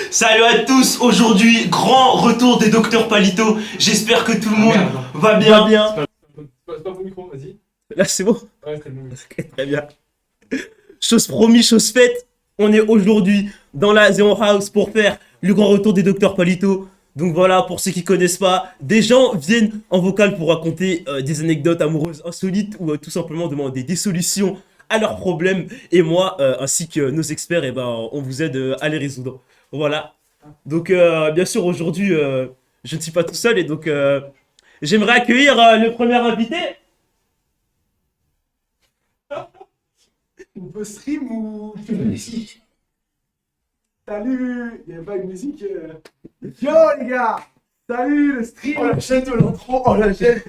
Salut à tous, aujourd'hui grand retour des Docteurs Palito. J'espère que tout le monde va bien. C'est pas mon micro, vas-y. Là c'est bon. Ouais, c'est bon. Ok, très bien. Chose promise, chose faite. On est aujourd'hui dans la Zero House pour faire le grand retour des Docteurs Palito. Donc voilà, pour ceux qui connaissent pas, des gens viennent en vocal pour raconter des anecdotes amoureuses insolites ou tout simplement demander des solutions à leurs problèmes. Et moi, ainsi que nos experts, eh ben, on vous aide à les résoudre. Voilà. Donc bien sûr, aujourd'hui, je ne suis pas tout seul et donc j'aimerais accueillir le premier invité. On peut stream ou Salut. Il n'y a pas une musique Yo les gars. Salut le stream. Oh la chaîne de l'intro, oh la chaîne.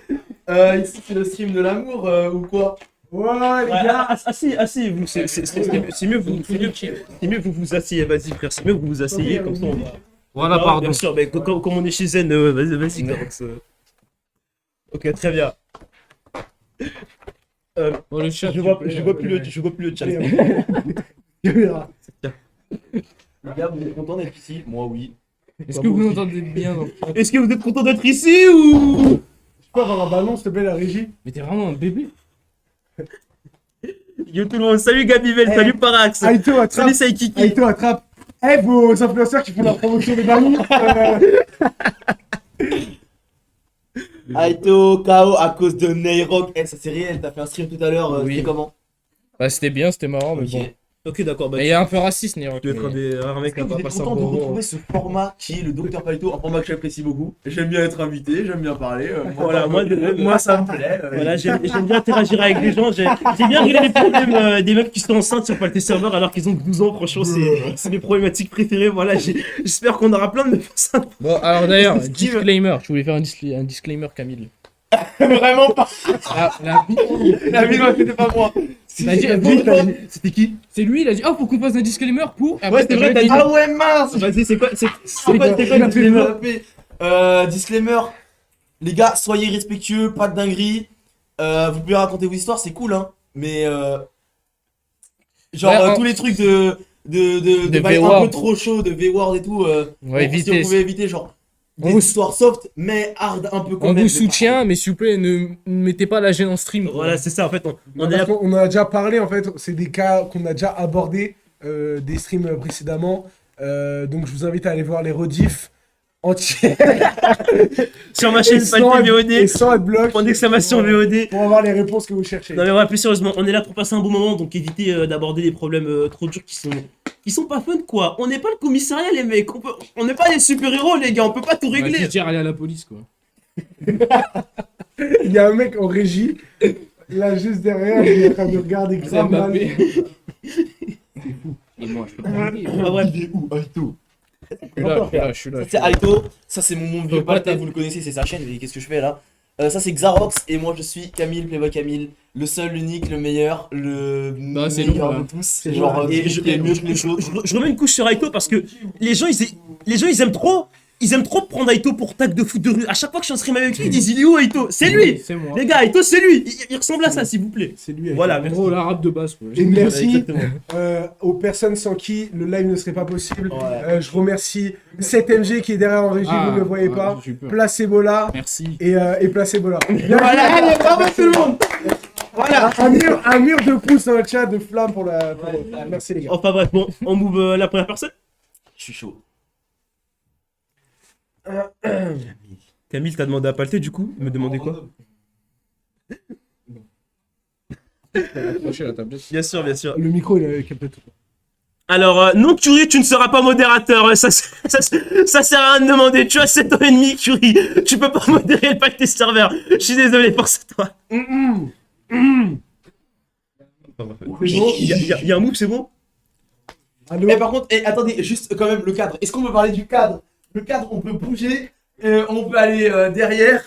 Ici c'est le stream de l'amour ou quoi? Ouais les gars. Asseyez-vous, c'est mieux que vous vous asseyez, vas-y frère, c'est mieux que vous vous asseyez, comme ça on va... Voilà, pardon. Bien sûr, mais comme on est chez Zen, vas-y, commence. Ok, très bien. Oh, le chat, Je vois plus le chat. Caméra. Les gars, vous êtes contents d'être ici? Moi oui. Est-ce que vous m'entendez bien dans le chat? Est-ce que vous êtes content d'être ici ou... Je peux avoir un ballon s'il te plaît la régie? Mais t'es vraiment un bébé. Yo tout le monde, salut Gabivel, salut Parax, Aito attrape. salut Saikiki. Aito attrape. Eh vos influenceurs qui font la promotion des ballons. Aito, KO à cause de Neyrock. Eh, ça c'est réel, t'as fait un stream tout à l'heure, Oui. c'était comment? Bah, c'était bien, c'était marrant, mais Ok. bon. Ok d'accord, bah Mais il est un peu raciste, Nero. tu dois être un mec Est-ce qui que va vous êtes passer un content de bon moment. retrouver ce format qui est le Docteur Palito, un format que j'apprécie beaucoup? J'aime bien être invité, j'aime bien parler. Voilà, moi ça me plaît. Voilà, j'aime bien interagir avec les gens, j'ai bien régler les problèmes des meufs qui sont enceintes sur Palté Serveur alors qu'ils ont 12 ans, franchement c'est mes problématiques préférées, voilà, j'espère qu'on aura plein de meufs enceintes. Bon, alors d'ailleurs, C'est ce qu'il veut. disclaimer. Je voulais faire un disclaimer, Camille. Vraiment pas. Ah, la La vie, c'était pas moi. Il a dit, C'était qui? c'est lui, il a dit, oh, faut qu'on fasse un disclaimer pour. Ouais, c'est vrai, t'as dit. Ah ouais, mince. Vas-y, c'est quoi C'est quoi le disclaimer? Disclaimer, les gars, soyez respectueux, pas de dinguerie. Vous pouvez raconter vos histoires, c'est cool, hein. Mais genre Ouais, tous les trucs de De vibes un V-word. peu trop chaud, de V-word et tout. Ouais, Si évitez. on pouvait éviter, genre des On histoires soft, mais hard un peu quand On même. vous soutient, mais s'il vous plaît, ne mettez pas la gêne en stream. Voilà, c'est ça, en fait, on est là On en a déjà parlé en fait, c'est des cas qu'on a déjà abordés des streams précédemment. Donc je vous invite à aller voir les rediffs entiers. sur ma chaîne Palté VOD, et sans adblock. point d'exclamation VOD. Pour avoir les réponses que vous cherchez. Non mais ouais, plus sérieusement, on est là pour passer un bon moment, donc évitez d'aborder des problèmes trop durs qui sont pas fun quoi. On n'est pas le commissariat les mecs, on n'est pas des super-héros les gars, on peut pas tout Ouais, régler. je dire aller à la police, quoi. Il y a un mec en régie, là juste derrière, il est en train de regarder C'est grave mal. Mbappé. Et moi, je peux pas regarder. Ah ouais, Il est où, Aito? Je suis là. Ça c'est Aito, ça c'est mon vieux Donc, pote, ouais, vous le connaissez, c'est sa chaîne, mais qu'est-ce que je fais là? Ça c'est Xarox et moi je suis Camille, Playboy Camille, le seul, l'unique, le meilleur, le Bah, c'est meilleur long, là. de tous. C'est Genre, long. et qui est mieux que les autres. je remets une couche sur Aito parce que les gens ils aiment trop prendre Aito pour tag de foot de rue. À chaque fois que je suis en stream avec lui, ils disent il est où Aito? C'est lui. C'est moi. Les gars, Aito c'est lui, il ressemble à ça s'il vous plaît. C'est lui. Voilà, En merci. gros, l'arabe de base, quoi. Et merci Exactement. aux personnes sans qui le live ne serait pas possible. Ouais. Je remercie 7MG qui est derrière en régie, vous ne le voyez pas. J'ai eu peur. Placebo là Merci. et Placebo là. Voilà, allez, bravo tout le monde. Voilà, un mur de pouces dans le chat, de flammes pour la. Merci les gars. Enfin bref, bon, on move la première personne. Je suis chaud. Camille t'a demandé à Palté du coup, il me demandait quoi? Accroché à la tablette. Bien sûr, bien sûr. Le micro il a capté tout. Alors, non, Curie, tu ne seras pas modérateur. Ça sert à rien de demander. Tu as 7 ans et demi, Curie. Tu peux pas modérer le pack tes serveurs. Je suis désolé, force à toi. C'est bon, il y a un move, c'est bon? Allô. Mais par contre, attendez, juste quand même le cadre. Est-ce qu'on peut parler du cadre? Le cadre, on peut bouger, on peut aller derrière.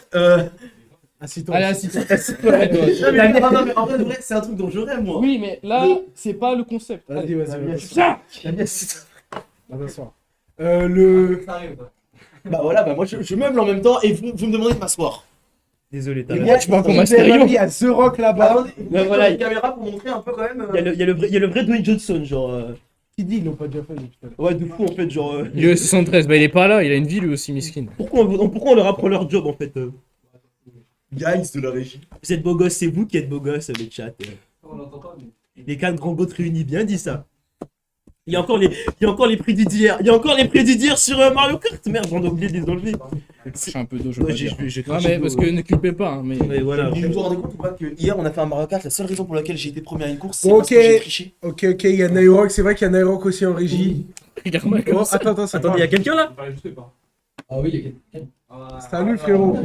Assis-toi. Allez, assis-toi. Non, mais en vrai, de vrai, c'est un truc dont je rêve moi. Oui, mais là, c'est pas le concept. Vas-y, vas-y. Ça. On va s'asseoir. Le. Bah voilà, bah moi je meuble en même temps et vous me demandez de m'asseoir. Désolé, t'as Les raison. gars, tu vois qu'on j'ai m'a fait un stéréo. ami à The Rock là-bas. Attendez, Ouais, voilà. une caméra pour montrer un peu quand même. Il y a le vrai Dwayne Johnson, genre. Qui dit ils l'ont pas déjà fait depuis tout à l'heure. Ouais, de fou en fait, genre. Yo 73, bah il est pas là, il a une vie lui aussi, miskin. Pourquoi on leur apprend leur job en fait Guys de la régie. Vous êtes beaux gosses, c'est vous qui êtes beaux gosses, le chat. On l'entend pas, mais. Les 4 grands goths réunis, bien dit ça. Il y a encore les prédits d'hier. Il y a encore les prédits d'hier sur Mario Kart. Merde, j'en ai oublié de les enlever. Je crache un peu d'eau, je veux Ouais, pas dire. j'ai Ah mais parce que ne culpez pas, hein, mais... Ouais, voilà. Vous vous rendez compte ou pas que hier on a fait un Mario Kart, la seule raison pour laquelle j'ai été premier à une course, c'est Bon, parce que ok. j'ai triché. Ok, il y a Nairok, c'est vrai qu'il y a Nairok aussi en régie. Regarde-moi Oh, comme ça. attends, ça Attendez, il y a quelqu'un là On parlait juste pas. Ah oui, il y a quelqu'un. Salut frérot.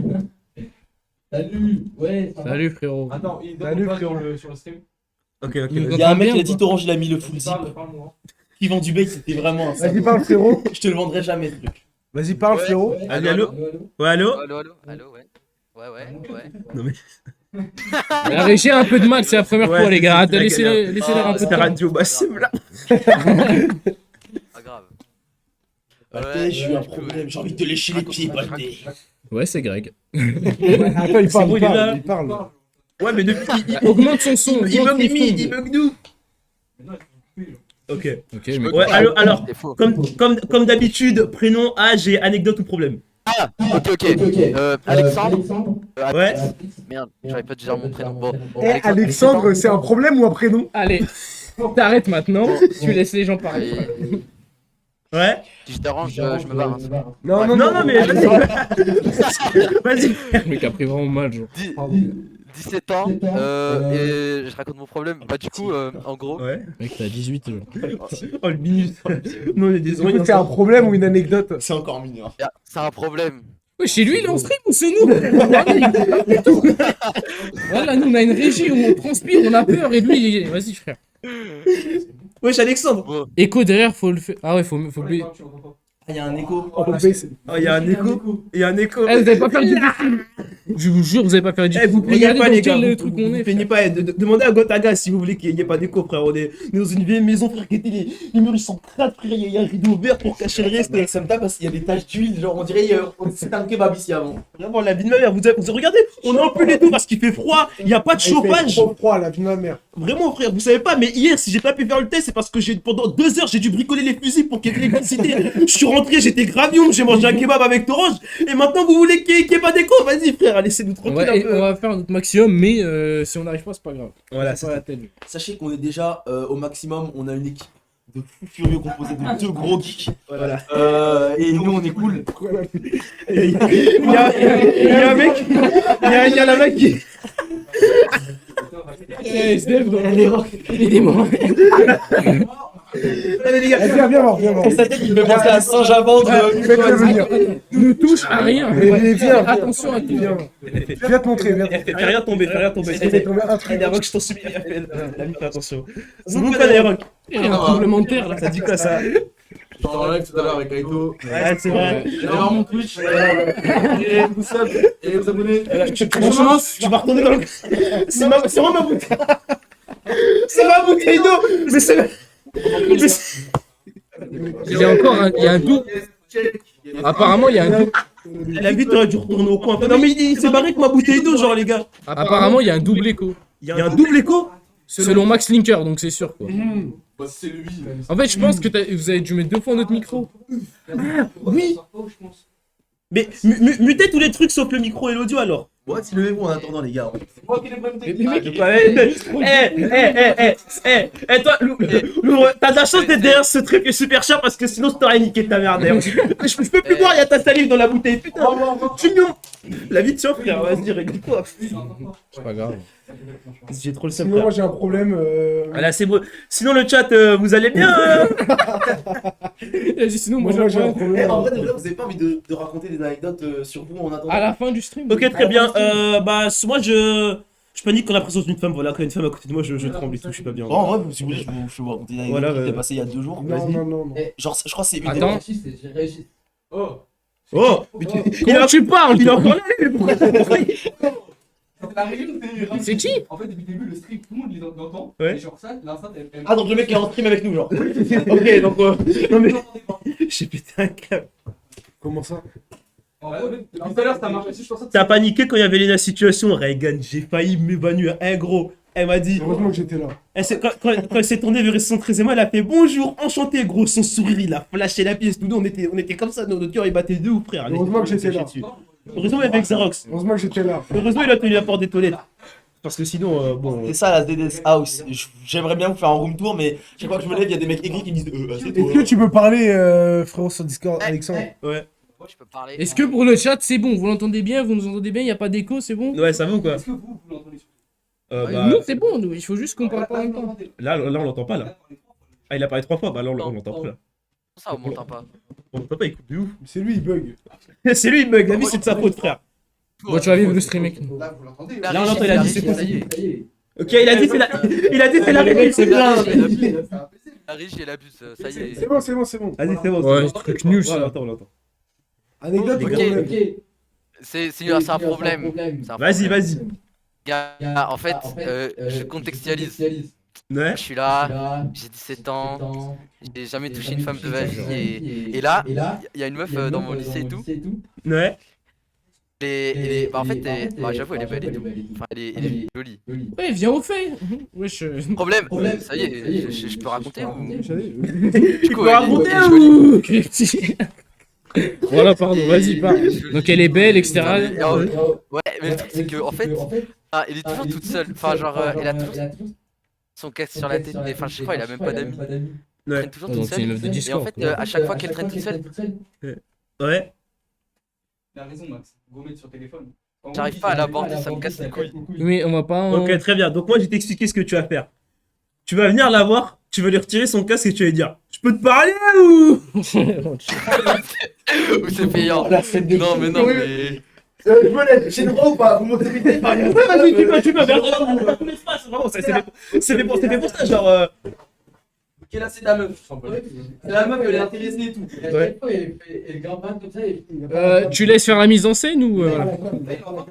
Salut. Ouais. ça va. Salut frérot. Attends, il Salut, donne frérot. sur le stream. Ok, Il nous Il y a un entend mec bien, qui a ou dit pas Orange, il a mis le full zip. Parle-moi. Qui vend du bec, c'était vraiment un Vas-y, salaud. parle frérot. Je te le vendrai jamais ce truc. Vas-y, parle frérot. Allô, allô. Ouais, allô. Allô, ouais. La régie a un peu de mal, c'est la première Ouais, fois les gars. c'est la Laissez-les Ah, un peu de C'est temps. radio Bassim là. Pas grave. Pathé, j'ai eu un problème, j'ai envie de te lécher les pieds, Pathé. Ouais, c'est Greg. Attends, il parle, bon, il il est là. parle, il parle. Ouais, mais depuis. Augmente son son. Il augmente bug son Mimi, son. il bug nous. Mais non, il faut couper, Ok. Ok, mais... Ouais, alors, C'est faux. comme d'habitude, prénom, âge et anecdote ou problème. Ah, ok. Alexandre. Ouais. Merde, j'avais pas déjà mon prénom. Bon. Eh, Alexandre, c'est un problème ou un prénom? Allez, t'arrêtes maintenant, tu laisses les gens parler. Allez, Ouais. si je t'arrange, je me barre. Hein. Non, mais vas-y. Le mec a pris vraiment mal, genre. 17 ans, et je raconte mon problème. Bah, du coup, en gros, Ouais. Mec, t'as 18 genre. Oh, le minus. Non, on est des C'est un problème ou une anecdote? C'est encore mineur. c'est un problème. Ouais, chez lui, il est en stream ou c'est nous? Voilà, nous on a une régie, on transpire, on a peur et lui, il est... Vas-y frère. Wesh, Alexandre. Bon, Écho derrière, faut le faire. Ah ouais, faut oublier. tu l'entends pas. Ah, il y a un écho. On peut baisser. Oh, il y a un écho. Il y a un écho. Eh, vous avez pas fait du tout. Je vous jure, vous avez pas fait du Eh, vous plaignez Regardez pas, dans les gars. quel Vous truc vous on est. plaignez pas. Demandez à Gotaga si vous voulez qu'il n'y ait pas d'écho, frère. On est dans une vieille maison, frère, qui était les murs, ils sont crades, frère. Il y a un rideau ouvert pour cacher le reste. Ça me tape parce qu'il y a des taches d'huile, genre on dirait c'était un kebab ici avant. Vraiment, la vie de ma mère. Vous regardez, on a un peu les deux parce qu'il fait froid. Il n'y a pas de Il fait chauffage. trop froid, la vie de ma mère. Vraiment, frère, vous savez pas, mais hier, si j'ai pas pu faire le test, c'est parce que pendant 2 heures, j'ai dû bricoler les fusils pour qu'il y ait de l'électricité. Je suis rentré, j'étais gravium, j'ai mangé un kebab avec Torange, et maintenant vous voulez qu'il y ait pas d'écho. Vas-y, frère, laissez-nous tranquille un On peu. va faire notre maximum, mais si on n'arrive pas, c'est pas grave. Voilà, C'est pas la tête. Sachez qu'on est déjà au maximum, on a une équipe de fous furieux composée de 2 gros geeks. Voilà. Et nous on est cool. Il y a un mec, il y a la mec qui. SDF dans il est mort. Allez, les gars, Viens voir. Sa tête il me fait penser à Saint-Javant Faites-le venir. Ne touche à rien. Mais viens. Attention à tout. Viens te montrer, viens. fais rien tomber, fais rien tomber. Fais tomber un truc. Allez, Rock, je t'en supplie, la vie, fais attention. C'est bon, pas les Rock. Il y a un complémentaire là. Ça dit quoi ça? J'étais en live tout à l'heure avec Aito. Ouais, c'est vrai. Allez voir mon Twitch. Et vous savez, et vous abonnez. Franchement, tu vas retourner dans le. C'est vraiment ma bouteille. C'est ma bouteille d'eau. Mais c'est. Il y a encore un, il y a un double. Apparemment, il y a un double. La vie, t'aurais dû retourner au coin. Non, mais il s'est barré avec ma bouteille d'eau, genre, les gars. Apparemment, il y a un double écho. Il y a un double écho. Selon Max Linker, donc c'est sûr quoi. Bah, c'est lui. En fait, je pense que vous avez dû mettre 2 fois notre micro. Oui. Mais mutez tous les trucs sauf le micro et l'audio alors. Ouais, si levez-vous en attendant les gars. Eh, toi, Lou, t'as de la chance d'être derrière ce truc est super cher parce que sinon je t'aurais niqué ta mère d'ailleurs. Je peux plus boire, il y a ta salive dans la bouteille, putain. Tu me. La vie de chien, frère, vas-y, régale-toi. C'est pas grave. J'ai trop le seum, Sinon, moi frère. j'ai un problème. Voilà, c'est beau. Sinon, le chat, vous allez bien Vas-y, sinon, moi Moi j'ai un j'ai problème. En vrai, de vrai, vous avez pas envie de raconter des anecdotes sur vous en attendant? à la fin du stream. Ok, très bien. Bah, moi, je panique quand la présence d'une femme, voilà, quand il y a une femme à côté de moi, je tremble et tout, je suis pas bien. Bon, en vrai, si vous voulez, je peux vous raconter une anecdote Voilà, qui s'est ouais. passée il y a 2 jours. Non, non, non. Genre, je crois que c'est une Attends. J'ai réagi. Oh, Oh mais Comment tu parles il est encore là, lui, pourquoi la région, C'est qui? En fait, depuis le début, le stream, tout le monde l'entend. Ouais. Et genre ça, l'enceinte, elle. Ah, donc le mec est en stream avec nous, genre. Ok, donc, non mais, j'ai pété un câble. Comment ça? En vrai, depuis tout à l'heure, ça marche aussi, je pense que T'as paniqué quand il y avait la situation. Reagan, j'ai failli m'évanouir. Eh gros, elle m'a dit. Heureusement que j'étais là. Quand elle s'est tournée vers son trésor, elle a fait bonjour, enchanté, gros. Son sourire, il a flashé la pièce. Nous, on était comme ça. Notre cœur, il battait de ouf, frère. Heureusement que j'étais là. Heureusement, il y avait Xerox. Heureusement que j'étais là. Heureusement, il a tenu la porte des toilettes. Parce que sinon, bon. C'est ça la ZDS House. J'aimerais bien vous faire un room tour, mais chaque fois que je me lève, il y a des mecs aigris qui me disent c'est Est-ce toi. que tu peux parler, frérot, sur Discord, Alexandre? Ouais. Je peux parler. Est-ce que pour le chat, c'est bon? Vous l'entendez bien? Vous nous entendez bien? Il n'y a pas d'écho? C'est bon? Ouais, ça va ou quoi? Est-ce que vous l'entendez sur Bah, Nous, c'est bon. Il faut juste qu'on parle pas en même temps. là, on l'entend pas, là. Ah, il a parlé 3 fois. Bah, là, on l'entend pas, là. Ça, on m'entend pas. On l'entend pas, il coupe de ouf. C'est lui, il bug. C'est lui, il bug. La vie, c'est de sa faute, frère. Bon, tu vas vivre le stream, mec. Là, vous l'entendez Là, on l'entend, il a dit, c'est quoi? Ça y est. Ça y est. Ok, il a dit, c'est la. Il a dit, c'est la réponse, c'est bien. La riche et la puce, ça y est. C'est bon, c'est bon, c'est bon. Vas-y, c'est bon. Ouais, c'est bon. truc nul, Ouais, ça. on l'entend, on l'entend. Anecdote, Ok. les gars. Ok. C'est un problème. C'est un Vas-y, problème. vas-y. Gars, en fait, je contextualise. Ouais. Je suis là, j'ai 17 ans, j'ai jamais touché une femme de ma vie et là, il y a une meuf dans mon lycée et tout. Ouais. Bah, en fait, j'avoue, elle est belle et tout. Enfin, elle est jolie. Ouais, viens au fait. Wesh. Problème, ça y est, je peux raconter ou... Tu peux elle est raconter jolie. ou? Voilà, pardon, vas-y, parle. Donc elle est belle, etc. Ouais, mais le truc c'est que en fait, elle est toujours toute seule. Enfin, genre, elle a toujours son casque sur la tête. Mais enfin, je crois, elle a même pas d'amis. Elle Ouais. traîne toujours Ah, toute donc c'est une seule. meuf de Et en Discord. fait, quoi. à chaque fois qu'elle traîne toute seule, Ouais. Il a raison, Max. Go mettre sur téléphone. En j'arrive gros, pas à l'aborder, ça me casse les couilles. Mais on va pas. en- Ok, très bien. Donc, moi, je vais t'expliquer ce que tu vas faire. Tu vas venir la voir, tu vas lui retirer son casque et tu vas lui dire je peux te parler ou? Ou c'est payant. Non, mais non, mais. Je me lève, j'ai le droit ou pas? Vous m'autorisez pas? Ouais, vas-y, tu peux, vers tout l'espace. Vraiment, c'est fait pour ça, genre. Ok, là c'est ta meuf. C'est la meuf, elle est intéressée et tout. Ouais. Et le grand-père comme ça, il va pas- Tu laisses faire la mise en scène ou. Là, il entend.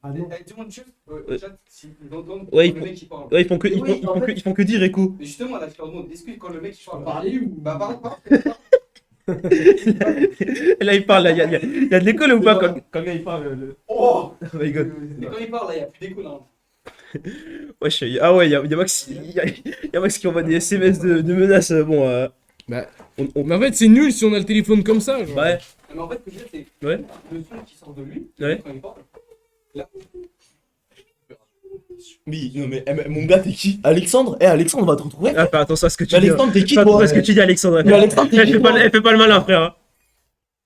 Ah non. Dis-moi une chose. Au chat, s'ils entendent Ouais, quand le mec il parle. Ouais, ils font que dire, écho. Mais justement, là, je leur demande, est-ce que quand le mec il parle. Parler ou. Bah, parle. Là, il parle, là, il y a de l'école ou pas quand le gars il parle Oh! Oh my god. Mais quand il parle, là, il n'y a plus d'écho, là. Wesh, ah ouais, il y a Max, y a Max qui envoie des SMS de menaces. Bon, Bah. on- Mais en fait, c'est nul si on a le téléphone comme ça. Genre. ouais. Mais en fait, ce que je veux dire, c'est Ouais. le son qui sort de lui, Ouais. quand il parle. Oui, non mais mon gars, t'es qui? Alexandre? Alexandre, on va te retrouver. Ah, fais attention à ce que tu dis. Alexandre, t'es qui Fais toi? attention à ce que tu dis, Alexandre. Mais Alexandre, t'es qui toi? Elle fait pas le malin, frère. Hein.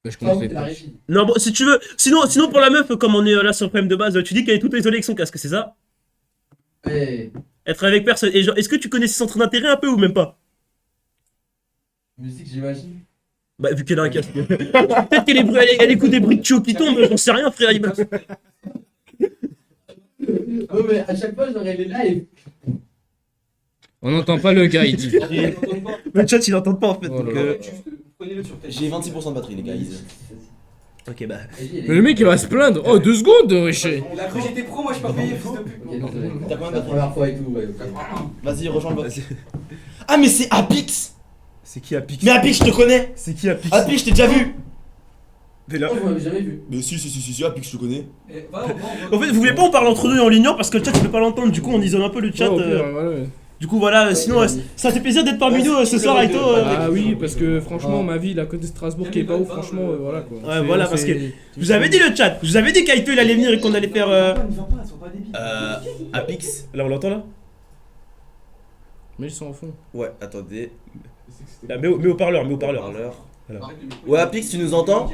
Bah, je Ah, commencerai la pas. régie. Non, bon, si tu veux. Sinon, pour la meuf, comme on est là sur le problème de base, tu dis qu'elle est toute isolée avec son casque, c'est ça? Ouais. Être avec personne. Et genre, est-ce que tu connais ses centres d'intérêt un peu ou même pas? Musique, j'imagine. Bah, vu qu'elle a un casque. Peut-être qu'elle écoute des bruits de tuyaux qui tombent, j'en sais rien, frère. Oh, mais à chaque fois, j'aurais les lives. On n'entend pas le gars, il dit. Le chat, il n'entend pas en fait. Oh là donc, là. Prenez-le sur téléphone. J'ai 26% de batterie, les gars. Ok, bah. Mais le mec il va se plaindre. Oh, 2 secondes, wesh. Il a cru que j'étais pro, moi je suis pas payé, fils de pute. Ok, désolé. T'as combien de La batterie? première fois et tout, ouais. ok. Vas-y, rejoins le bot. Ah, mais c'est Apix! C'est qui Apix? Mais Apix, je te connais! C'est qui Apix? Apix, je t'ai déjà vu! Mais là- Oh, je l'avais jamais vu. Mais si, Apix, je te connais. En fait, vous voulez pas on parle entre nous et on l'ignore parce que le chat il peut pas l'entendre, du coup on isole un peu le chat. Ouais, au pire, voilà. Du coup voilà, sinon ça fait plaisir d'être parmi nous ce soir, Aito. Ah oui, parce que franchement, ma vie, la côte de Strasbourg qui est pas ouf, franchement, voilà quoi. Ouais, voilà, parce que je vous avais dit le chat, je vous avais dit qu'Aito il allait venir et qu'on allait faire. Apix? Là on l'entend là? Mais ils sont en fond. Ouais, attendez. Là, mets au parleur, Ouais, Apix, tu nous entends?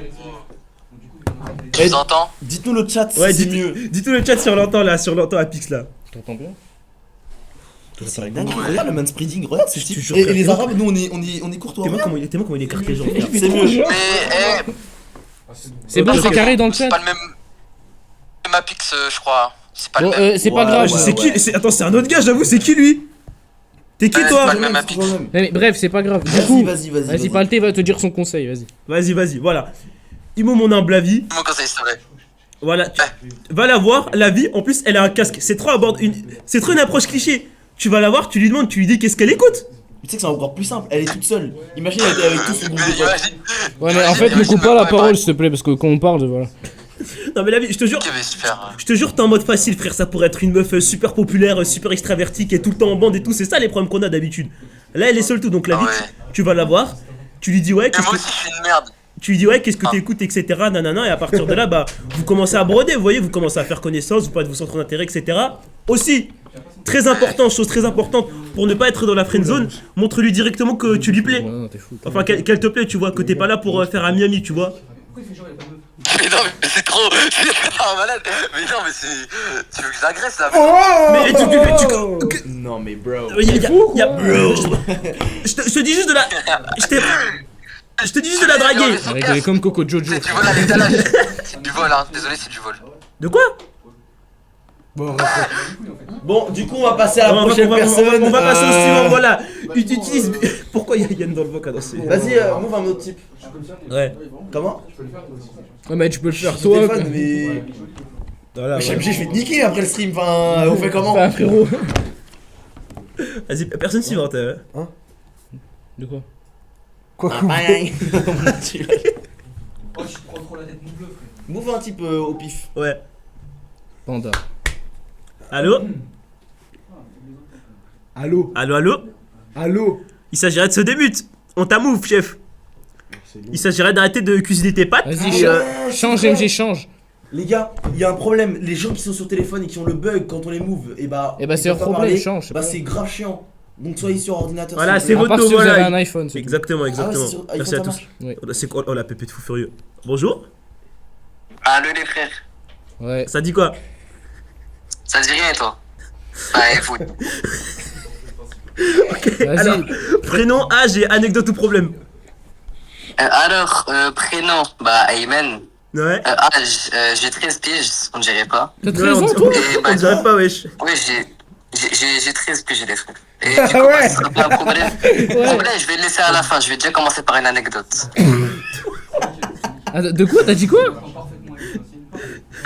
Tu nous entends? Dites-nous le chat, Ouais, c'est mieux. dis tout le chat sur l'entend là, sur l'entend Apix là. T'entends bien? C'est dingue, regarde le man spreading, regarde ce Je te type. jure, Et frère. les arabes, nous on est courtois. T'es moi comment il est carré genre. frère. C'est mieux. C'est bon, c'est carré dans le chat. pas le même Apix, je crois. C'est pas Bon, c'est pas Ouais, grave. Ah, c'est qui? Attends, c'est un autre gars, j'avoue, c'est qui lui? T'es qui toi? Mais bref, c'est pas grave. Du coup, Vas-y. Palté va te dire son conseil, vas-y. Vas-y, voilà. Imo mon humble avis. Mon conseil, s'il te plaît. Voilà, va la voir, la vie, en plus elle a un casque, c'est trop une approche cliché. Tu vas la voir, tu lui demandes, tu lui dis qu'est-ce qu'elle écoute. tu sais que c'est encore plus simple, elle est toute seule. Imagine, elle était avec tout son groupe de potes. Ouais, mais en fait, ne coupe pas la parole, s'il te plaît, parce que quand on parle, voilà. Non mais la vie, je te jure, t'es en mode facile frère, ça pourrait être une meuf super populaire, super extravertie, qui est tout le temps en bande et tout, c'est ça les problèmes qu'on a d'habitude. Là elle est seule tout, donc la vie, tu vas la voir, tu lui dis ouais, qu'est-ce que... Tu lui dis ouais, qu'est-ce que t'écoutes, etc. Nanana, et à partir de là, bah, vous commencez à broder, vous voyez, vous commencez à faire connaissance, vous parlez de vos centres d'intérêt, etc. Aussi, très important, chose très importante, pour ne pas être dans la friend zone, montre-lui directement que tu lui plais. Ouais, non, t'es fou. Enfin, qu'elle te plaît, tu vois, que t'es pas là pour faire ami-ami, tu vois. Mais non, mais c'est trop. C'est pas malade. Mais non, mais c'est. Tu veux que j'agresse là? Mais tu Non, mais bro. bro. Je te dis juste de la. Je te dis juste de la draguer. Elle est comme Coco Jojo. C'est du vol à l'étalage. C'est du vol, hein. Désolé, c'est du vol. De quoi? Bon, du coup, on va passer à la On prochaine personne. va passer au suivant, voilà. Utilise. Pourquoi il y a Yann dans le voc à danser? Vas-y, move un autre type. Ouais. Comment? Ouais, mais tu peux le faire Je toi. téléphone, mais. Voilà. Je vais te niquer après le stream. Enfin, on fait comment? Enfin, frérot. Vas-y, personne suivante. De quoi? Quoi Ah, que bang. Oh, je prends trop la tête, mon bleu, frère. Move un type au pif. Ouais. Panda. Allô? Allô? Allô, allô? Allô? Il s'agirait de ce début. On t'amoufle, chef. Il s'agirait d'arrêter de cuisiner tes pâtes. Vas-y, et, change MG, change. Les gars, il y a un problème. Les gens qui sont sur téléphone et qui ont le bug quand on les move, et bah. Et bah, ils c'est un peuvent pas problème, parler. change. Bah, c'est grave chiant. Donc, soyez sur ordinateur. Voilà, s'il vous c'est plaît. À part votre si vous avez voilà. un iPhone, c'est tout. Exactement, exactement. Ah ouais, c'est sur iPhone, Merci à ça tous. marche. Ouais. C'est quoi? Oh la pépé de fou furieux. Bonjour. Allô les frères. Ouais. Ça dit quoi? Ça te dit rien, toi? Bah, écoute. Vas-y. Alors, prénom, âge et anecdote ou problème. Alors, prénom, bah, Ayman. Ouais. Âge, j'ai 13 piges, on dirait pas. T'as Ouais, 13 ans, on, toi? on dirait pas, wesh. Oui, j'ai 13 piges, les frères. Et du coup, Ouais. c'est pas un problème. Problème, je vais le laisser à la fin, je vais déjà commencer par une anecdote. Ah, de quoi? T'as dit quoi?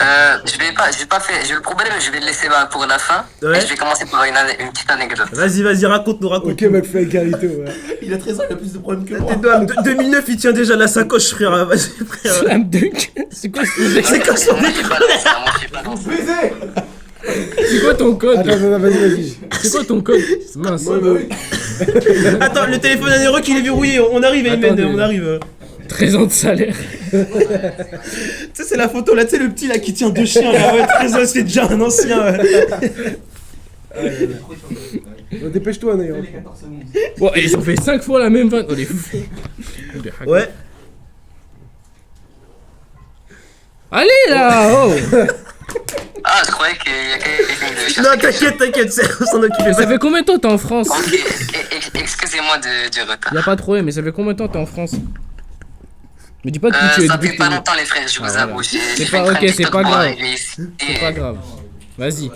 Le problème, je vais le laisser pour la fin. Ouais. Et je vais commencer par une petite anecdote. Vas-y, raconte-nous, raconte. Ok, McFly Carito, ouais. Il a 13 ans, il a plus de problèmes que moi. 2009, il tient déjà la sacoche, frère. Vas-y, frère. Slam dunk. C'est quoi ce C'est quoi son Moi, je suis pas dans ça, moi, je suis pas dans ça. C'est quoi ton code? Attends, vas-y. C'est quoi ton code? Mince. Attends, le téléphone à Nero, il est verrouillé. On arrive, Ayman, Attendez. on arrive. 13 ans de salaire. Tu sais, c'est la photo là, tu sais, le petit là qui tient deux chiens là. Ouais, 13 ans, c'est déjà un ancien. Dépêche-toi, Nayo. Les 14 secondes. Bon, et ils ont fait 5 fois la même vanne. Oh, les fous. Ouais. Allez là, oh. Ah, je croyais qu'il y a quelqu'un qui devait chercher Non, quelque chose. t'inquiète, on s'en occupe. Ça fait combien de temps t'es en France? Ok, excusez-moi du retard. Y'a pas de problème, mais ça fait combien de temps t'es en France? Me dis pas depuis que tu es Ça depuis fait que pas t'es- longtemps, les frères, je vous voilà. avoue. J'ai C'est fait pas- une ok, chronique c'est TikTok pas pour grave. arriver ici. C'est pas grave. Vas-y.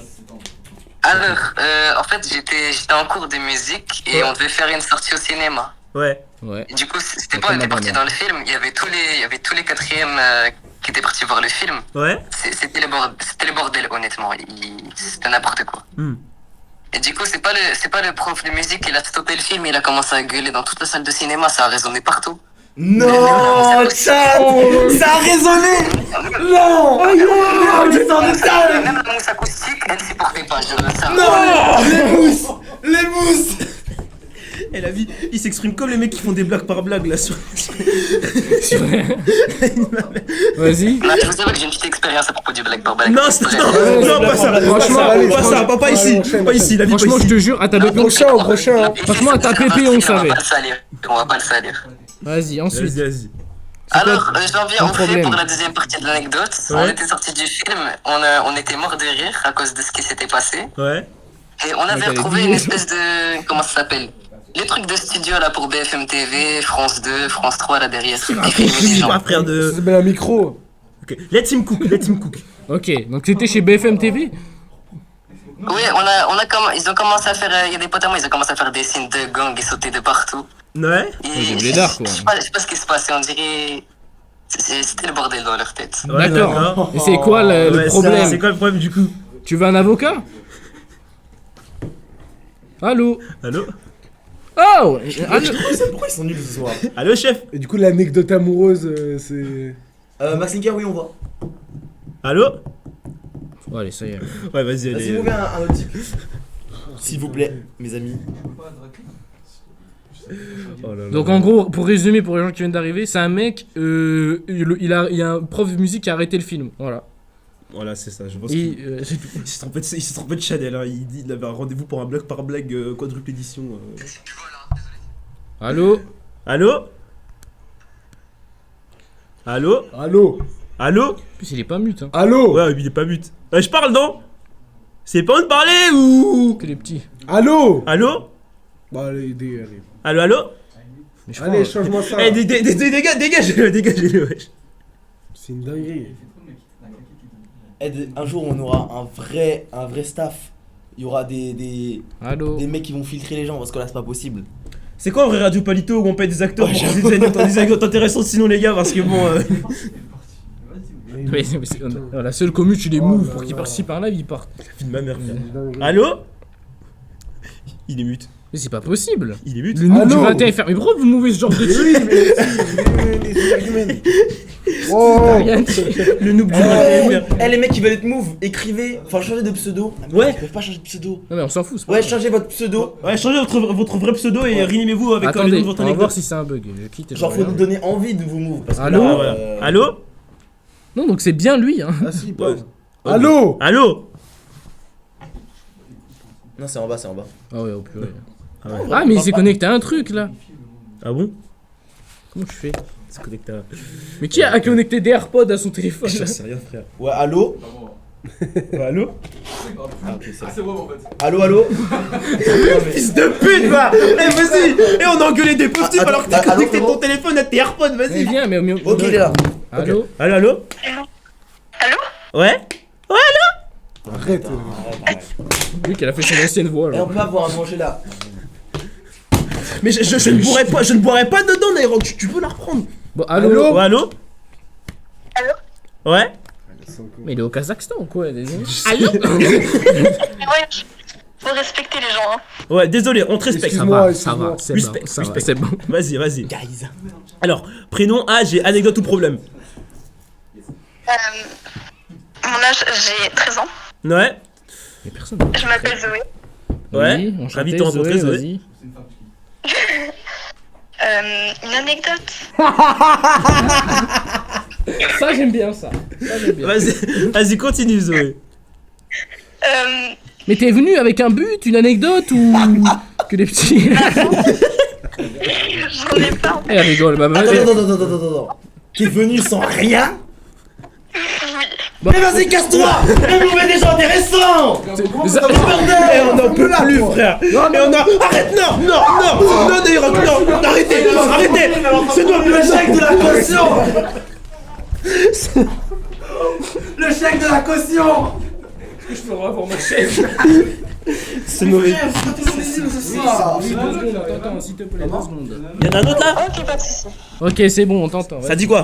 Alors, en fait, j'étais en cours de musique et on devait faire une sortie au cinéma. Ouais. Ouais. Et du coup, c'était Donc, pas, on on a était parti bien. dans le film, il y avait tous les quatrièmes qui étaient partis voir le film. Ouais. C'était le bordel, honnêtement. C'était n'importe quoi. Hmm. Et du coup, c'est pas le prof de musique qui a stoppé le film, il a commencé à gueuler dans toute la salle de cinéma, ça a résonné partout. Non, chat. Ça a résonné. Non. Oh non, mais ça de salle. Même la mousse acoustique, elle supportait pas, je le savais. Non. Les mousses. Et la vie, il s'exprime comme les mecs qui font des blagues par blague là sur. Vas-y. Là, je vous savais que j'ai une petite expérience à propos du black par black. Non, non, pas ça, pas ici, pas ici, la vie, pas Franchement, je ici. te jure, à ta Au pépé. prochain. Franchement, à ta pépé, on savait. On va pas le salir. Vas-y, ensuite. Vas-y. Alors, j'en viens ton au fait problème? pour la deuxième partie de l'anecdote. Ouais. On était sortis du film, on était mort de rire à cause de ce qui s'était passé. Ouais. Et on avait t'as les retrouvé billets. une espèce de... Comment ça s'appelle? Les trucs de studio là pour BFM TV, France 2, France 3 là derrière. Qui filment les C'est gens. pas frère Ça de. s'appelle un micro. Ok. Let him cook. Ok, donc c'était chez BFM TV? Oui, ils ont commencé à faire... Il y a des potes à moi, ils ont commencé à faire des signes de gang et sauter de partout. Ouais. Et des blédards, quoi. Je sais pas ce qui se passait, on dirait... C'était le bordel dans leur tête. Ouais, D'accord. Et c'est quoi le Ouais, problème? c'est quoi le problème du coup? Tu veux un avocat? Allô? Allô? Oh Pourquoi ils sont nuls ce soir? Allô, chef? Et du coup, l'anecdote amoureuse, c'est. Max Linker, oui, on voit. Allô? Bon, allez, ça y est. Ouais, vas-y, Vas-y, allez. vous un autre cycle. S'il vous plaît, mes amis. Oh là là. Donc en gros, pour résumer, pour les gens qui viennent d'arriver, c'est un mec, il y a un prof de musique qui a arrêté le film, voilà. Voilà, c'est ça, je pense Et qu'il c'est tout. il s'est trompé de Chanel, hein. Il avait un rendez-vous pour un blague par blague quadruple édition. Allô? Allô? Allô? Allô? Allô? En plus, il est pas mute, hein. Allô? Ouais, il est pas but. Je parle, non? C'est pas on de parler ou? Que les petits. Allô? Allô? Bah, allez. Allô, allô? Mais je crois, Allez, change-moi ça. Eh, dégagez-le, wesh. C'est une dinguerie. Un jour, on aura un vrai staff. Il y aura des Allô? mecs qui vont filtrer les gens parce que là, c'est pas possible. C'est quoi en vrai Radio Palito où on paye des acteurs pour qu'ils aient des anecdotes intéressantes sinon les gars parce que bon... Mais la seule commune, tu les moves pour qu'ils participent à un live, ils partent. Fille de ma mère. Allô? Il est mute. Mais c'est pas possible. Il est mute. Le noob du Allô? 21 fait. Mais pourquoi vous mouvez ce genre de Oui, mais les arguments. Oh! Le noob du Les mecs qui veulent être move, écrivez, enfin changez de pseudo. Ah, mais Ouais. Ils peuvent pas changer de pseudo. Non mais on s'en fout, c'est pas Ouais, grave. changez votre pseudo. Ouais, changez votre vrai pseudo et réanimez-vous avec le nom Attendez, de votre on va voir anecdote. si c'est un bug. Je quitte et je Genre, faut reviens. nous donner envie de vous move. Parce que Allô? là, Ah, voilà. Allô? Non, donc c'est bien lui, hein. Ah si, pas. Ouais. Allô? Allô? Non, c'est en bas, c'est en bas. Ah ouais, au purée. Ah ouais. Ah, mais il s'est connecté à un truc là. Ah bon? Comment tu fais? C'est connecté à... Mais qui a connecté des AirPods à son téléphone? J'en sais rien frère. Ouais, allô? Ouais, allô? Ah, ok, c'est Ah, c'est bon en fait. Allô? Fils de pute va! Eh vas-y! Et on a engueulé des pauvres types Attends, alors que t'as allô, connecté frérot? ton téléphone à tes AirPods, Mais vas-y! viens, mais Ok, il est là. Allô? Allô, allô? Ouais? Arrête. Lui qui a fait son ancienne voix Et là. on peut avoir à manger là. Mais je ne boirai pas dedans, Nairo, tu peux la reprendre. Bon, allô? Ouais, allô? Ouais? Mais il est au Kazakhstan ou quoi? Désolé. Allô? Faut respecter les gens, hein. Ouais, désolé, on te respecte. Ça Excuse-moi, va, ça va, c'est Respect, bon, ça va, respect. c'est bon. Vas-y. Alors, prénom, âge et anecdote ou problème. Mon âge, j'ai 13 ans. Ouais? Mais personne. Je m'appelle Zoé. Ouais? Oui, enchanté, Ravi de te rencontrer, Zoé. vas-y. Une anecdote. Ça, j'aime bien ça. Ça, j'aime bien. Vas-y, continue, Zoé. Mais t'es venu avec un but, une anecdote ou que les petits. J'en ai pas. Elle rigole, ma meuf. Attends. Qui est venu sans rien? Bah, Mais vas-y, casse-toi! Mais vous mettez des gens intéressants! Et on n'en peut plus, frère. Et on a... Arrête, non, Nairo, non, arrêtez. C'est toi, Le chèque de la caution! Le chèque de la caution! je peux revoir ma chaise. C'est mauvais. Attends, s'il te plaît, 2 secondes. Y'en a un autre là? Ok, pas de soucis. Ok, c'est bon, on t'entend. Ça dit quoi?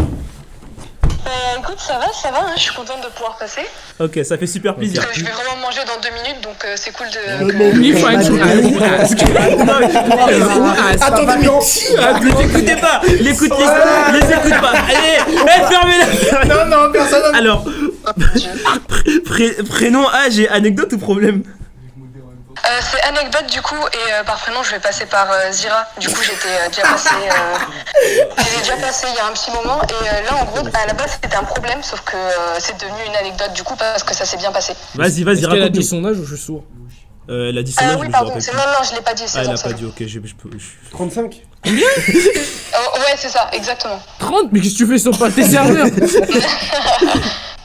Écoute, ça va, hein, je suis contente de pouvoir passer. Ok, ça fait super plaisir. Je vais vraiment manger dans 2 minutes, donc c'est cool de. Il faut être Attends, mais l'écoutez pas, les écoute pas. Allez, fermez-la. Non, personne. Alors, prénom, âge et anecdote ou problème? C'est anecdote du coup, et par prénom je vais passer par Zira. Du coup j'étais déjà passé il y a un petit moment, et là en gros à la base c'était un problème, sauf que c'est devenu une anecdote du coup parce que ça s'est bien passé. Vas-y, Est-ce qu'elle a dit raconte-nous. son âge ou je suis sourd? Elle a dit son âge, Oui mais pardon, je me rappelle non je l'ai pas dit, plus. c'est Ah, elle bon, a c'est pas bon. dit, ok, je peux... 35. Ouais c'est ça, exactement. 30? Mais qu'est-ce que tu fais sur pas tes serveurs?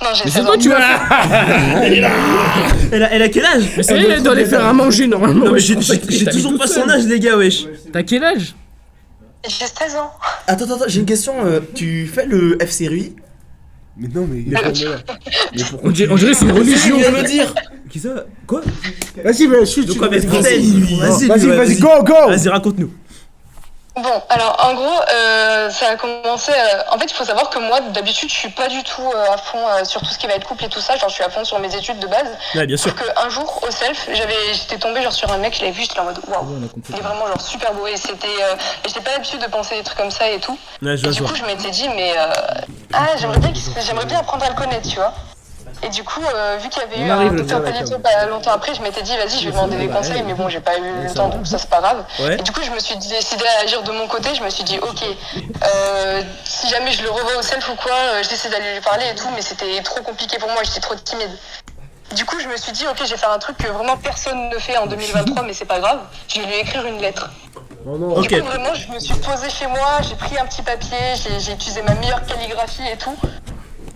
Non j'ai Mais 16 c'est ans. toi, tu vas. Elle a quel âge? Mais c'est elle, elle doit les faire à manger normalement. Non mais j'ai T'as toujours mis pas toute son seule. âge les gars, wesh. T'as quel âge? J'ai 16 ans. Attends, j'ai une question. Tu fais le FC Rui? Mais non, mais. On dirait c'est une religion. Je viens de me dire. Qui ça? Quoi? Vas-y, chute. De quoi? Mais Vas-y, vas-y, go! Vas-y, raconte-nous. Bon, alors en gros, ça a commencé. En fait, il faut savoir que moi, d'habitude, je suis pas du tout à fond sur tout ce qui va être couple et tout ça. Genre, je suis à fond sur mes études de base. Ouais, bien sûr. Sauf qu'un jour, au self, j'étais tombée genre sur un mec, je l'avais vu, j'étais en mode waouh, il est vraiment genre super beau. Et j'ai pas l'habitude de penser des trucs comme ça et tout. Ouais, je Et vois. du coup, je m'étais dit, mais j'aimerais bien apprendre à le connaître, tu vois. Et du coup, vu qu'il y avait On eu arrive, un le docteur gars, Palito pas longtemps après, je m'étais dit, vas-y, je vais demander des conseils, mais bon, j'ai pas eu le temps, donc ça, c'est pas grave. Ouais. Et du coup, je me suis décidé à agir de mon côté. Je me suis dit, ok, si jamais je le revois au self ou quoi, j'essaie d'aller lui parler et tout, mais c'était trop compliqué pour moi, j'étais trop timide. Du coup, je me suis dit, ok, je vais faire un truc que vraiment personne ne fait en 2023, mais c'est pas grave. Je vais lui écrire une lettre. Oh non. Ok. Du coup, vraiment, je me suis posée chez moi, j'ai pris un petit papier, j'ai utilisé ma meilleure calligraphie et tout.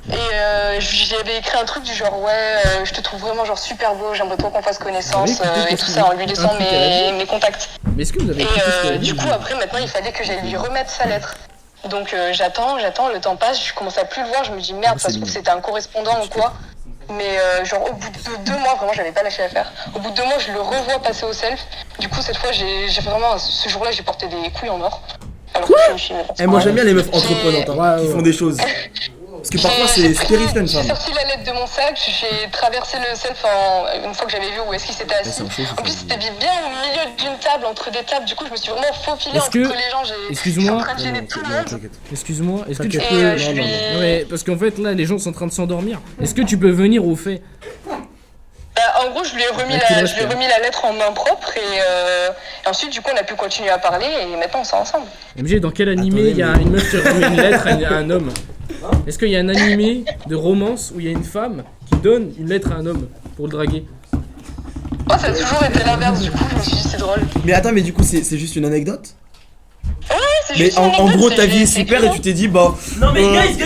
Et j'avais écrit un truc du genre, ouais, je te trouve vraiment genre super beau, j'aimerais trop qu'on fasse connaissance et tout ça, en lui laissant mes contacts. Mais est-ce que vous avez écouté ce qu'elle a Et dit du coup, après, maintenant, il fallait que j'aille lui remettre sa lettre. Donc j'attends, le temps passe, je commence à plus le voir, je me dis merde, ça se trouve c'était un correspondant ou quoi. Mais genre au bout de 2 mois, vraiment j'avais pas lâché l'affaire. Au bout de 2 mois, je le revois passer au self. Du coup, cette fois, j'ai vraiment, ce jour-là, j'ai porté des couilles en or. Alors que je me suis dit, Eh, moi j'aime bien les meufs entreprenantes hein, qui font des choses. Parce que parfois c'est terrifiant une J'ai femme. sorti la lettre de mon sac, j'ai traversé le self une fois que j'avais vu où est-ce qu'il s'était assis. En plus, c'était bien au milieu d'une table, entre des tables. Du coup, je me suis vraiment faufilée Est-ce entre que- les gens. Je suis Excuse-moi. en train de gêner tout le monde. Excuse-moi, est-ce que tu T'inquiète. peux... Et je lui... Non mais parce qu'en fait là les gens sont en train de s'endormir. Est-ce que tu peux venir au fait? En gros, je lui ai remis, Ouais, tu la, restes, je lui ai remis la lettre en main propre et ensuite, du coup, on a pu continuer à parler et maintenant, on sort ensemble. MG, dans quel animé Attendez, il y a une meuf qui remet une lettre à un homme? Est-ce qu'il y a un animé de romance où il y a une femme qui donne une lettre à un homme pour le draguer? Moi, ça a toujours été l'inverse, du coup, je me suis dit, c'est drôle. Mais attends, mais du coup c'est juste une anecdote. C'est Mais juste une en anecdote, gros c'est ta vie est juste super écrit, et tu t'es dit bah. Non mais guys,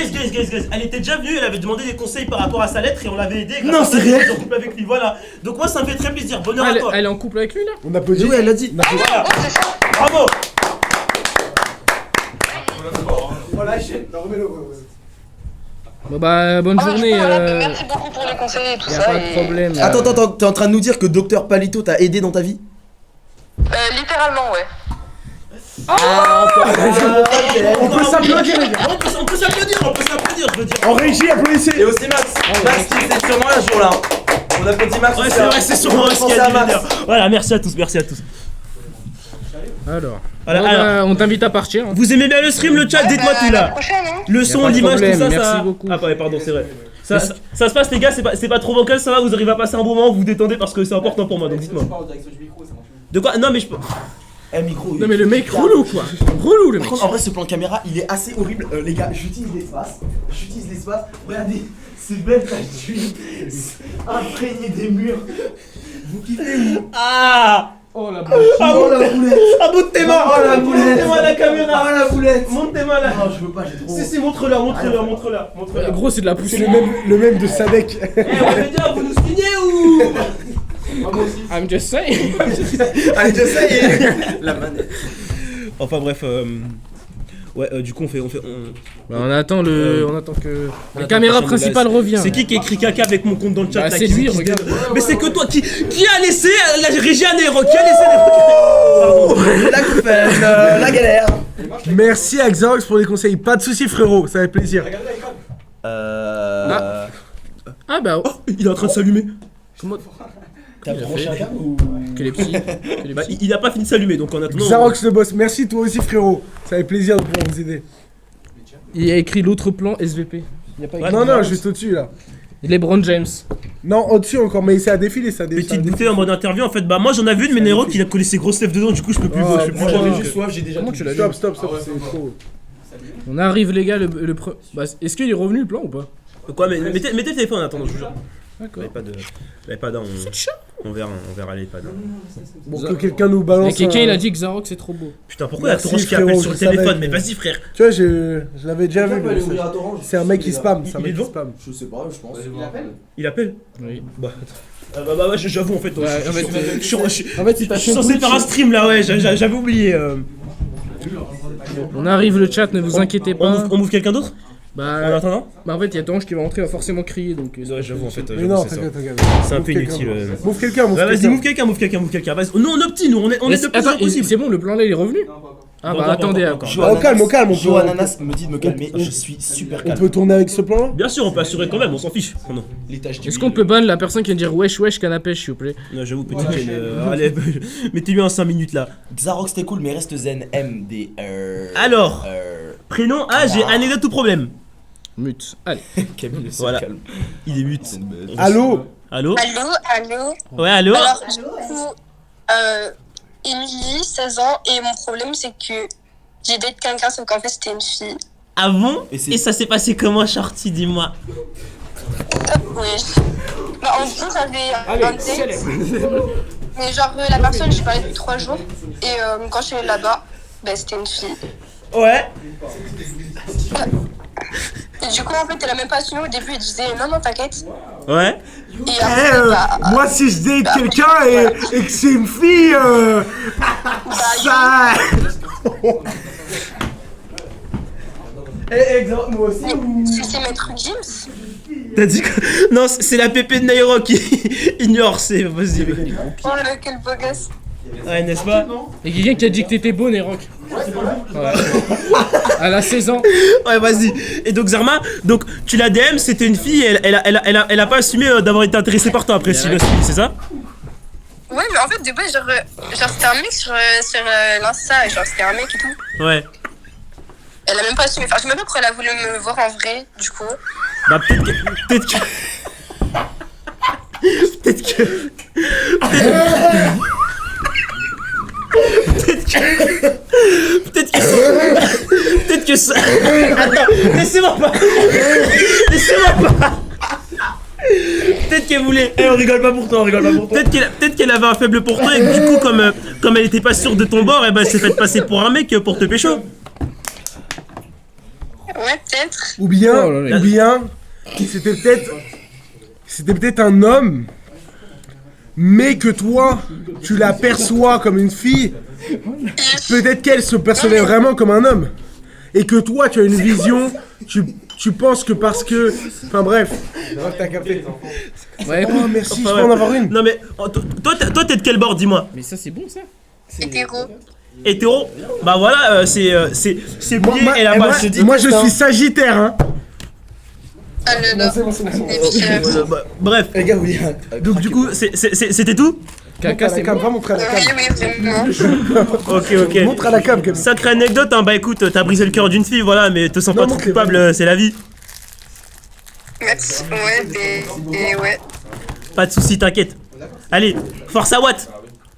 elle était déjà venue, elle avait demandé des conseils par rapport à sa lettre et on l'avait aidé. Non, c'est réel. réel. En couple avec lui, voilà. Donc moi ça me fait très plaisir, bonheur à toi. Elle est en couple avec lui là? On applaudit. Ouais, elle a dit. Voilà. Ouais, c'est ça. Bravo. Bon bah bonne Ah, du coup, journée. voilà, merci beaucoup pour les conseils et tout Y a ça. pas de problème. Attends, t'es en train de nous dire que Docteur Palito t'a aidé dans ta vie? Littéralement, ouais. On peut s'applaudir, les gars. On peut s'applaudir, je veux dire. En régie, applaudissez. Et aussi Max. Max qui était sûrement là ce jour-là. On applaudit Max. Ouais, aussi, c'est hein. vrai, c'est sûrement ce qu'il y Pensez a à dû Max. dire. Voilà, merci à tous, merci à tous. Alors. Voilà, Bon, alors. bah, on t'invite à partir. hein. Vous aimez bien le stream, le chat, dites-moi tout À la là. prochaine, hein. Le Y a son, pas de l'image, tout problème, ça, merci ça. beaucoup. Ah, ouais, pardon, c'est vrai. Ça se passe, les gars, c'est pas trop vocal, ça va, vous arrivez à passer un bon moment, vous vous détendez parce que c'est important pour moi, donc dites-moi. De quoi? Non, mais je peux. Eh micro. Non mais le mec relou quoi. Relou le mec. Par contre, en vrai, ce plan caméra, il est assez horrible. Les gars, j'utilise l'espace. Regardez, ces belles taches d'huile imprégnées des murs. Vous kiffez vous? Ah! Oh la Oh la boulette. Ah, bout de tes mains! Oh la boulette. Montrez-moi la caméra! Oh la boulette. Monte tes mains là! Non, je veux pas, j'ai trop. Si, montre-la. Gros c'est de la C'est poussière. le même de Sadek. Eh, on veut dire, vous nous signez ou? I'm just saying. Allez, je sais. La manette. Enfin bref, ouais, du coup on Bah, on attend que on la attend caméra le prochain principale modèle. revient. C'est qui écrit caca avec mon compte dans le chat Bah, là, c'est qui- lui, qui se regarde. dé- Mais c'est que toi qui a laissé la régie à Nero? Qui a laissé Nero? La coupelle, la galère. Merci à Xerox pour les conseils. Pas de soucis, frérot, ça fait plaisir. Ah bah Oh, il est en train de s'allumer. T'as branché un câble ou. que les petits. Bah, il a pas fini de s'allumer donc en attendant. Xerox le boss, merci toi aussi, frérot. Ça fait plaisir de pouvoir vous aider. Il y a écrit l'autre plan SVP. Il y a pas écrit. Non, non, juste au-dessus là. LeBron James. Non, au-dessus encore, mais c'est à défiler, ça défile. Petite bouteille en mode interview en fait, bah moi j'en avais une mais Nero qui a collé ses grosses lèvres dedans, du coup je peux plus Oh, je peux plus moi, boire. j'avais juste soif, j'ai déjà. Comment tu l'as vu? Stop, c'est trop. On arrive les gars bah, est-ce qu'il est revenu le plan ou pas? Quoi, mais mettez le téléphone en attendant, je vous jure. D'accord. L'iPad, on verra l'iPad. Bon, que quelqu'un nous Mais balance. quelqu'un il a dit que Xarox c'est trop beau. Putain, pourquoi la Merci, Torange qui frérot, appelle sur le je savais téléphone? que- Mais vas-y frère. Tu vois, je l'avais déjà vu. mais c'est un mec qui spam. C'est un Il est mec qui devant spam. Je sais pas, je pense. Il appelle? Oui. Bah, j'avoue en fait, Ouais, en fait, je suis En fait, il t'a fait censé faire un stream là, ouais, j'avais oublié. On arrive le chat, ne vous inquiétez pas. On move quelqu'un d'autre? En Bah, attendant? en fait, il y a Tange qui va rentrer, il va forcément crier donc. Ouais, j'avoue en fait, Mais non, c'est ça. t'inquiète. C'est un Move peu quelqu'un. inutile. Move quelqu'un, move Ouais, vas-y, quelqu'un. move quelqu'un. Vas-y. Nous on opti, nous, on est le plus Attends, possible. c'est bon, le plan là il est revenu? Ah Encore, bah attendez, encore, encore. encore. Joe Au calme, au calme, on Joe peut- Ananas me dit de me calmer, je suis super On calme. peut tourner avec ce plan là? Bien sûr, on peut assurer quand même, on s'en fiche. Oh non. L'étage du Est-ce qu'on peut ban la personne qui vient de dire wesh wesh canapé, s'il vous plaît? Non, j'avoue, petit Ken, allez, mettez-lui en 5 minutes là. Xarox t'es cool mais reste zen MD. Alors, prénom, âge et anecdote ou problème. Mute. Allez. Camille le Voilà. calme. Il est mute. Allô? Allô? Allô. Ouais, allô? Alors, du coup, Émilie, 16 ans, et mon problème, c'est que j'ai date quelqu'un, sauf qu'en fait, c'était une fille. Ah bon? Et c'est- Et ça s'est passé comment, Shorty, dis-moi? Oui. Bah, en gros, j'avais un date. Mais genre, la personne, j'ai parlé depuis 3 jours, et quand je suis allée là-bas, bah, c'était une fille. Ouais. Et du coup, en fait, elle a même pas assumé au début, elle disait non, non, t'inquiète. Ouais. Et après, Moi, si je date quelqu'un et que c'est une fille, ça. Moi aussi. si c'est Maître Gims, T'as dit quoi? Non, c'est la pépé de Nairo qui ignore, c'est. Vas-y. oh là, quel beau gosse. Ouais, n'est-ce pas? Et quelqu'un qui a dit que t'étais beau, Néroc. Ouais. Elle a 16 ans. Ouais, vas-y. Et donc, Zarma, donc, tu l'as DM, c'était une fille, elle a pas assumé d'avoir été intéressée par toi après, si je le suis, c'est ça? Ouais, mais en fait, de base, genre c'était un mec sur l'Insta, genre c'était un mec et tout. Ouais. Elle a même pas assumé. Enfin, je sais même pas pourquoi elle a voulu me voir en vrai, du coup. Bah, peut-être que. Peut-être que. Peut-être que ça. Attends, laissez-moi pas. Peut-être qu'elle voulait. On rigole pas pour toi, on rigole pas pour toi. Peut-être qu'elle avait un faible pour toi et que du coup, comme elle était pas sûre de ton bord, et ben elle s'est fait passer pour un mec pour te pécho. Ouais, peut-être. Ou bien, Oh là là. c'était peut-être un homme, mais que toi, tu l'aperçois comme une fille. Peut-être qu'elle se percevait vraiment comme un homme. Et que toi, tu as une vision, tu penses que parce que... Enfin bref. T'as capté. Ouais, Oh merci, je Enfin, peux en ouais. avoir une. Non mais, toi t'es de quel bord, dis-moi? mais ça c'est bon ça. Hétéro. Hétéro? Bah voilà, c'est plié et la base. Moi, je suis sagittaire, hein. Ah là là. C'est bon. Bref, Les gars, oui. donc du coup, c'était tout? Caca, c'est cam, bon. va montrer à la Oui, cam. oui, vraiment. Ok. Montre à la cam, Camille. Sacrée anecdote, hein, bah écoute, t'as brisé le cœur d'une fille, voilà, mais te sens Non, pas trop montre-les, coupable, c'est la vie. Merci. Ouais, et ouais. Pas de soucis, t'inquiète. Allez, force à Watt.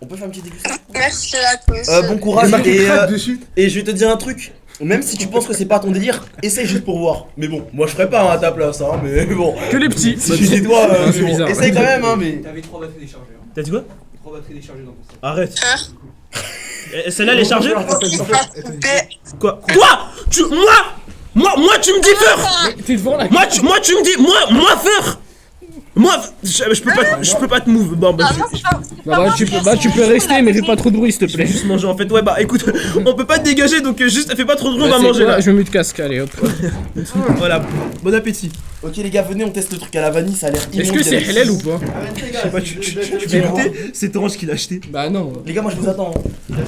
On peut faire une petite dégustation. Merci à tous. Bon Il courage y a marqué et, crack dessus. et je vais te dire un truc. Même si tu penses que c'est pas ton délire, essaye juste pour voir. Mais bon, moi je ferais pas à ta place, hein, mais bon. Que les petits. Si tu dis toi, c'est bon, bizarre. essaye quand même, hein, mais. T'avais 3 batteries déchargées. Hein. T'as dit quoi? 3 batteries déchargées dans ton sac. Arrête. Celle-là, elle est chargée? Quoi? Moi, tu me dis peur! T'es devant la. Moi, tu me dis, moi, peur! Moi, je peux pas te move. Bon, bah, Ah non, c'est pas. Tu peux rester, mais fais pas trop de bruit, s'il te je vais plaît. juste manger en fait. Ouais, bah écoute, on peut pas te dégager donc juste fais pas trop de bruit, on Bah, va c'est manger quoi, là. je me mets de casque, allez hop. Voilà, bon appétit. Ok, les gars, venez, on teste le truc à la vanille, ça a l'air immonde. Est-ce que c'est halal ou pas? Je sais pas, tu peux goûter? C'est Orange qui l'a acheté. Bah non. Les gars, moi je vous attends.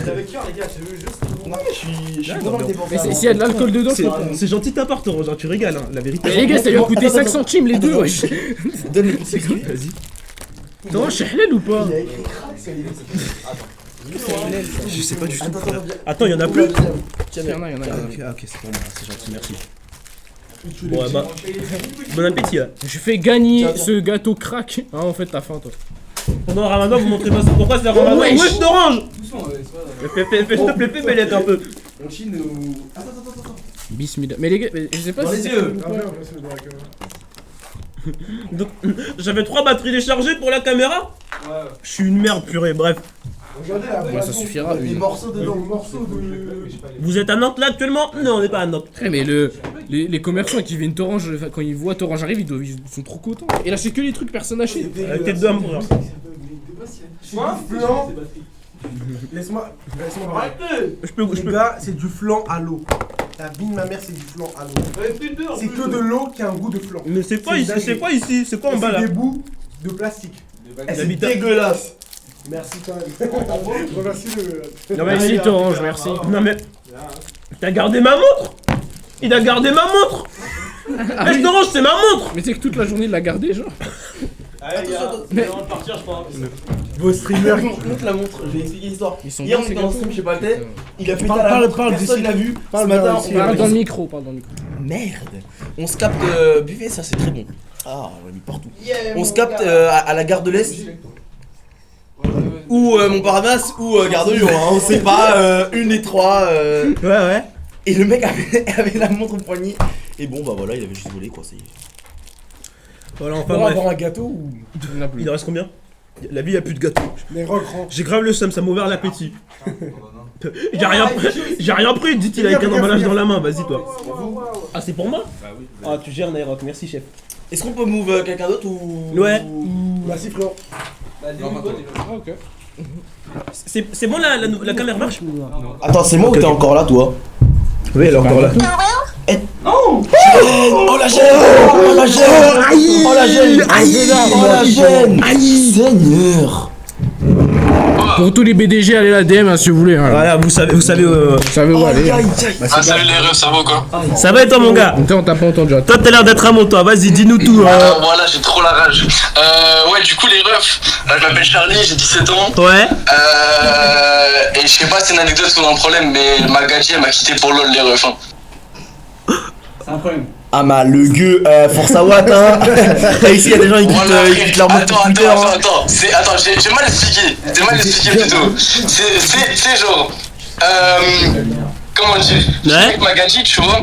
Avec cœur, les gars, tu veux juste. Non, mais je suis content que t'aies pensé Mais à moi. s'il y a de l'alcool dedans, c'est. C'est gentil de ta part, Orange, hein, tu régales, hein, la vérité. Mais les gars, ça lui a coûté 5 centimes les deux, Attends, wesh. Donne le petit biscuit. Vas-y. Attends, c'est halal ou pas? Je sais pas du tout. Attends, y'en a plus? Il y en a. Ok, c'est pour moi, c'est gentil, merci. Bon, bah, bon appétit là. Je fais gagner ce gâteau crack. Ah, en fait, t'as faim, toi. Pendant le ramadan, vous montrez pas ça. Pourquoi c'est le ramadan? Wesh. Wesh d'Orange! Doucement, c'est pas. Fais s'il te plaît, bellette un peu. On chine ou. Bismillah. Mais les gars, je sais pas Dans si. les c'est- yeux. Donc, j'avais 3 batteries déchargées pour la caméra? Ouais. Je suis une merde, purée, bref. Regardez la Ouais, ça suffira. Des morceaux dedans. Vous êtes à Nantes là actuellement? Non, on n'est pas à Nantes. Mais les commerçants qui viennent Orange, quand ils voient Orange arrive, ils sont trop contents. Et là, c'est que les trucs personne n'achète. Avec tes deux hamburgers. Flan. Laisse-moi parler. Je peux. Les gars, c'est du flan à l'eau. La vie de ma mère, c'est du flan à l'eau. C'est que de l'eau qui a un goût de flan. Mais c'est quoi ici? C'est quoi ici? C'est quoi en bas là? C'est des bouts de plastique. C'est dégueulasse. Merci quand même. Remercie le. Non, mais Merci Orange, merci. Non mais T'as gardé ma montre. Il a gardé ma montre. oui. Orange, c'est ma montre. Mais c'est que toute la journée il l'a gardé, genre. Vos streamers. Montre la montre, je vais expliquer l'histoire. Ils sont Hier, bien, on ces était dans le gâteaux. stream, je sais pas le tête. Il a pété Parle- à la parle- montre, parle personne d'ici. l'a vu. Parle Ce matin, bien on d'ici. a Parle dans le réussi- micro, parle dans le micro. Merde. On se capte, buvez ça, c'est très bon. Ah, on l'a mis partout. On se capte à la gare de l'Est. Ou Montparnasse ou Gare de Lyon, hein, on sait pas, une des trois. Ouais. Et le mec avait la montre au poignet. Et bon, bah voilà, il avait juste volé quoi. Voilà, On enfin va bref. avoir un gâteau ou Il n'a plus. Il en reste combien? La vie, y a plus de gâteau. les recrans. J'ai grave le seum, ça m'a ouvert l'appétit. J'ai rien pris, dit-il avec un emballage dans la main, vas-y toi. Ah, c'est pour moi? Ah, tu gères Nairok, merci chef. Est-ce qu'on peut move quelqu'un d'autre ou. Ouais. Merci frérot. Ah, ok. C'est bon la caméra marche? Attends, c'est moi ou t'es encore là toi? Oui, elle est encore là. Oh la gêne! Oh la gêne! Oh la gêne! Oh la gêne! Seigneur! Pour tous les BDG, allez la DM hein, si vous voulez. Hein. Voilà, vous savez Vous savez où aller. Ah, salut les refs, ça va ou quoi? Ça va et toi mon gars? On t'a pas entendu. Toi t'as l'air d'être un mon toi, vas-y dis-nous tout. Voilà, j'ai trop la rage. Ouais, du coup, les refs, je m'appelle Charlie, j'ai 17 ans. Ouais. Et je sais pas si c'est une anecdote ou un problème, mais ma gadji, elle m'a quitté pour LOL, les refs. Hein. C'est un problème. Ah le gueux, Force à Watt hein. Ici y'a des gens qui quittent leur mode Attends, pour Twitter hein. Attends, j'ai mal expliqué. J'ai mal expliqué plutôt. C'est genre. Comment dire? Ouais. Avec ma gadji, tu vois,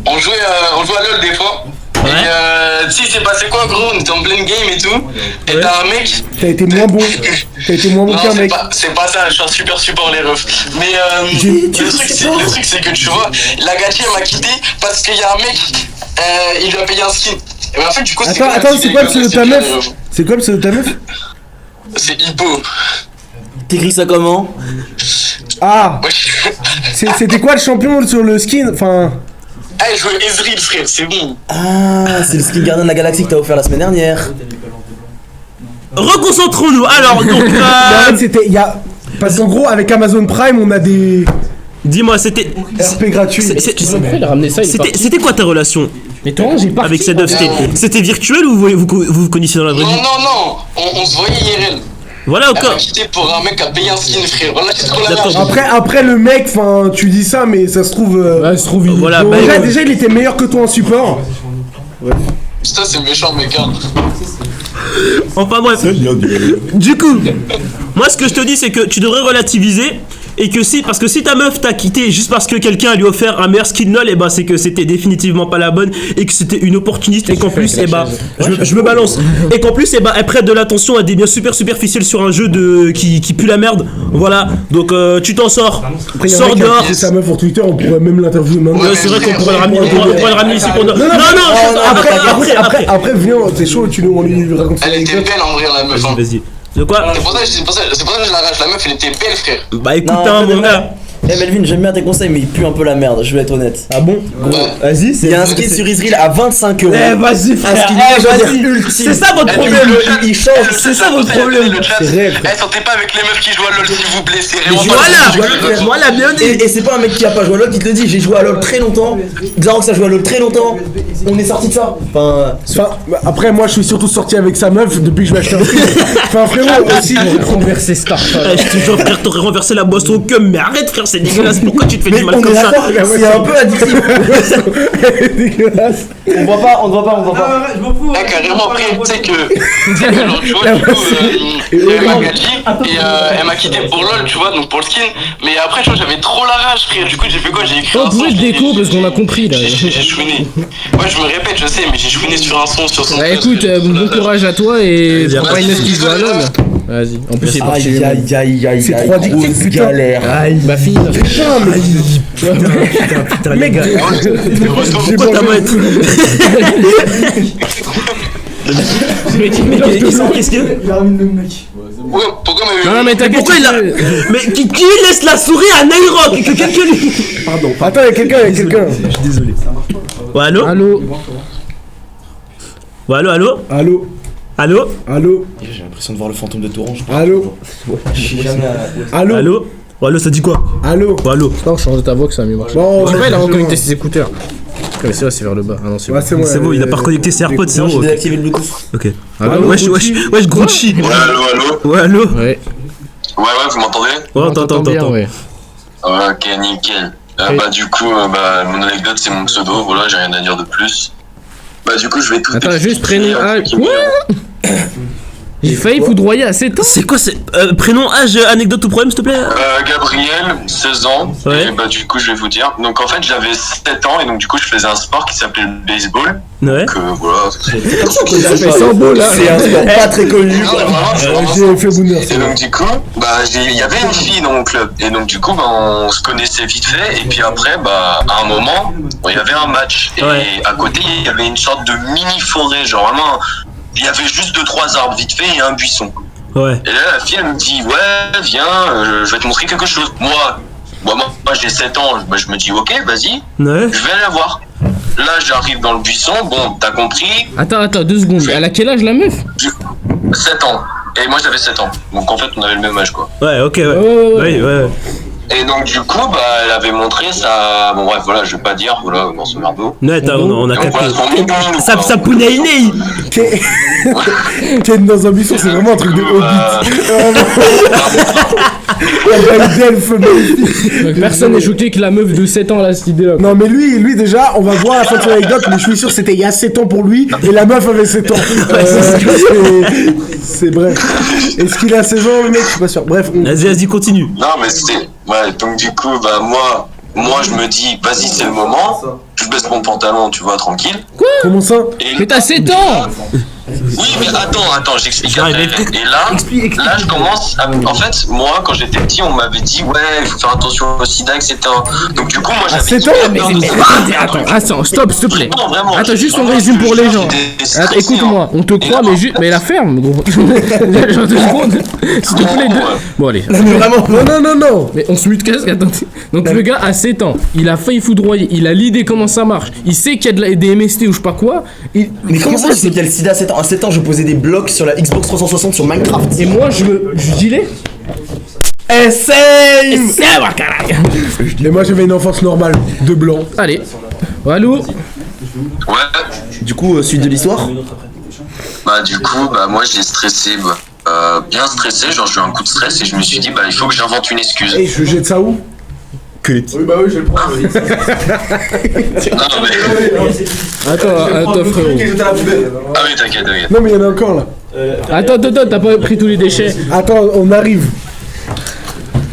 on jouait à LOL des fois. Ouais. Et tu sais, c'est passé quoi, gros? On était en plein game et tout. Et t'as un mec. T'as été moins bon. T'as été moins bon Non, qu'un mec. c'est pas ça, je suis un super support les refs. Mais le truc c'est que tu vois, la gadji elle m'a quitté parce qu'il y a un mec, il lui a payé un skin. Et ben en fait du coup Attends, c'est quoi le pseudo de ta meuf? C'est quoi le pseudo de ta meuf? C'est Hippo. T'écris ça comment? Ah, Ouais. c'était quoi le champion sur le skin? Enfin. Ah, je jouais Ezreal frère, c'est bon. Ah, c'est le skin gardien de la galaxie que t'as offert la semaine dernière. Reconcentrons-nous. Alors donc. Mais en fait, c'était. Parce qu'en gros, avec Amazon Prime, on a des Dis-moi, c'était. RP gratuits. Après, il a ramené ça. Il est parti. C'était quoi ta relation Mais toi, j'ai pas. avec cette meuf? C'était virtuel ou vous connaissiez dans la vraie vie? Non, on se voyait IRL. Voilà Elle m'a encore. quitté pour un mec qui a payé un skin frère. Voilà, c'est trop la merde. Après le mec, enfin, tu dis ça, mais ça se trouve. Ouais, se trouve. Voilà, Bon, bah, déjà, il était meilleur que toi en support. Putain, c'est méchant mec hein. enfin bref. Du coup, moi ce que je te dis c'est que tu devrais relativiser et que parce que si ta meuf t'a quitté juste parce que quelqu'un lui a offert un meilleur skin LOL, et ben c'est que c'était définitivement pas la bonne et que c'était une opportuniste et qu'en plus et je me balance et qu'en plus elle prête de l'attention à des biens super superficiels sur un jeu qui pue la merde. Voilà, donc tu t'en sors. Après, Sors dehors. C'est sa meuf sur Twitter, on pourrait même l'interviewer maintenant. Ouais, c'est vrai qu'on pourrait le ramener, on pourrait le ramener ici pour. Non, Après, viens, t'es chaud, on lui raconte ça. Elle était belle en vrai la meuf. Hein. Vas-y. De quoi? C'est pour ça que je la rage. La meuf elle était belle frère. Bah écoute, Non, hein, en fait, mon gars. Eh Melvin, j'aime bien tes conseils, mais il pue un peu la merde, je vais être honnête. Ah bon? Vas-y, c'est. Il y a un skin sur Ezreal à 25 €. Eh, vas-y, frère. skin Vas-y. C'est ça votre problème. Il change. C'est ça votre problème. C'est réel, frère. Eh, sortez pas avec les meufs qui jouent à LOL s'il vous plaît. C'est vraiment Voilà, bien dit. Et c'est pas un mec qui a pas joué à LOL qui te le dit, j'ai joué à LOL très longtemps. Xarox a joué à LOL très longtemps. On est sorti de ça. Enfin, Après, moi, je suis surtout sorti avec sa meuf depuis que je vais acheter un skin. Enfin, frérot, aussi. Renverser Star. Je te jure, frère, t'aurais renversé la boisson au cum, mais arrête, frère, c'est dégueulasse. Pourquoi tu te fais mais du mal on comme est ça? d'accord, c'est un peu addictif. Dégueulasse. On voit pas, on ne voit pas, on voit pas. Je m'en fous. Eh, carrément, après, tu sais que. Alors, tu vois, du coup, il y avait ma gadji et elle m'a quitté pour LOL, tu vois, donc pour le skin. Mais après, tu vois, j'avais trop la rage, frère. Du coup, j'ai fait quoi? J'ai écrit un On son. pouvait le déco parce qu'on a compris là. J'ai chouiné. Ouais, je me répète, je sais, mais j'ai chouiné sur un son, sur son. Bah écoute, bon courage à toi et prends pas une excuse à l'homme. Vas-y. En plus, c'est parti. Aïe, C'est trop addictif, grosse putain. galère. Bah fini. Putain, les gars. Pourquoi ta main Qu'est-ce que. Ouais, pourquoi Non, mais t'inquiète. Pourquoi il a. Mais qui laisse la souris à Nairok? Que quelqu'un lui. Pardon. Attends, il y a quelqu'un, Je suis désolé. Ouais, allô? Allô. Ouais, allô? Allô. Allô? Allô. J'ai l'impression de voir le fantôme de Tourange. Allô. Je suis jamais. Allô. Allô? Oh, allô, ça dit quoi? Allô? Oh, allô. Non, change de ta voix que ça a mieux marché. Bon, Je sais pas, il a ouais, reconnecté ses écouteurs. Mais c'est vrai, c'est vers le bas. Ah non, c'est Ouais, bon. c'est bon. C'est bon, il a pas reconnecté ses AirPods, c'est Non, bon. j'ai Ok. désactivé le Bluetooth. Ok. Allô, Wesh, Gucci. Gucci. Ouais, allô? Ouais, allô? Ouais. Ouais, vous m'entendez? Ouais, On t'entend bien, attends. ouais. Ok, nickel. Et- Bah, du coup, mon anecdote, c'est mon pseudo, voilà, j'ai rien à dire de plus. Bah, du coup, je vais tout Attends, expliquer juste prénom. à Ah, ceux qui quoi? me- J'ai failli foudroyer à 7 ans. C'est quoi, c'est. Prénom, âge, anecdote ou problème, s'il te plaît? Gabriel, 16 ans, Ouais. et bah du coup je vais vous dire. Donc en fait j'avais 7 ans et donc du coup je faisais un sport qui s'appelait le baseball. Ouais. Donc voilà. Ça fait 100 beau là. C'est un sport pas très connu. Non, mais vraiment, c'est vraiment J'ai fait bonheur. Et donc du coup, il y avait une fille dans mon club et donc du coup on se connaissait vite fait et puis après à un moment il y avait un match et Ouais. à côté il y avait une sorte de mini forêt, genre vraiment il y avait juste 2-3 arbres vite fait et un buisson. Ouais. Et là la fille elle me dit ouais viens je vais te montrer quelque chose. Moi j'ai 7 ans, je me dis ok vas-y, Ouais. je vais aller la voir. Là j'arrive dans le buisson, bon t'as compris, Attends, 2 secondes. Elle a quel âge la meuf? 7 ans. Et moi j'avais 7 ans. Donc en fait on avait le même âge quoi. Ouais, ok, ouais. Ouais. Oui, ouais. Et donc du coup elle avait montré ça. Bon bref voilà je vais pas dire voilà dans ce merdeau. Ouais, on a Donc capté. voilà son mini-minou, Ça quoi. pounaïné. Ken dans un buisson, c'est vraiment un truc de hobbit. La belle d'elfe magnifique. Donc, personne n'est choqué que la meuf de 7 ans a cette idée là. Non mais lui déjà, on va voir la fin de son anecdote, mais je suis sûr que c'était il y a 7 ans pour lui, et la meuf avait 7 ans. C'est bref. Est-ce qu'il a 16 ans le mec? Je suis pas sûr. Bref, Vas-y, continue. Non mais c'était. Ouais donc du coup moi je me dis vas-y c'est le moment. Je baisse mon pantalon tu vois tranquille. comment ça? Et Mais t'as 7 ans! oui mais attends j'explique J'arrive, après. explique. Et là je commence à... En fait moi quand j'étais petit on m'avait dit ouais il faut faire attention au sida etc. Donc du coup moi j'avais 7 dit, ans? ouais, Attends, stop, s'il te plaît. Non, vraiment, Attends, juste on vraiment, résume pour les gens. j'étais stressé, Attends, écoute-moi, on te croit, mais juste. Mais la ferme, gros. Genre 2 secondes. S'il te plaît, Bon, allez. Non. Mais on se mute casque, attendez. Donc le gars a 7 ans, il a failli foudroyer, il a l'idée comment ça marche, il sait qu'il y a des MST ou je sais pas quoi. Mais comment ça, tu sais qu'il y a le sida à 7 ans? À 7 ans, je posais des blocs sur la Xbox 360 sur Minecraft. Et moi je dis-les. Same! Mais moi j'avais une enfance normale, de blanc. Allez. Allô? Ouais. Du coup, suite de l'histoire? Du coup moi j'ai stressé bien stressé, genre j'ai eu un coup de stress et je me suis dit il faut que j'invente une excuse. Et je jette ça où? Que les petits. Oui, bah oui, je le prends. Oui. Non mais. Attends frérot. Ah oui t'inquiète. Non mais il y en a encore là. Attends, t'as pas pris tous les déchets. Attends, on arrive.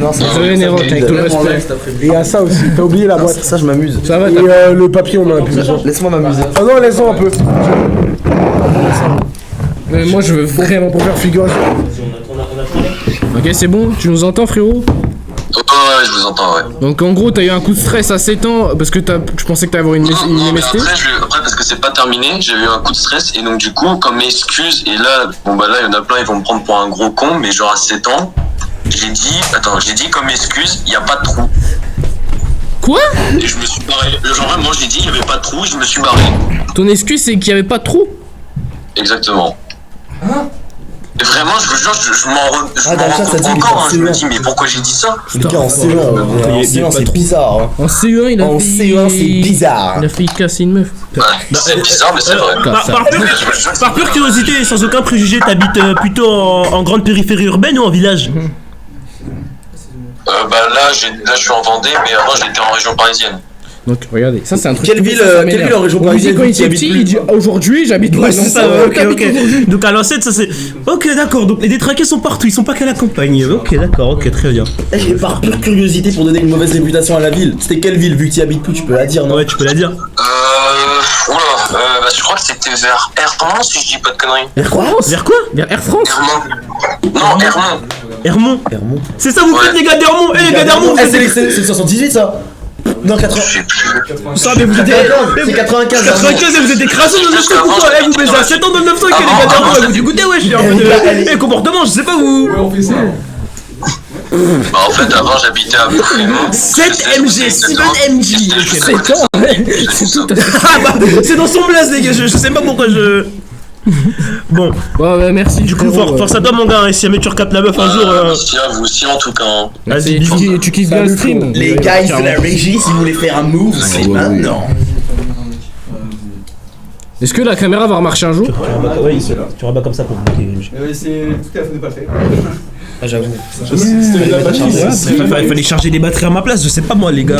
Non, ça Désolé Néron, avec tout le respect. Et il y a ça aussi, t'as oublié la boîte. ça, je m'amuse. Ça va, Et le papier, on en a plus besoin. Laisse-moi m'amuser. Oh non, laisse-en un peu. Mais moi je veux vraiment. Pour faire figure. Ok, c'est bon, tu nous entends frérot? Ouais, je vous entends, ouais. Donc en gros, t'as eu un coup de stress à 7 ans parce que tu pensais que t'allais avoir une Non, mais MST. après, parce que c'est pas terminé, j'ai eu un coup de stress et donc du coup, comme excuse, et là, là, il y en a plein, ils vont me prendre pour un gros con, mais genre à 7 ans, j'ai dit comme excuse, il y a pas de trou. Quoi? Et je me suis barré. Genre vraiment, j'ai dit, il y avait pas de trou, et je me suis barré. Ton excuse c'est qu'il y avait pas de trou? Exactement. Et vraiment, je vous jure, je m'en dans le chat, rends ça compte dit, encore, il je me est dis, mais pourquoi j'ai dit ça? Le gars en C1, en C1 c'est bizarre. Hein. En CE1 il a En C1 c'est bizarre. Il a failli casser une meuf. Ouais, c'est bizarre, mais c'est vrai. Par pure curiosité, sans aucun préjugé, t'habites plutôt en grande périphérie urbaine ou en village? Là, je suis en Vendée, mais avant, j'étais en région parisienne. Donc regardez, ça c'est un truc. Quelle ville en région parisienne? Quand il était petit, il dit aujourd'hui j'habite Ouais, c'est ça, ok. Donc à l'ancêtre, ça c'est. Ok, d'accord, donc les détraqués sont partout, ils sont pas qu'à la campagne. Ok, d'accord, ok, très bien. Et par pure curiosité pour donner une mauvaise réputation à la ville, c'était quelle ville vu que tu y habites tout, tu peux la dire, non? Ouais, tu peux la dire. Je crois que c'était vers Hermont, si je dis pas de conneries. Vers quoi? Vers quoi? Vers Air France. Hermont. Non, Hermont. Hermont. Hermont. C'est ça, vous faites les gars d'Hermont. Eh les gars d'Hermont, vous Eh, êtes. c'est le 78 ça? Non, 80. Je sais plus. Ça, mais vous êtes. C'est 95. 95 et vous êtes écrasés dans notre couteau. Eh, vous baisez à 7 ans dans le 900 et les gars d'Hermont, vous dégoûtez, wesh. Eh, comportement, je sais pas vous. Ouais, on fait ça. En fait, avant, j'habitais à Beaufort. 7 MG, Steven MG. 7 ans. C'est tout à fait. Ah bah, c'est dans son blaze, les gars, je sais pas pourquoi je. Bon, Ouais, merci. du coup, force à toi, mon gars. Et si jamais tu recaptes la meuf un jour. Merci à vous aussi en tout cas. Hein. Vas-y, Tu kiffes bien le stream. Les guys de la régie, si vous voulez faire un move, c'est maintenant. Est-ce que la caméra va remarcher un jour? Oui, tu rabats comme ça pour bloquer. C'est tout à fait de pas le faire. Ah, j'avoue. Il fallait charger les batteries à ma place, je sais pas moi, les gars.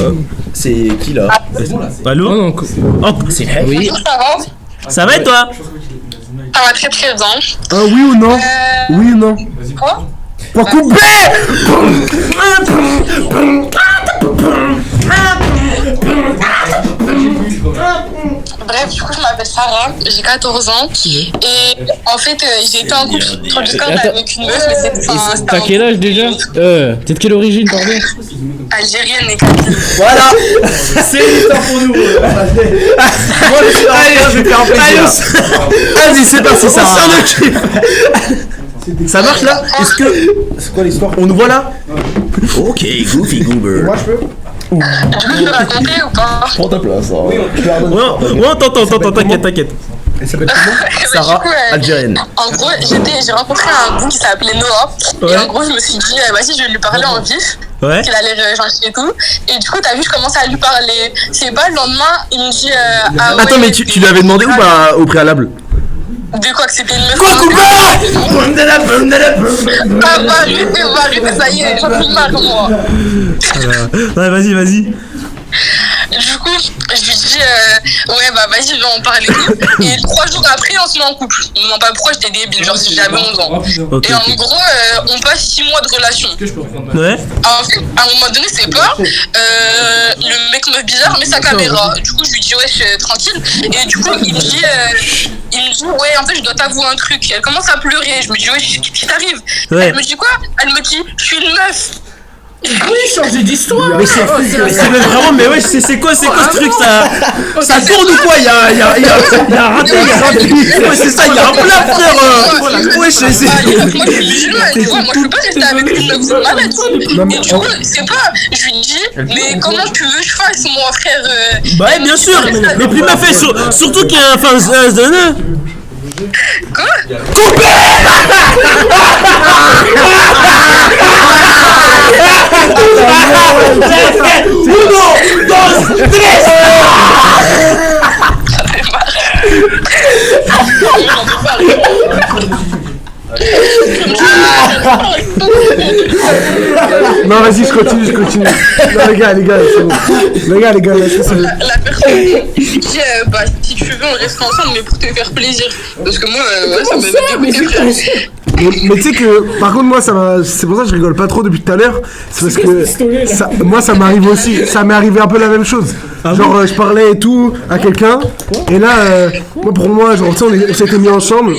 C'est qui là? Allô? Oh non, Oh, C'est oui. Ça va? ça va et toi? Ça va très très bien. Oui ou non? Oui ou non? Quoi? Pour couper! Bref, du coup, je m'appelle Sarah, j'ai 14 ans. Et en fait, j'ai été en couple sur Discord avec une meuf, mais c'était T'as quel âge déjà? T'es de quelle origine, pardon? algérienne et kabyle. Voilà! C'est l'histoire pour nous! Moi, je suis là, je vais faire un plaisir. Vas-y, c'est parti, ça. Ça marche là? Est-ce que. C'est quoi l'histoire? On nous voit là? Ok, Goofy Goober. Moi, je peux? Du coup, je peux raconter ou pas? Prends ta place. Hein. Ouais, t'entends, t'inquiète. Elle s'appelle comment? Sarah, algérienne. En gros, j'ai rencontré un goût qui s'appelait Noah. Et en gros, je me suis dit, vas-y, je vais lui parler en vif. Ouais. Qu'il allait gentil et tout. Et du coup, t'as vu, je commençais à lui parler. C'est pas le lendemain, il me dit. Ah, Attends, ouais, mais tu lui avais demandé ou pas au préalable? De quoi que c'était une meuf? Quoi, Cooper? Ah, bah, arrêtez, ça y est, j'en ai marre, moi. Ouais, vas-y. Du coup, je lui dis, ouais, bah vas-y, viens en parler. Et 3 jours après, on se met en couple. Non, pas pourquoi j'étais débile, genre si j'avais 11 ans. Ok. Et en gros, on passe 6 mois de relation. Ouais. En fait, à un moment donné, c'est pas le mec meuf bizarre, mais sa caméra. Du coup, je lui dis, ouais, je suis tranquille. Et du coup, il me dit, ouais, en fait, je dois t'avouer un truc. Elle commence à pleurer. Je me dis, ouais, qu'est-ce qui t'arrive? Ouais. Elle me dit quoi? Elle me dit, je suis une meuf. Oui, changer d'histoire. Mais c'est vraiment, mais ouais, c'est quoi ce truc, ça tourne ou quoi? Il y a un raté, ouais, c'est ça, il y a un plat, frère. Ouais, Moi, je suis musulmane, tu vois, moi, je peux pas rester avec une meuf, c'est malade. Et du coup, c'est pas, je lui dis, mais comment tu veux que je fasse, moi, frère? Bah ouais, bien sûr, mais plus m'a fait, surtout qu'il y a un fan. Quoi? Non, vas-y, je continue. Non, les gars, c'est bon. Les gars, laissez ça. La personne dit, bah, si tu veux, on reste ensemble, mais pour te faire plaisir. Parce que moi, ouais, ça me dégoûté, frère. Mais tu sais que, par contre, moi, c'est pour ça que je rigole pas trop depuis tout à l'heure. C'est parce que moi, ça m'arrive aussi. Ça m'est arrivé un peu la même chose. Genre, je parlais et tout à quelqu'un. Et là, pour moi, genre, tu sais, on s'était mis ensemble.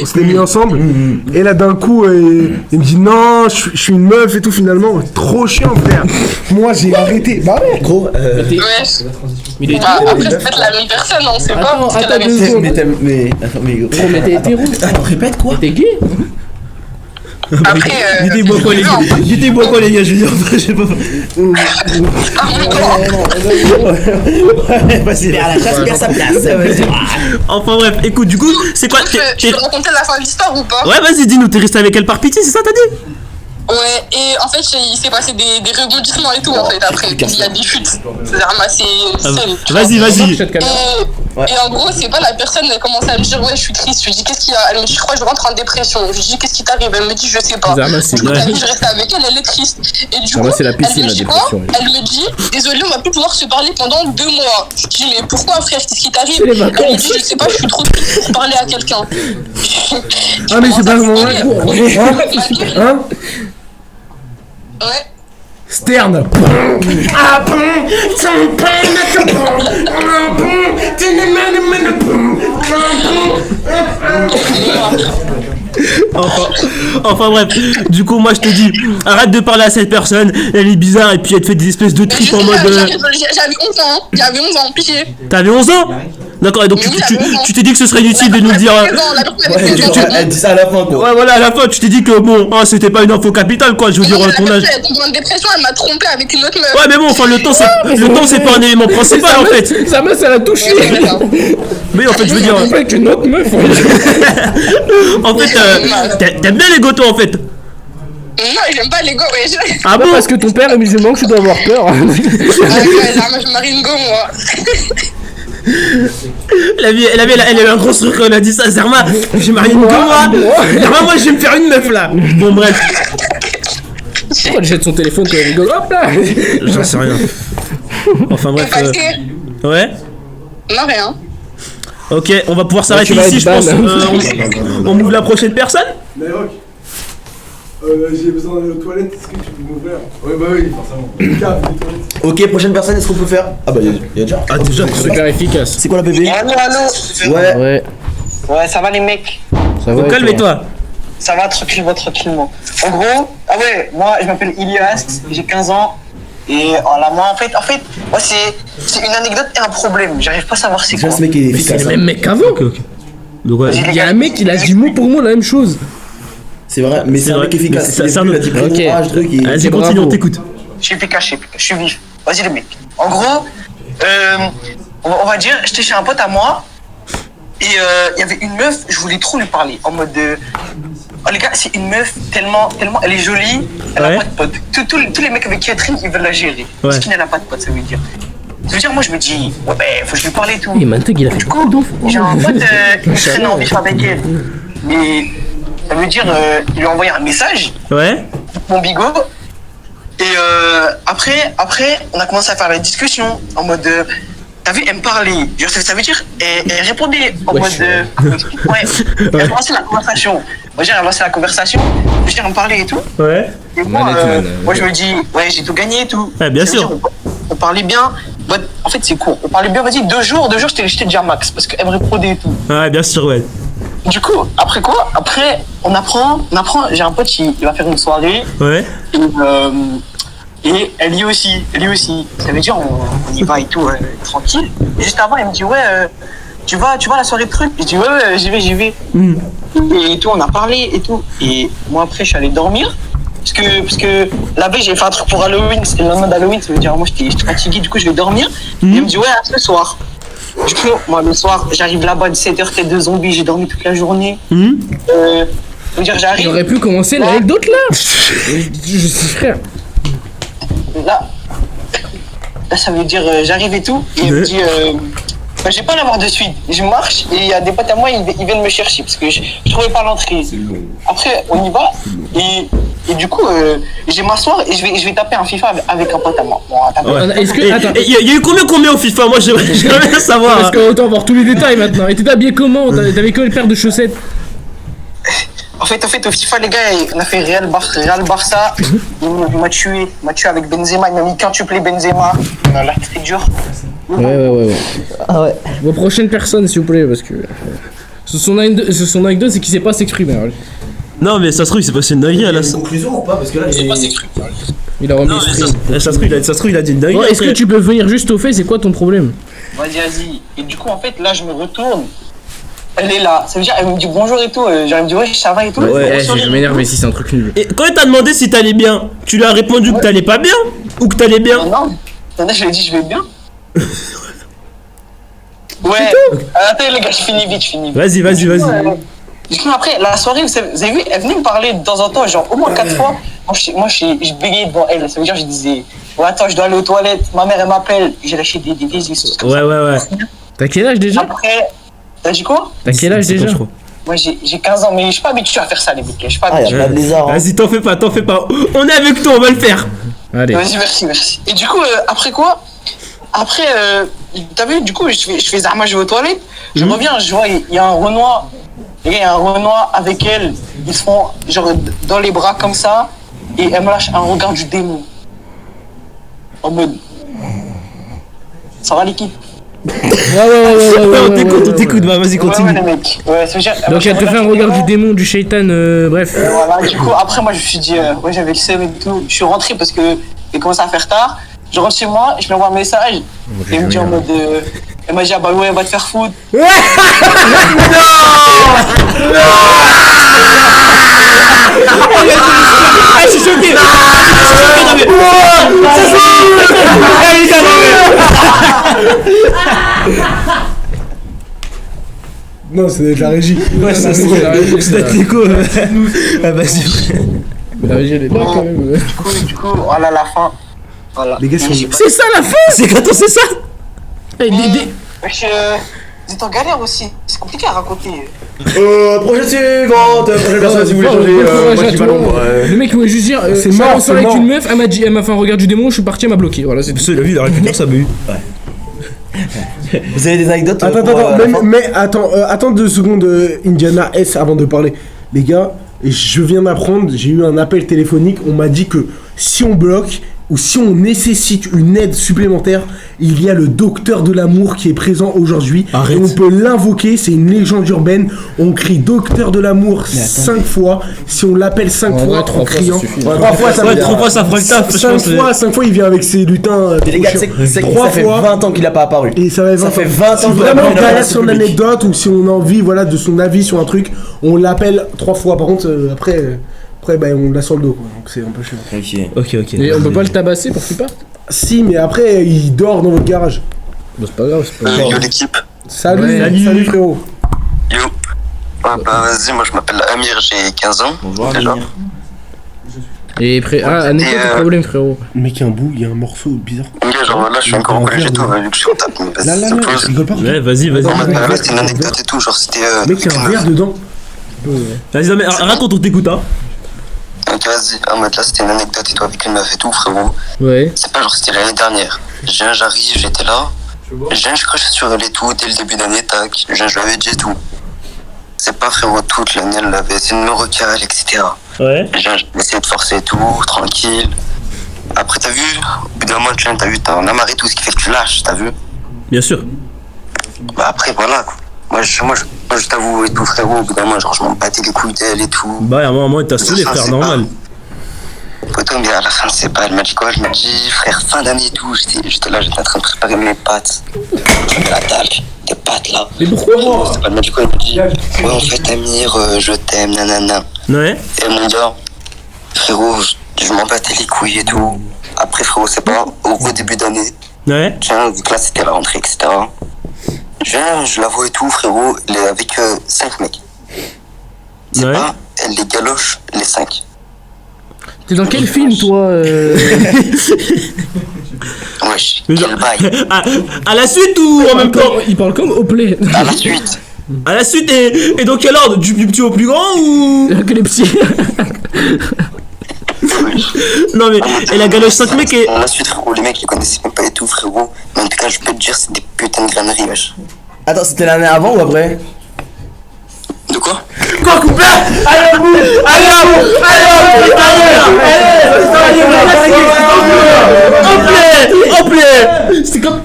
Et là, d'un coup, il me dit non, je suis une meuf et tout, finalement. Trop chiant, frère. Moi, j'ai arrêté. Bah ouais. Gros, Ouais. Mais Après, c'est peut-être la même personne, on sait pas. Attends, parce que la même- 2 secondes. mais attends, mais gros. Gros, mais t'es hétéro. Attends, répète quoi? T'es gay? Après, Il boit quoi, les gars, je veux dire, après, je sais pas. Vas-y, vers la chasse, perd sa place. Enfin bref, écoute, du coup, c'est quoi? tu veux raconter la fin de l'histoire ou pas? Ouais, vas-y, dis-nous, t'es resté avec elle par pitié, c'est ça, t'as dit? Ouais, et en fait, il s'est passé des rebondissements et tout, en fait, après. Il y a des chutes. C'est ramassé seul. Vas-y. Et en gros, c'est pas la personne, elle commence à me dire, ouais, je suis triste. Je lui dis, qu'est-ce qu'il y a? Elle me dit, je crois que je rentre en dépression. Je lui dis, qu'est-ce qui t'arrive? Elle me dit, je sais pas. C'est Du coup, t'as vu, je reste avec elle, elle est triste. Et du coup, c'est la piscine, elle me la dit dépression. quoi? Elle me dit, désolé, on va plus pouvoir se parler pendant 2 mois. Je dis, mais pourquoi, frère? Qu'est-ce qui t'arrive? C'est les Elle me vacances. dit, je sais pas, je suis trop triste pour parler à quelqu'un. Ah, mais c'est pas le moment. Hein? Ouais. Stern. Enfin bref, du coup, moi je te dis, arrête de parler à cette personne, elle est bizarre et puis elle te fait des espèces de tripes en mode. J'avais 11 ans, pitié. T'avais 11 ans? D'accord, et donc Mais oui, elle a raison. tu t'es dit que ce serait inutile de nous le dire. Elle dit ça à la fin, quoi. Ouais, voilà, à la fin, tu t'es dit que bon, hein, c'était pas une info capitale, quoi. Je veux dire, ton âge. Elle est tombée en dépression, elle m'a trompé avec une autre meuf. Ouais, mais bon, enfin, le temps, c'est pas un élément principal, en fait. Sa meuf, ça l'a touché. Mais en fait, je veux dire. Avec une autre meuf. En fait, t'aimes bien les gotos, en fait. Non, j'aime pas les go, ouais. Ah bon? Parce que ton père est musulman, que tu dois avoir peur. Ouais, moi je marie une go, moi. Elle a eu un gros sourire quand elle a dit ça, Zerma. J'ai marié une go, moi. Zerma, moi, je vais me faire une meuf, là. Bon, bref. Pourquoi elle jette son téléphone quand elle rigole? Hop là. J'en sais rien. Enfin, bref. Parce que... Ouais. Non, rien. Ok, on va pouvoir s'arrêter tu vas ici, être je pense. ban. On ouvre la prochaine personne. Mais Rock, j'ai besoin d'aller aux toilettes, est-ce que tu peux m'ouvrir? Ouais, bah oui, forcément. Cave, les toilettes. Ok, prochaine personne, est-ce qu'on peut faire? Ah bah, y'a déjà. Ah, déjà, Super efficace. C'est quoi la bébé? Allô, allô. Ouais. Ouais, Ouais, ça va les mecs? ça va. calme-toi. Ça va tranquillement. En gros, ah ouais, moi je m'appelle Ilias, j'ai 15 ans. Et voilà, moi en fait, moi c'est une anecdote et un problème. J'arrive pas à savoir c'est Déjà, quoi. ce mec est C'est efficace. le hein. même mec qu'avant. Donc, ouais. Il y a un mec, il a dit mot pour mot la même chose. C'est vrai, mais c'est un mec efficace. C'est Il un a dit autre. prénom, âge, truc. et- Vas-y, continue, bravo. on t'écoute. Je suis efficace, je suis vif. Vas-y les mecs. En gros, on va dire, j'étais chez un pote à moi. Et il y avait une meuf, je voulais trop lui parler. En mode oh les gars, c'est une meuf tellement, elle est jolie, elle Ouais. a pas de pote. Tous les mecs avec qui elle traîne, ils veulent la gérer. Ouais. Parce qu'elle n'a pas de pote, ça veut dire. Ça veut dire, moi je me dis, ouais, ben, faut que je lui parle et tout. Et Manteg, il a fait Du beaucoup coup, d'enfants. j'ai un pote qui traîne en bif avec elle. Mais ça veut dire, il lui a envoyé un message, Ouais. mon bigot. Et après, on a commencé à faire la discussion en mode. T'as vu, elle me parlait. Genre, ça veut dire, elle répondait en mode. Ouais. Elle a lancé la conversation. Moi, j'ai lancé la conversation. Je veux dire, elle me parlait et tout. Ouais. Et moi, moi, je me dis, ouais, j'ai tout gagné et tout. Ouais, bien Ça veut sûr. dire, on parlait bien. Bah, en fait, c'est court. On parlait bien, vas-y, 2 jours, j'étais déjà max. Parce qu'elle me répondait et tout. Ouais, bien sûr, ouais. Du coup, après quoi? Après, on apprend. J'ai un pote, il va faire une soirée. Ouais. Et elle y aussi. Ça veut dire, on y va et tout, tranquille. Et juste avant, elle me dit, ouais, tu vas à la soirée de truc? Je dis, ouais, j'y vais. Et tout, on a parlé et tout. Et moi, après, je suis allé dormir. Parce que la veille, j'ai fait un truc pour Halloween. C'était le lendemain d'Halloween, ça veut dire, moi, j'étais fatigué, du coup, je vais dormir. Et elle me dit, ouais, à ce soir. Du coup, moi, le soir, j'arrive là-bas, 17h, tête de zombie, j'ai dormi toute la journée. Ça veut dire, j'arrive. J'aurais pu commencer l'anecdote là. Je suis frère. Là, ça veut dire j'arrive et tout, et il me dit bah, je vais pas l'avoir de suite. Je marche et il y a des potes à moi, ils viennent me chercher parce que je trouvais pas l'entrée. Après, on y va et du coup, je vais m'asseoir et je vais taper un FIFA avec un pote à moi. Bon, Ouais. Est-ce que. Attends. Il y a eu combien au FIFA? Moi, j'aimerais bien savoir. Parce qu'on va voir tous les détails maintenant. Et t'étais habillé comment? T'avais que le paire de chaussettes? En fait, au FIFA, les gars, on a fait Real Barça. Il m'a tué avec Benzema. Il m'a mis quintuplé Benzema. Là, c'était dur. Ouais. Ah ouais. Vos prochaines personnes, s'il vous plaît, parce que. Son anecdote, c'est qu'il sait pas s'exprimer. Hein. Non, mais ça se trouve, il s'est passé une dinguerie à la. Une conclusion ou pas? Parce que là, Et- pas s'exprimer. Il a remis Non, le mais stream. ça se trouve, il a dit une dinguerie. Bon, est-ce que après. tu peux venir juste au fait, c'est quoi ton problème? Vas-y. Et du coup, en fait, là, je me retourne. Elle est là. Ça veut dire, elle me dit bonjour et tout. Genre, elle me dit, ouais, ça va et tout. Ouais, je m'énerve ici, c'est un truc nul. Et quand elle t'a demandé si t'allais bien, tu lui as répondu que t'allais pas bien ou que t'allais bien? Non, je lui ai dit, je vais bien. Ouais. Attends, les gars, je finis vite. Vas-y. Du coup, après, la soirée, vous avez vu, elle venait me parler de temps en temps, genre au moins 4 fois. Moi, je bégayais devant elle. Ça veut dire, je disais, ouais, attends, je dois aller aux toilettes. Ma mère, elle m'appelle. J'ai lâché des bêtises. Ouais. T'as quel âge déjà? Après, t'as dit quoi? T'as quel âge déjà? Moi, j'ai 15 ans, mais je suis pas habitué à faire ça, les mecs. Je suis pas Ah, habitué. y'a pas de lézard. Hein. Vas-y, t'en fais pas. On est avec toi, on va le faire. Allez. Vas-y, merci. Et du coup, après quoi? Après, t'as vu, du coup, je fais Zahma, je vais aux toilettes. Je reviens, je vois, il y a un Renoir. Les gars, il y a un Renoir avec elle. Ils se font, genre, dans les bras comme ça. Et elle me lâche un regard du démon. En mode. Ça va, l'équipe? Ouais, On t'écoute, bah, vas-y, continue. Ouais, les mecs. Ouais, ça veut dire, Donc elle te fait un regard du démon, du shaitan, bref. Voilà, du coup, après, moi, je me suis dit, ouais, j'avais le seum et tout. Je suis rentré parce que il commençait à faire tard. Je rentre chez moi, je lui envoie un message. Et il me dit en mode, Elle m'a dit, ah bah ouais, va te faire foutre. Ah, je suis choqué! Non, mais... Non, c'est de la régie. Ouais, ça c'est la régie, c'est d'être l'écho. Ah, vas-y. Mais la régie, elle est là quand même. Du coup, voilà la fin. Voilà. Les gars, C'est ça la fin! C'est quand on sait ça? Wesh, vous êtes en galère aussi. C'est compliqué à raconter. Prochaine suivante, prochaine personne si vous voulez changer. Moi qui ballon. Le mec, il voulait juste dire, C'est je mort, suis en soirée c'est avec une mort. meuf, elle m'a fait un regard du démon, je suis parti, elle m'a bloqué. Voilà, c'est tout. La vie, il aurait pu dire ça, mais. Vous avez des anecdotes Attends, pour, attends, la fin mais attends 2 secondes, Indiana S, avant de parler. Les gars, je viens d'apprendre, j'ai eu un appel téléphonique, on m'a dit que si on bloque ou si on nécessite une aide supplémentaire, il y a le docteur de l'amour qui est présent aujourd'hui. Arrête. Et on peut l'invoquer, c'est une légende urbaine. On crie docteur de l'amour 5 fois. Si on l'appelle 5 En fois vrai, en 3 fois, ça criant, suffit. 3 fois ça Ouais, veut dire- 3 fois ça fera le taf, je 5 pense. fois, il vient avec ses lutins. Mais les gars, trop c'est chiants. que ça 3 fait fois. 20 ans qu'il a pas apparu. Et ça va Ça fait 20 ans Si qu'il a vraiment pas on apparu dans galère la son public. anecdote ou si on a envie voilà, de son avis sur un truc, on l'appelle 3 fois. Par contre, après bah, on l'a sur le dos. Quoi. Donc c'est un peu chiant. Ok. Et on peut pas le tabasser pour qu'il parte? Si, mais après, il dort dans votre garage. Bon, c'est pas grave, c'est pas grave. Yo l'équipe. Salut, Ouais, salut frérot. Yo. Bah vas-y, moi je m'appelle Amir, j'ai 15 ans. Bonjour, déjà. Amir. Et anecdote de problème, frérot. Mec, il y a un bout, il y a un morceau bizarre. Ok, genre là je suis encore au collège et tout, vu que je suis en tape. Mais Là, vas-y, là, ça pose. rigole pas. Ouais, vas-y. Non, mais là c'était une anecdote et tout, genre c'était. Mec, il y a un avec une verre dedans. Vas-y, non, mais raconte, on t'écoute, hein. Ok, vas-y. En mode là c'était une anecdote et tout avec une meuf et tout, frérot. Ouais. C'est pas genre c'était l'année dernière. J'arrive, j'étais là. Je crache sur elle et tout, dès le début d'année, tac. Je lui avais dit et tout. C'est pas frérot, toute l'année elle avait essayé de me recaler, etc. Ouais. J'ai essayé de forcer et tout, tranquille. Après t'as vu, au bout d'un moment t'as vu, t'en as marre et tout, ce qui fait que tu lâches, t'as vu. Bien sûr. Bah après voilà quoi. Moi je t'avoue et tout frérot, au bout d'un moment genre je m'en battais les couilles d'elle et tout. Bah, à un moment, t'as saoulé, Ça, frère, c'est normal. Poto, mais à la fin, c'est pas, elle m'a dit quoi? Elle m'a dit, frère, fin d'année et tout. J'étais là, j'étais en train de préparer mes pâtes. La dalle, des pâtes là. Mais pourquoi? Elle m'a dit quoi? Elle m'a dit, ouais, en fait, Amir, je t'aime, nanana. Ouais. Et elle m'a dit, frérot, je m'en battais les couilles et tout. Après, frérot, c'est pas au début d'année. Ouais. Tiens, vu que là, c'était la rentrée, etc. Je la vois et tout, frérot, elle est avec 5 mecs. C'est Ouais. pas, elle les galoche, les 5. T'es dans quel film, toi Wesh, Mais genre- quel bail. À la suite ou en même temps? Il parle comme Oplay. À la suite. À la suite et dans quel ordre? Du petit au plus grand ou? Que les petits. Non mais, et la galoche 5 mecs et... La suite, frérot, les mecs, ils connaissaient même pas et tout, frérot. Mais en tout cas, je peux te dire, c'est des putains de graineries, wesh. Attends, c'était l'année avant ou après? De quoi? Quoi couper? Allez au bout! Allez au bout! Allez! C'est comme...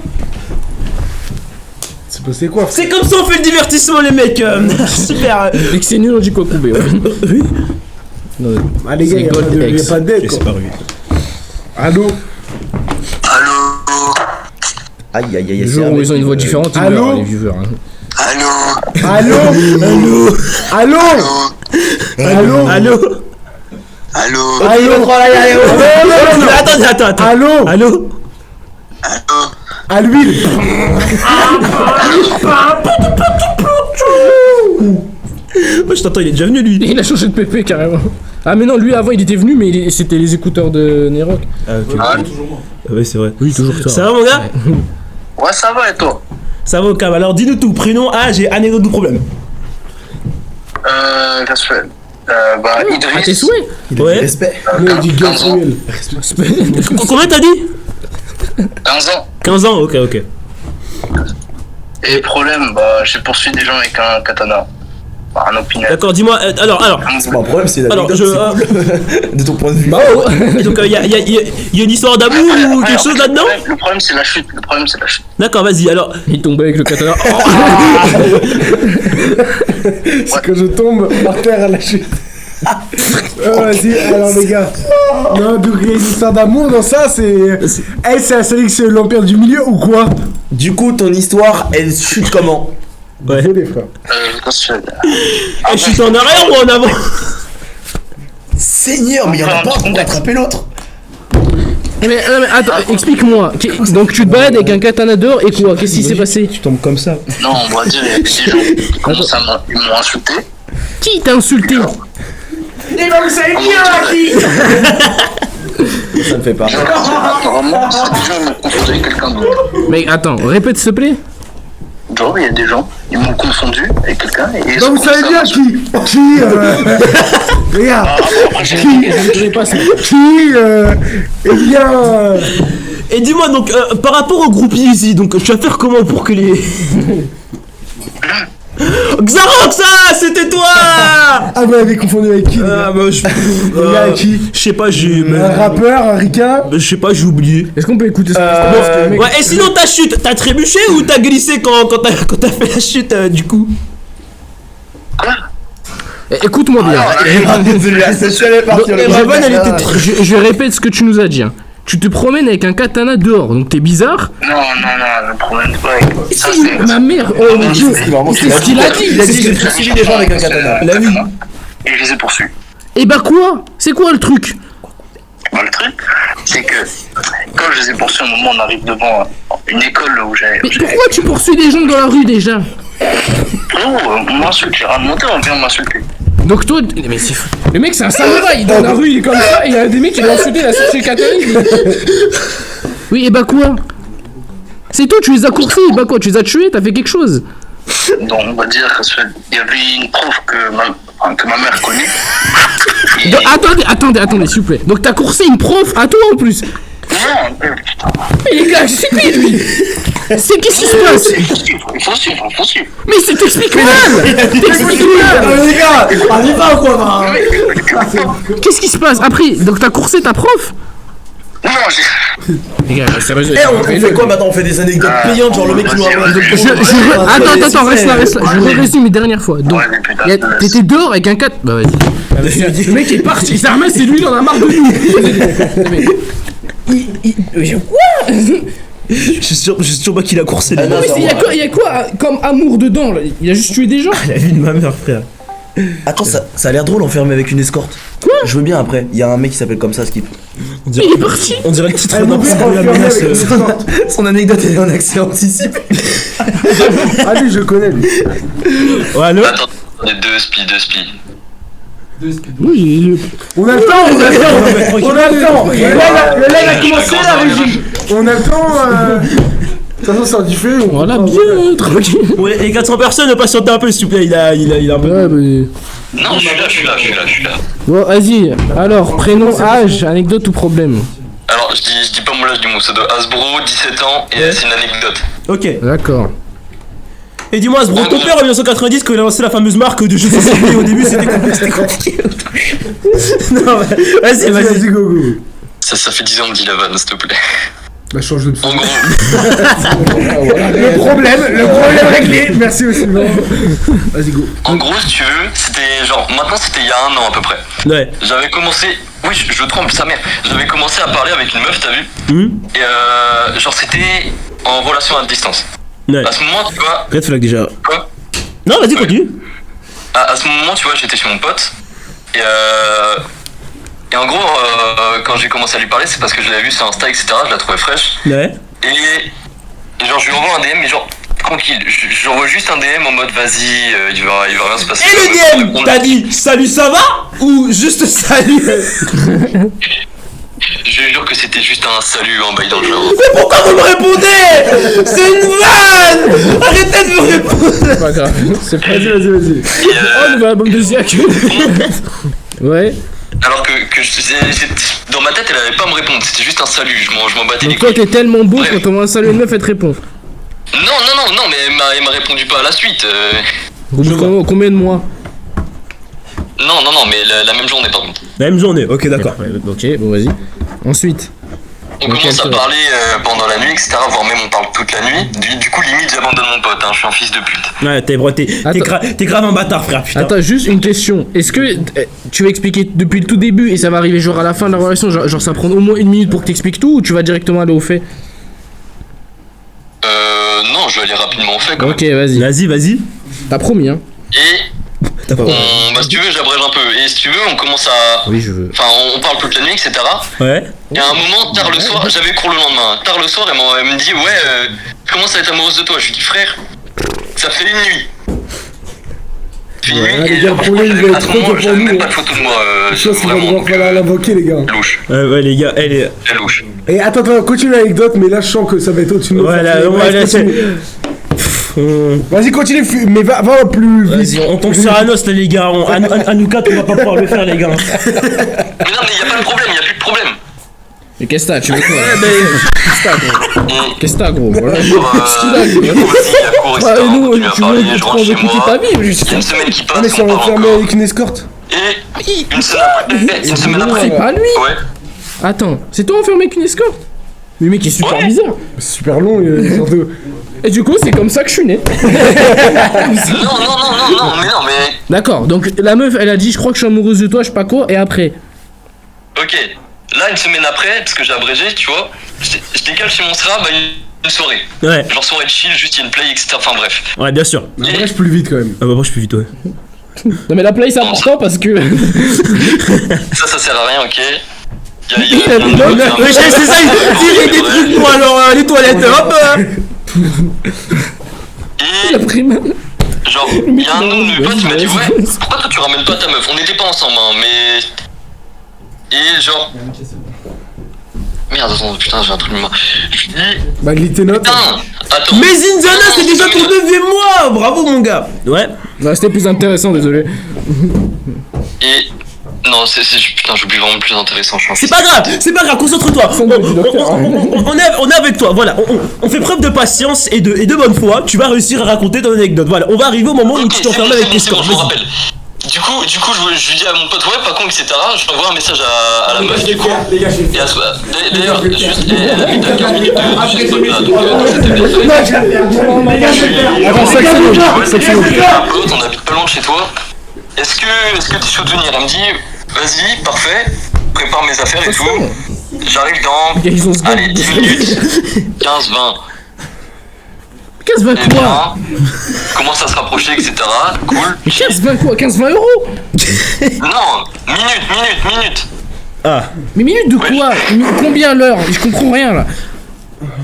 C'est passé quoi? C'est comme ça on fait le divertissement les mecs. Super. Dès que c'est nul, on dit quoi couper. Ouais. Non, Ah les gars, il y a pas de- y a pas d'aide Et quoi. c'est pas rude. Allô? Allô? Aïe aïe aïe. le jour où ils ont une voix différente, ils Allô meurent, les viewers. Hein. Allô? Allô? Allô? Allô? Allô? Allô? Attends. Allô? Allô? À l'huile. Moi je t'entends, il est déjà venu lui. Il a changé de PP carrément. Ah mais non, lui avant il était venu mais c'était les écouteurs de Nerok. Ah ok. Ah ouais c'est vrai. Oui, toujours ça. Ça va mon gars? Ouais, ça va et toi? Ça va au calme. Alors dis-nous tout. Prénom, âge et anecdote du problème. Qu'est-ce que je fais? Bah, Ah tes Idriss. souhaits. Ouais. Respect. Mais il dit Gabriel. Combien t'as dit? 15 ans. 15 ans, ok. Et problème, bah, j'ai poursuivi des gens avec un katana. Bah, un opinel. D'accord, dis-moi, alors, C'est pas un problème, c'est Alors, l'anecdote. c'est cool. De ton point de vue. Bah oh. et donc il y a une histoire d'amour ou quelque chose là-dedans? Le problème, c'est la chute. Le problème, c'est la chute. D'accord, vas-y, alors. Il tombait avec le katana. C'est que je tombe par terre à la chute. Vas-y, alors les gars. Non, donc les histoires d'amour dans ça, c'est. C'est Astérix et l'Empire du Milieu ou quoi? Du coup, ton histoire, elle chute comment? Ouais, les frères. Elle chute en arrière ou en avant? Seigneur, mais y'en a pas pour attraper l'autre. Mais attends, explique-moi. Donc tu te balades avec un katana d'or et quoi? Qu'est-ce qui s'est passé? Tu tombes comme ça. Non, on va dire, il y a des gens qui commencent ils m'ont insulté. Qui t'a insulté? Et ben, vous savez bien, qui? Ça me fait pas. Apparemment, c'est des gens qui m'ont confondu avec quelqu'un d'autre. Mais attends, répète s'il te plaît. Genre, il y a des gens, ils m'ont confondu avec quelqu'un et... Non, vous savez bien qui? Les gars, eh bien... Et dis-moi donc, par rapport au groupe Easy, donc tu vas faire comment pour que les... Xarox, c'était toi! Ah, vous m'avez confondu avec qui? Ah, bah, Les gars, avec qui? je sais pas, j'ai... Un rappeur, un ricain? Je sais pas, j'ai oublié. Est-ce qu'on peut écouter ce qui se passe? Parce que le mec- Ouais, et sinon ta chute, t'as trébuché ou t'as glissé quand t'as fait la chute du coup? Écoute-moi bien. La sexuelle est partie. Raven, elle était très... Je répète ce que tu nous as dit. Hein. Tu te promènes avec un katana dehors, donc t'es bizarre. Non, le problème c'est pas avec ça. Si, ma mère, oh mon dieu, c'est ce qu'il a dit. Il a dit que tu suivis des gens avec un katana. La vie. Et je les ai poursuivis. Et bah quoi? C'est quoi le truc? Bon, le truc, c'est que quand je les ai poursuivis, à un moment, on arrive devant une école où j'avais... Mais pourquoi tu poursuis des gens dans la rue déjà? Non, on m'insulte, j'ai rien demandé, on vient m'insulter. Donc toi, mais c'est fou. Le mec c'est un samouraï, dans la rue il est comme ça, et il y a des mecs qui l'ont insulté, il a sorti le katana. Oui, et bah quoi? C'est toi, tu les as coursés, et bah quoi? Tu les as tués, t'as fait quelque chose? Donc on va dire qu'il y avait une prof que ma mère connaît. Et... Donc, attendez, s'il vous plaît. Donc t'as coursé une prof à toi en plus? Non, putain. Mais les gars, c'est qui lui? C'est qu'est-ce qui se passe? Il faut suivre. Mais c'est t'expliques mal! T'expliques mal! Les gars, on y va ou quoi? Qu'est-ce qui se passe? Après, donc t'as coursé ta prof? Non, j'ai... Les gars, sérieusement. On fait quoi maintenant? On fait des anecdotes payantes, genre le mec qui nous ramène. Attends, reste là. Je résume une dernière fois. Donc, t'étais dehors avec un cat. Bah vas-y. Le mec est parti, il s'est remis, c'est lui, il en a marre de nous. Quoi? Je suis sûr pas qu'il a coursé les Il y a quoi comme amour dedans là? Il a juste tué des gens? La vie de ma mère, frère. Attends, ça a l'air drôle enfermé avec une escorte. Quoi? Je veux bien après. Il y a un mec qui s'appelle comme ça, Skip. Il est parti. On dirait le titre d'un programme la menace. Son anecdote elle est en accès anticipé. Ah lui, je connais lui. Ouais, allô? Attends, deux spies. Oui, On a le temps. Le live a commencé la régie. On a le temps. De toute façon, c'est en diffé. voilà, bien, tranquille. Ouais, les 400 personnes, patientez un peu s'il vous plaît, il a un peu... Ouais, mais... Non, je suis là. Bon, vas-y. Alors, prénom, âge, anecdote ou problème? Alors, je dis pas mon âge du mot, c'est de Hasbro, 17 ans, et c'est une anecdote. Ok. D'accord. Et dis-moi, ce ton père en 1990, quand il a lancé la fameuse marque de jeux de société, au début c'était compliqué. Non, vas-y. Go. Ça fait 10 ans que dit la vanne, s'il te plaît. Bah, change de En gros, Le problème réglé. Merci aussi. Vas-y, go. en gros, si tu veux, c'était genre, maintenant c'était il y a 1 an à peu près. Ouais. J'avais commencé, oui, je trompe sa mère. J'avais commencé à parler avec une meuf, t'as vu? Et genre c'était en relation à distance. Ouais. À ce moment, tu vois. Red flag déjà. Quoi? Non, vas-y, continue. À ce moment, tu vois, j'étais chez mon pote. Et en gros, quand j'ai commencé à lui parler, c'est parce que je l'avais vu sur Insta, etc. Je la trouvais fraîche. Ouais. Et genre, je lui envoie un DM, mais genre, tranquille. J'envoie juste un DM en mode vas-y, il va rien se passer. Et le DM, t'as dit salut, ça va? Ou juste salut? Je jure que c'était juste un salut en bail dans le genre. Mais pourquoi vous me répondez? C'est une vanne! Arrêtez de me répondre! C'est pas grave. C'est pas... Vas-y. Et Oh, nouvel album de Ziak. Ouais. alors que dans ma tête, elle avait pas à me répondre. C'était juste un salut. Je m'en battais les Donc toi, couilles. t'es tellement beau Ouais. quand on va saluer une meuf, elle te répond. Non, mais elle m'a répondu pas à la suite. Combien de mois? Non, mais la même journée par contre. La même journée, ok, d'accord. Ouais, ok, bon, vas-y. Ensuite. On commence à parler pendant la nuit, etc. Voire même on parle toute la nuit. Du coup, limite, j'abandonne mon pote, hein, je suis un fils de pute. Ouais, t'es grave un bâtard, frère, putain. Attends, juste une question. Est-ce que tu vas expliquer depuis le tout début et ça va arriver genre à la fin de la relation, genre ça prend au moins 1 minute pour que t'expliques tout, ou tu vas directement aller au fait? Non, je vais aller rapidement au fait, quoi. Ok, vas-y. Vas-y. T'as promis, hein. Et bah, si tu veux, j'abrège un peu. Et si tu veux, on commence à. Oui, je veux. Enfin, on parle toute la nuit, etc. Ouais. Et à un moment, tard le soir, j'avais cours le lendemain. Tard le soir, elle me dit, ouais, je commence à être amoureuse de toi. Je lui dis, frère, ça fait 1 nuit. Ouais, les gars, le problème, il va être trop tôt pour nous. Même pas de photo de moi. Je pense qu'il va devoir falloir l'invoquer, les gars. Louche. Ouais, les gars, elle est. Elle louche. Et attends, continue l'anecdote, mais là, je sens que ça va être au-dessus de nous. Ouais, là, Vas-y, continue, mais va plus vite. Vas-y, on tombe sur Anos, là, les gars. À nous 4, on va pas pouvoir le faire, les gars. Mais non, mais y'a pas de problème, y'a plus de problème. Mais qu'est-ce que t'as, tu veux quoi? Qu'est-ce que t'as, gros? Voilà. Qu'est-ce qu'il a, lui? Nous, tu veux écouter ta vie? Une semaine qui passe. Ah, mais si on l'enferme avec une escorte. Et une semaine après. C'est pas lui. Ouais. Attends, c'est toi enfermé avec une escorte? Mais le mec est super bizarre. C'est super long, surtout. Et du coup, c'est comme ça que je suis né. Non, mais. D'accord, donc la meuf, elle a dit, je crois que je suis amoureuse de toi, je sais pas quoi, et après? Ok, là, une semaine après, parce que j'ai abrégé, tu vois, je décale chez mon Sera, bah, une soirée. Ouais. Genre soirée de chill, juste il y a une play, etc. Enfin bref. Ouais, bien sûr. Abrège plus vite quand même. Ah bah, moi, je peux vite, ouais. Non, mais la play, c'est important parce que. Ça sert à rien, ok. Ouais, c'est ça, il tirait des trucs pour alors les toilettes, hop. Et. Genre, il y a un nom de mes potes qui m'a dit, ouais, pourquoi toi tu ramènes pas ta meuf? On n'était pas ensemble, hein, mais. Et genre. Merde, attends, putain, j'ai un truc de mémoire. Je dis. Bah, lis tes notes. Putain, attends. Mais Zinzana, c'est déjà ton 9e mois. Bravo, mon gars. Ouais. Non, c'était plus intéressant, désolé. Et. Non, putain, j'oublie vraiment le plus intéressant, je pense. C'est pas grave, concentre-toi. On est avec toi, voilà. On fait preuve de patience et de bonne foi. Tu vas réussir à raconter ton anecdote. Voilà, on va arriver au moment où tu t'enfermes avec tes scores. Je me rappelle. Du coup, je lui dis à mon pote, ouais, pas con, etc. Je envoie un message à la meuf, du coup. Et à soi. D'ailleurs, juste, elle habite à 15 minutes de chez toi, là, donc on habite pas loin de chez toi. Est-ce que t'es chaud de venir? Elle me dit, vas-y, parfait, prépare mes affaires et tout. J'arrive dans, allez, 10 minutes, 15, 20. 15-20 quoi? Commence à se rapprocher, etc. Cool. Mais 15-20 quoi? 15-20 euros? Non, minute. Ah. Mais minute de quoi? Combien l'heure? Je comprends rien là.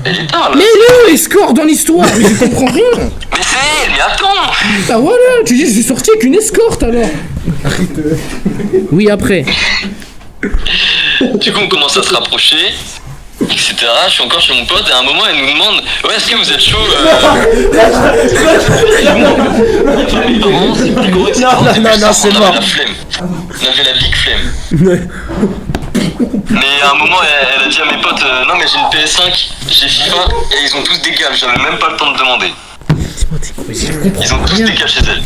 Elle est tard là. Mais le escorte dans l'histoire, mais je comprends rien. Mais c'est elle, mais attends. Bah voilà, tu dis je suis sorti avec une escorte alors. Oui, après. Du coup on commence à se rapprocher, etc. Je suis encore chez mon pote et à un moment elle nous demande, ouais, est-ce que vous êtes chaud Non, c'est mort. On avait la flemme. On avait la big flemme. Mais à un moment elle a dit à mes potes, non mais j'ai une PS5, j'ai FIFA et ils ont tous des gals, j'avais même pas le temps de demander. Ils ont tous des gals chez elle.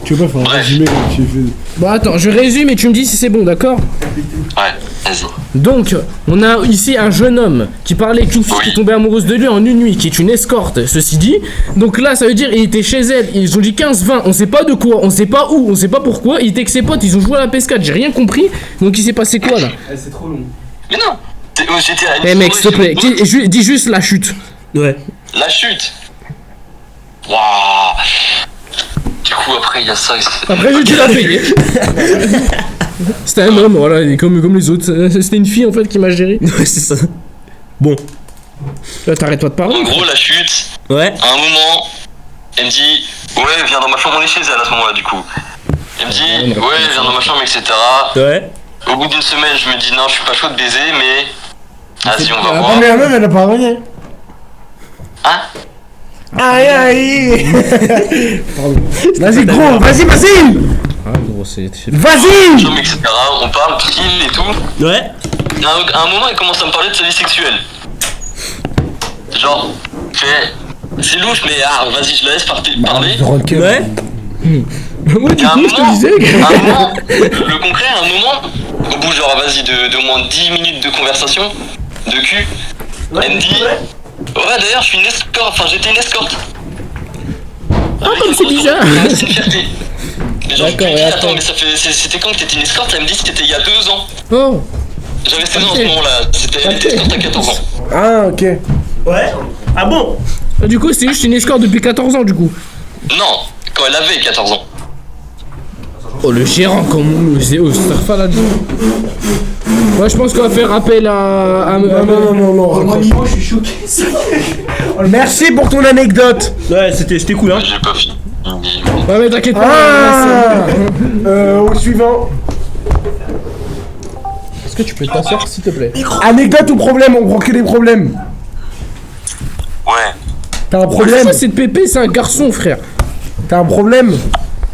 Tu veux pas faire un résumé comme tu fais? Bon attends, je résume et tu me dis si c'est bon, d'accord? Ouais, vas-y. Donc, on a ici un jeune homme qui parlait avec une fille qui est tombée amoureuse de lui en une nuit, qui est une escorte, ceci dit. Donc là, ça veut dire il était chez elle, ils ont dit 15-20, on sait pas de quoi, on sait pas où, on sait pas pourquoi. Il était avec ses potes, ils ont joué à la PS4, j'ai rien compris. Donc il s'est passé quoi là? C'est trop long. Mais non, j'étais à une Eh mec, s'il te plaît, dis juste la chute. Ouais. La chute. Waouh. Du coup après il y a ça. Après tu l'as payé. C'était un homme, voilà, il est comme les autres. C'était une fille en fait qui m'a géré. Ouais, c'est ça. Bon. Là, t'arrêtes pas de parler. En gros, la chute. Ouais. À un moment, elle me dit, ouais, viens dans ma chambre, on est chez elle à ce moment-là, du coup. Elle me dit, ouais, viens dans ma chambre, etc. Ouais. Au bout d'une semaine, je me dis, non, je suis pas chaud de baiser, mais. Vas-y, on va La voir. première meuf, elle a pas rien. Hein? Aïe aïe. Vas-y gros, vas-y. Ah gros, c'est... Vas-y. Chambre, etc. On parle, tranquille et tout. Ouais. À un moment, elle commence à me parler de sa vie sexuelle. Genre, c'est louche, mais vas-y, je la laisse parler. Ouais. Ouais, du À un coup, je te moment, disais. à un moment, le concret, à un moment, au bout genre vas-y de moins 10 minutes de conversation, de cul. Elle me dit, ouais d'ailleurs je suis une escorte, enfin j'étais une escorte. Ah, comme c'est bizarre. C'est une fierté. Mais genre, D'accord, je lui ai dit, et attends, après mais c'était quand que t'étais une escorte? Elle me dit c'était il y a 2 ans. Oh. J'avais 16 ans à ce moment-là, elle était escorte à 14 ans. Ah, ok. Ouais. Ah bon? Du coup, c'était juste une escorte depuis 14 ans, du coup. Non, quand elle avait 14 ans. Oh, le gérant, comme c'est Starfa là. Moi, je pense qu'on va faire appel à Non. Moi, je suis choqué. Merci pour ton anecdote. Ouais, c'était cool, hein. J'ai pas fini. Ouais, mais t'inquiète pas. Au suivant. Est-ce que tu peux t'asseoir, s'il te plaît? Anecdote ou problème? On prend que des problèmes. Ouais. T'as un problème? Ça, c'est de Pépé, c'est un garçon, frère. T'as un problème?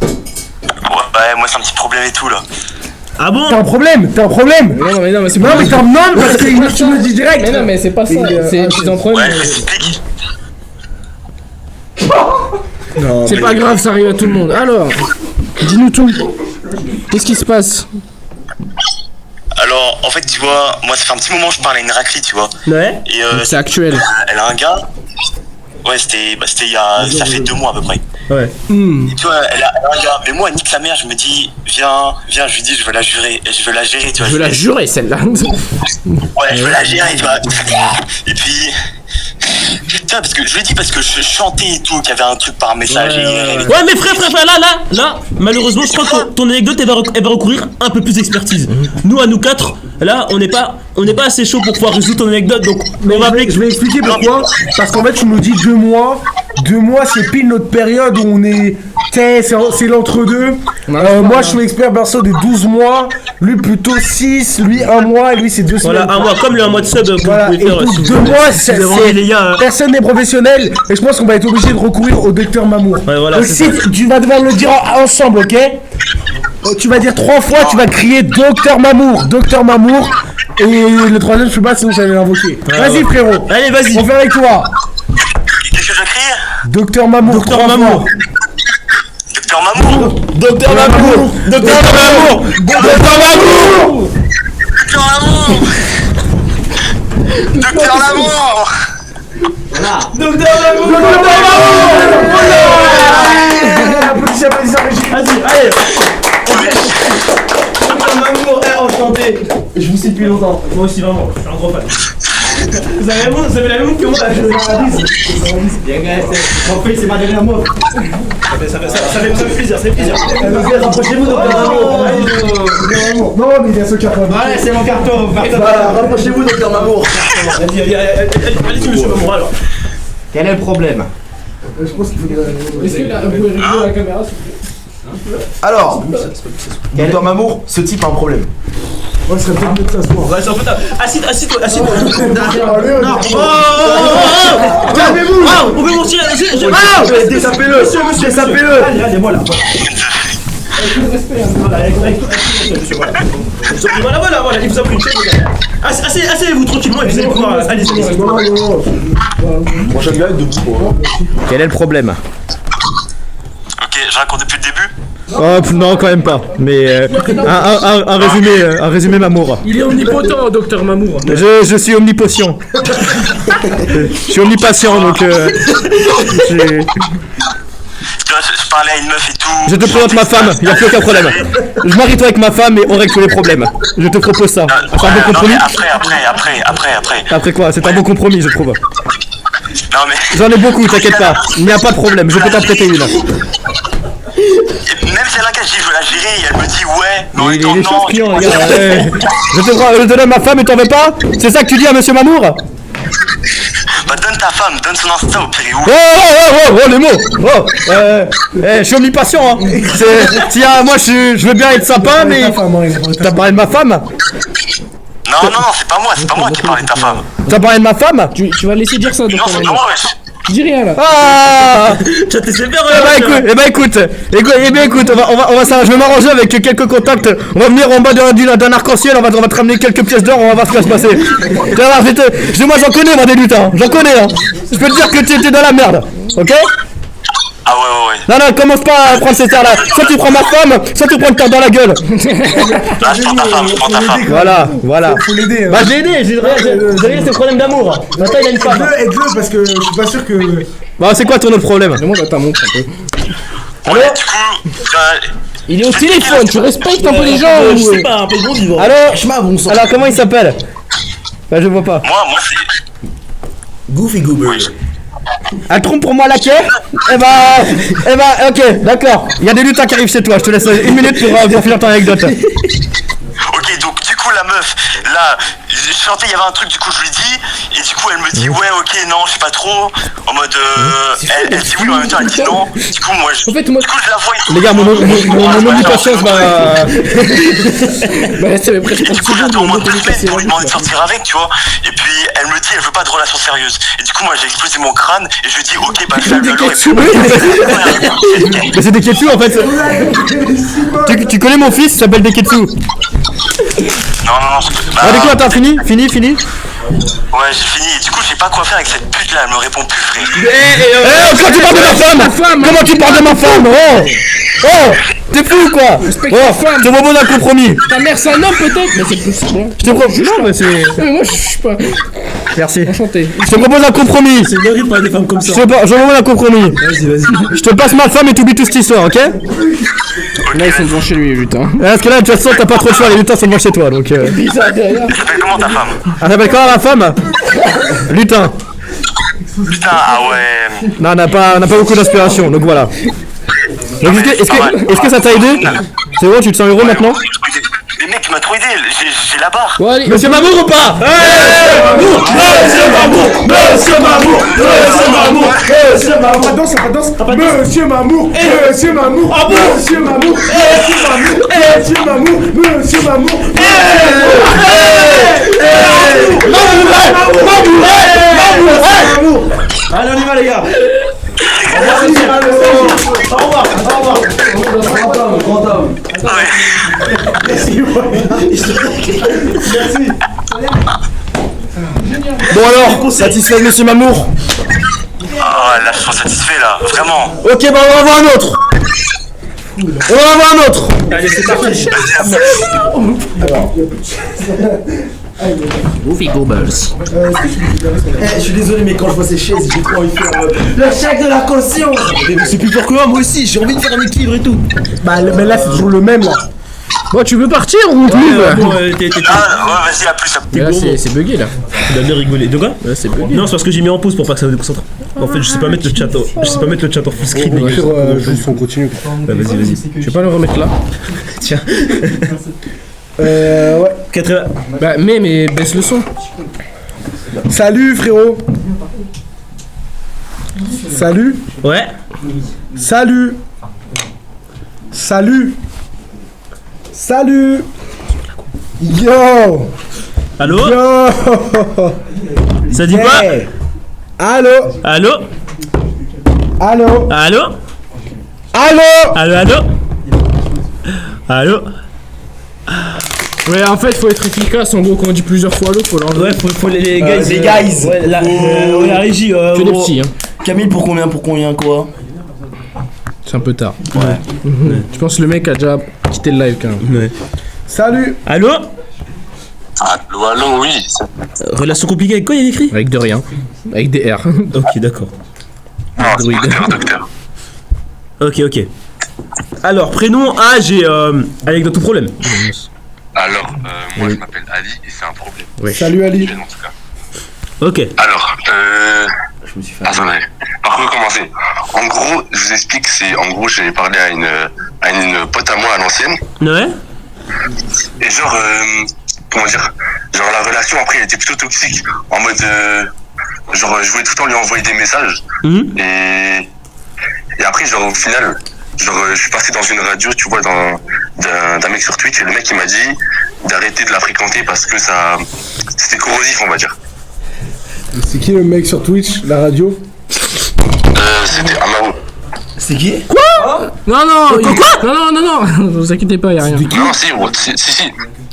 Ouais, moi c'est un petit problème et tout là. Ah bon? T'as un problème? Non, mais c'est pas. Non, mais t'en demandes parce que tu me le dis direct. Mais non, mais c'est pas ça. C'est un problème. Ouais, je t'explique. Non, C'est pas grave, ça arrive à tout le monde. Alors, dis-nous tout. Qu'est-ce qui se passe? Alors, en fait, tu vois, moi ça fait un petit moment que je parle à une raclée, tu vois. Ouais. Et C'est actuel. elle a un gars. Ouais, c'était il y a. Ça fait 2 mois à peu près. Ouais. Et tu vois, elle a un gars. Mais moi, nique sa mère, je me dis, viens, je lui dis, je veux la jurer, tu vois. Je veux la jurer, celle-là. Ouais, je veux la gérer, tu vois. Et puis. Putain, parce que je lui ai dit parce que je chantais et tout, qu'il y avait un truc par message. Ouais, mais frère, là, malheureusement, je crois que ton anecdote, elle va recourir un peu plus d'expertise. Nous, à nous 4, là, on n'est pas assez chaud pour pouvoir résoudre ton anecdote, donc on va appeler. Je vais expliquer pourquoi. Parce qu'en fait, tu nous dis 2 mois. 2 mois, c'est pile notre période où on est. C'est l'entre-deux. Moi, je suis expert perso des 12 mois. Lui, plutôt 6. Lui, 1 mois. Et lui, c'est 2 semaines. Voilà, 1 mois, comme le 1 mois de sub, vous Voilà, pouvez et faire. donc si 2 vous- mois, si vous avez envie, les gars. personne n'est professionnel. Et je pense qu'on va être obligé de recourir au docteur Mamour. Ouais, voilà, donc c'est si tu vas devoir le dire ensemble, ok? Tu vas dire 3 fois, tu vas crier docteur Mamour. Docteur Mamour. Et le 3ème, je sais pas, sinon j'allais l'invoquer. Vas-y, frérot. Allez, vas-y. On fait avec toi. Qu'est-ce que je crie? Docteur Mamour. Docteur 3 Mamour. fois. Docteur Mamour. Docteur Mamour. Docteur Mamour. Docteur Mamour. Docteur Lamour. Docteur Lamour. Docteur Mamour. Applaudissez, Vas-y, allez. Docteur Mamour, enchanté. Je vous sais depuis longtemps. Moi aussi, vraiment, je suis un gros fan. Vous avez la même montre que moi, là, je vous En fait, c'est ma dernière mot. Ça fait plaisir, ça fait plaisir. Rapprochez-vous, docteur Mamour. Non, mais il y a ce carton. Allez, c'est mon carton. Rapprochez-vous, docteur Mamour. Allez-y, monsieur Mamour, alors. Quel est le problème? Je pense qu'il faut que. Est-ce que là, vous pouvez régler la caméra, s'il vous plaît? Alors, docteur Mamour, ce type a un problème. Ouais, ce serait peut-être mieux de s'asseoir. Ouais, c'est en fait. Assis-toi. Calmez-vous. On peut mentir. Désapez-le, désapez-le. Allez, voilà. Voilà, il vous a pris une chaise, les gars. Asseyez-vous tranquillement et vous allez pouvoir. Allez-y. Prochaine blague debout. Quel est le problème? Ok, je raconte depuis le début. Oh non, quand même pas. Mais un résumé Mamour. Il est omnipotent, docteur Mamour. Je suis omnipotient. Je suis omnipatient, donc Tu vois, je parlais à une meuf et tout. je te présente ma femme, y a plus aucun problème. Je marie-toi avec ma femme et on règle tous les problèmes. Je te propose ça. C'est un bon compromis? Après. Après quoi? C'est un bon compromis, je trouve. Non mais. J'en ai beaucoup, t'inquiète pas. Il n'y a pas de problème, je peux t'en prêter une. Et même celle-là que je dis je veux la gérer, et elle me dit ouais, mais en même temps Les non. chefs clients, les gars. Je te donne ma femme et t'en veux pas? C'est ça que tu dis à monsieur Mamour? Bah donne ta femme, donne son Insta au pire où. Oh, les mots! Je suis omnipatient, hein. Moi, je veux bien être sympa, mais. T'as parlé de ma femme? Non, c'est pas moi qui parlais de ta femme. T'as parlé de ma femme? Tu vas laisser dire ça, Non, docteur c'est pas Mamour. moi, wesh. Je dis rien là. Ah! Écoute, on va ça, je vais m'arranger avec quelques contacts. On va venir en bas d'un arc-en-ciel, on va te ramener quelques pièces d'or, on va voir ce qui va se passer. Tu vas voir, moi j'en connais, moi des lutins, j'en connais, hein. Je peux te dire que t'es dans la merde, ok? Ah ouais, Non, non, commence pas à prendre ces terres là. Soit tu prends ma femme, soit tu prends le terre dans la gueule. Là, je prends ta femme, je prends ta femme. Voilà, voilà. Faut l'aider. Bah, je l'ai aidé, j'ai réglé ce problème d'amour. Maintenant, il a une femme. Aide-le parce que je suis pas sûr que. Bon, c'est quoi ton autre problème? Demande à ta montre un peu. Allô? Ouais, du coup, Il est au téléphone, tu respectes un peu les gens Je ou... sais pas, un peu de bon vivant. Allô? Alors, comment il s'appelle? Bah, je vois pas. moi, c'est. Goofy Goober. Elle trompe pour moi la quai? Eh bah, ok, d'accord. Il y a des lutins qui arrivent chez toi, je te laisse 1 minute pour finir ton anecdote. Ok, donc du coup, la meuf, là, je sentais il y avait un truc, du coup, je lui dis, et du coup, elle me dit, ouais, ok, non, je sais pas trop. En mode, elle dit oui, en même temps, elle dit non. Du coup, moi, En fait, moi... du coup, je la vois. Les gars, mon omnipatience va... Bah, ça fait presque Et du coup, 30 j'attends au moins 2 secondes semaines pour lui demander de sortir avec, tu vois. Et puis, elle me dit, elle veut pas de relation sérieuse. Et du coup, moi, j'ai explosé mon crâne, et je lui dis, ok, bah, je vais alors. Mais c'est Deketsu en fait. Tu connais mon fils, il s'appelle Deketsu. Non, Ah, du coup, attends, fini. Ouais, j'ai fini. Et du coup, je sais pas quoi faire avec cette pute là, elle me répond plus, frère. Quand tu parles de ma femme, comment tu parles de ma femme? Oh, t'es fou ou quoi? Je te propose un compromis. Ta mère c'est un homme peut-être, mais c'est possible. Je te propose. Non, mais c'est. Mais moi je suis pas. Merci. Enchanté. Je te propose un compromis. C'est horrible de parler des femmes comme ça. Je te propose un compromis. Vas-y. Je te passe ma femme et t'oublies tout cette histoire, ok? Là ils sont devant chez lui, les lutins. Parce que là, de toute façon, t'as pas trop le choix, les lutins sont devant chez toi, donc. Bizarre derrière. Elle s'appelle comment ta femme? Elle s'appelle comment la femme? Lutin. Putain, ah ouais. Non, on n'a pas beaucoup d'inspiration, donc voilà. Donc, est-ce que ça t'a aidé? C'est bon, tu te sens heureux maintenant? Mais mec, tu m'as trop aidé, j'ai la barre. Bon, allez. Monsieur Mamour ou pas? Monsieur Mamour. Allez, on y va, les gars. Au revoir. Bon alors, satisfait de Monsieur Mamour? Ah, là, je suis satisfait là, vraiment. Ok, bah on va en voir un autre. Allez, c'est parti. Goofy Goobers. Je suis désolé, mais quand je vois ces chaises, j'ai trop envie de faire le chèque de la caution. C'est plus fort que moi aussi, j'ai envie de faire un équilibre et tout. Bah, mais là, c'est toujours le même là. Bon, tu veux partir ou on te move? Ah, ouais, vas-y, à plus. Mais là c'est bugué là. Tu dois bien rigoler. De quoi? Là c'est bugué. Non, c'est parce que j'ai mis en pause pour pas que ça me déconcentre. En fait, je sais pas mettre le chat en full screen. Au les gars. pire, juste on continue. Bah, vas-y. Je vais pas le remettre là. Tiens. Ouais. 80. Bah mais baisse le son. Salut frérot. Salut. Ouais. Salut. Yo. Allô? Yo. Ça dit quoi? Hey. Allô. Ouais, en fait faut être efficace. En gros, quand on dit plusieurs fois l'autre, faut l'enlever. Ouais, faut les guys. Les guys. Ouais, la régie. Que des petits, hein. Camille, pour combien quoi? C'est un peu tard. Ouais. Je pense que le mec a déjà quitté le live quand même. Ouais. Salut. Allô? Allô, oui. Relation compliquée avec quoi il y a écrit? Avec de rien. Avec des R. Ok, d'accord. Non, c'est docteur. Ok. Alors, prénom, âge et anecdote ou problème. Alors, moi je m'appelle Ali et c'est un problème. Ouais. Salut Ali. En tout cas. Ok. Alors, je me suis fait. Attendez, par quoi commencer? En gros, je vous explique, j'ai parlé à une pote à moi à l'ancienne. Ouais. Et genre, comment dire, genre la relation après elle était plutôt toxique. En mode, genre je voulais tout le temps lui envoyer des messages. Et après, genre au final, genre je suis passé dans une radio, tu vois, d'un mec sur Twitch et le mec il m'a dit d'arrêter de la fréquenter parce que c'était corrosif, on va dire. C'est qui le mec sur Twitch, la radio? C'était Amaro. C'est qui? Quoi? Non, non, vous inquiétez pas, y'a rien. Non, si.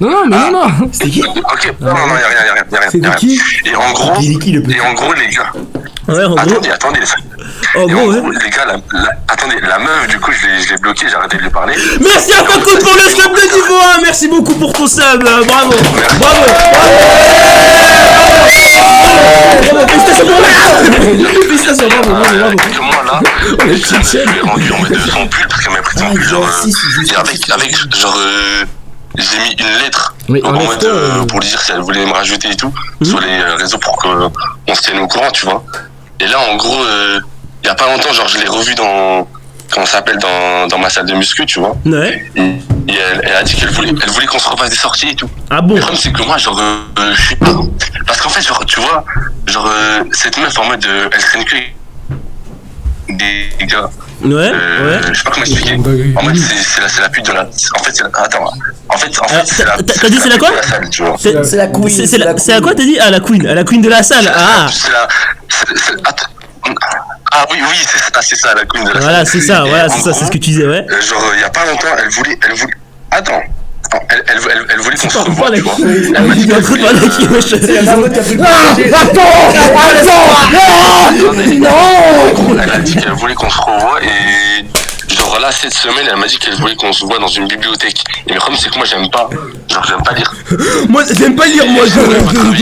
Non, non. C'était qui? Ok, non, y'a rien. C'était qui? Et en gros, les gars. Ouais, en gros. Attendez. En Et gros, ouais. les gars, attendez, la meuf, du coup, je l'ai bloquée, j'ai arrêté de lui parler. Merci à Facoud pour le sub de niveau 1. Merci beaucoup pour ton sub. Bravo. Bravo. Félicitations, bravo. Que moi, là, je l'ai rendu en mode de son pull parce qu'elle m'a pris son pull, genre, et avec, genre, j'ai mis une lettre en mode pour lui dire si elle voulait me rajouter et tout sur les réseaux pour qu'on se tienne au courant, tu vois. Et là, en gros, il y a pas longtemps, genre, je l'ai revu dans, comment ça s'appelle, dans ma salle de muscu, tu vois. Ouais. Et elle a dit qu'elle voulait qu'on se refasse des sorties et tout. Ah bon? Le problème, c'est que moi, genre, je sais pas. Parce qu'en fait, genre, tu vois, genre, cette meuf en mode, elle traîne que des gars. Ouais. Je sais pas comment expliquer. En mode, c'est la pute de la. En fait, attends. En fait, c'est la. T'as dit c'est la quoi? de la salle, tu vois. C'est la queen. C'est la quoi t'as dit? Ah, la queen de la salle. Ah. Attends. Ah oui, c'est ça, la queen de la salle. Voilà, c'est ça, c'est ce que tu disais, ouais. Genre, il y a pas longtemps, elle voulait. Attends. Elle voulait qu'on se revoie, tu vois. Il y a un truc par là qui me choque. Elle a dit qu'elle voulait qu'on se revoie et genre là cette semaine elle m'a dit qu'elle voulait qu'on se voit dans une bibliothèque. Et le problème c'est que moi j'aime pas lire. Moi j'aime pas lire, moi je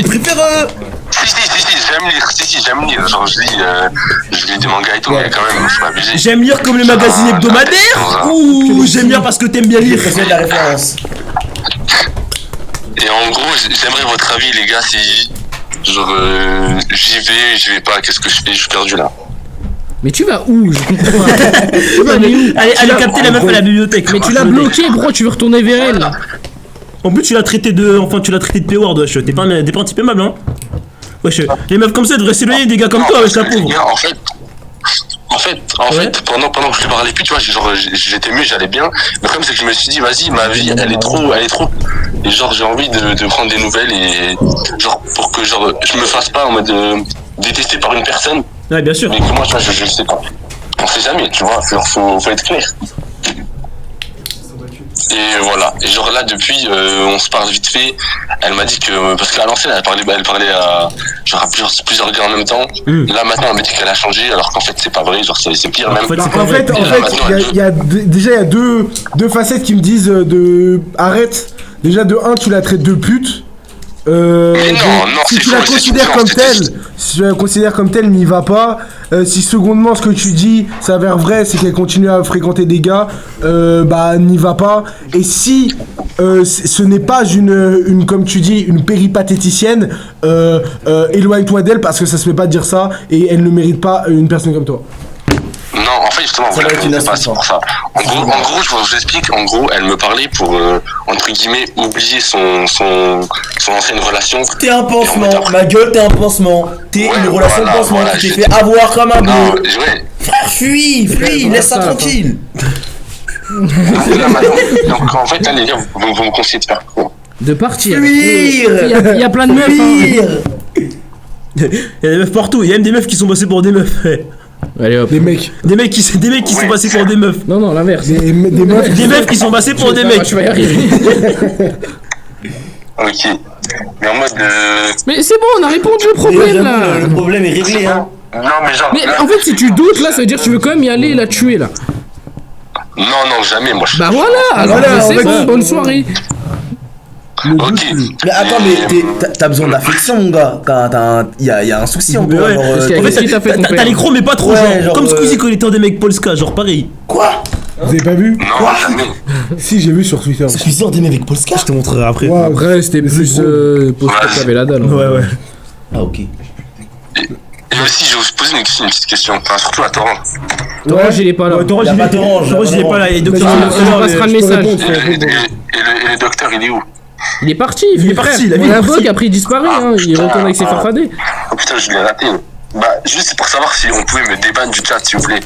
préfère. Si j'aime lire. Genre je lis des mangas et tout, mais quand même faut pas abuser. J'aime lire comme le magazine hebdomadaire ou j'aime lire parce que t'aimes bien lire? C'est de la référence. Et en gros j'aimerais votre avis les gars si genre j'y vais pas, qu'est-ce que je fais? Je suis perdu là. Mais tu vas où? Je comprends pas. Allez capter la meuf à la bibliothèque. Mais tu l'as bloqué, bro, tu veux retourner vers elle là. En plus tu l'as traité de P-word, wesh. T'es pas un type aimable, hein. Wesh, les meufs comme ça devraient s'éloigner des gars comme toi, wesh, la pauvre. En fait, pendant que je te parlais plus, tu vois, genre, j'étais mieux, j'allais bien. Le problème, c'est que je me suis dit, vas-y, ma vie, elle est trop. Et genre, j'ai envie de prendre des nouvelles et, genre, pour que, genre, je me fasse pas en mode détesté par une personne. Ouais, bien sûr. Mais que moi, tu vois, je sais pas. On sait jamais, tu vois, faut être clair. Et voilà. Et genre là, depuis, on se parle vite fait. Elle m'a dit que, parce qu'à l'ancienne, elle parlait à, genre, à plusieurs gars en même temps. Là, maintenant, elle m'a dit qu'elle a changé, alors qu'en fait, c'est pas vrai. Genre, c'est pire même. En fait, il y a deux facettes qui me disent arrête. Déjà, de 1, tu la traites de pute. Si tu la considères comme telle, n'y va pas. Si secondement ce que tu dis s'avère vrai, c'est qu'elle continue à fréquenter des gars, bah n'y va pas. Et si ce n'est pas une comme tu dis, une péripatéticienne, éloigne-toi d'elle parce que ça se fait pas de dire ça et elle ne mérite pas une personne comme toi. Non, en fait, justement, c'est pour ça. En gros, je vous explique. En gros, elle me parlait pour, entre guillemets, oublier son ancienne relation. T'es un pansement, ma gueule, t'es un pansement. T'es une relation de pansement, tu t'es fait avoir comme un bleu. Frère, fuis, laisse ça tranquille. Donc, en fait, là, les gars, vous me conseillez de faire quoi? De partir. Fuir. Il y a plein de meufs. Il y a des meufs partout, il y a même des meufs qui sont bossés pour des meufs. Allez hop. Des mecs qui sont passés pour des meufs. Non, l'inverse. Des meufs qui sont passés pour des mecs. Tu vas y arriver. Ok. Mais en mode. Mais c'est bon, on a répondu au problème là. Le problème est réglé, hein. Non, mais genre. Mais en fait, si tu doutes là, ça veut dire que tu veux quand même y aller et la tuer là. Non, jamais, moi je. Bah voilà, alors c'est bon, bonne soirée. Ok. Mais attends, mais t'as besoin d'affection, mon gars. Il y a un souci en toi. T'as les crocs, mais pas trop, genre. Comme Squeezie quand il était dans des mecs Polska, genre pareil. Quoi? Vous avez pas vu? Non, jamais. Si, j'ai vu sur Twitter. Je suis sûr des mecs avec Polska. Je te montrerai après. Ouais, après, c'était plus Polska qui avait la dalle. Ouais. Ah, ok. Et aussi, je vais vous poser une petite question. Enfin, surtout à Torrent. Orange, il est pas là. Orange, il est pas là. Et docteur, on passera le message. Et le docteur, il est où? Il est parti, il est parti. On a un bug, après il disparaît, il retourne avec ses farfadés. Oh putain, je l'ai raté. Bah, juste pour savoir si on pouvait me débanner du chat, s'il vous plaît.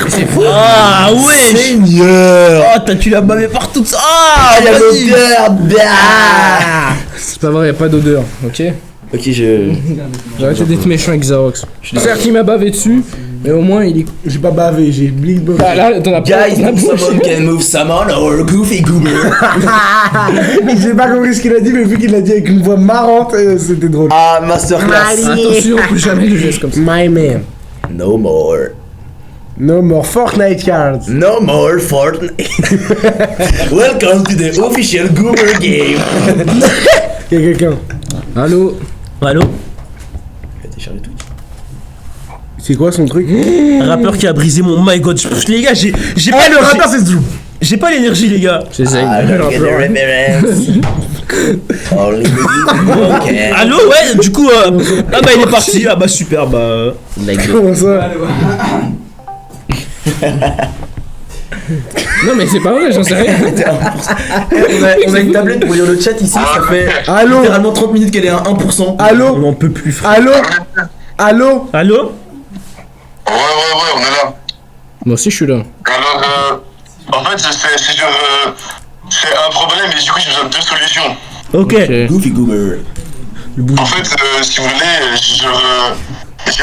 C'est fou. Ah ouais. Seigneur. Oh, tu l'as bavé partout. Ah, il y a l'odeur. C'est pas vrai, y a pas d'odeur, ok? Ok, J'arrête d'être méchant avec Xarox. Certes, il m'a bavé dessus, Mais au moins, il est. J'ai pas bavé, j'ai blink box. Bah là, t'en as pas. Guys, someone can move someone or goofy goober. J'ai pas compris ce qu'il a dit, mais vu qu'il l'a dit avec une voix marrante, c'était drôle. Ah, masterclass. Attention, plus jamais je geste comme ça. My man. No more. No more Fortnite cards. No more Fortnite. Welcome to the official goober game. Y'a quelqu'un. Allô. Allô? C'est quoi son truc? Un rappeur qui a brisé mon my god. Les gars, j'ai pas le rappeur, c'est Zou. J'ai pas l'énergie, les gars. J'essaye. Allô, ouais, du coup, ah bah il est parti. Ah bah super, bah. Comment ça? Non mais c'est pas vrai, j'en sais rien. on a une tablette pour lire le chat ici, ça fait littéralement 30 minutes qu'elle est à 1%. Allô? On en peut plus, frère. Allô? Allô? Allô? Ouais, on est là. Moi aussi je suis là. Alors, en fait, c'est un problème et du coup, j'ai besoin de 2 solutions. Ok. Goofy goober. En fait, si vous voulez, j'ai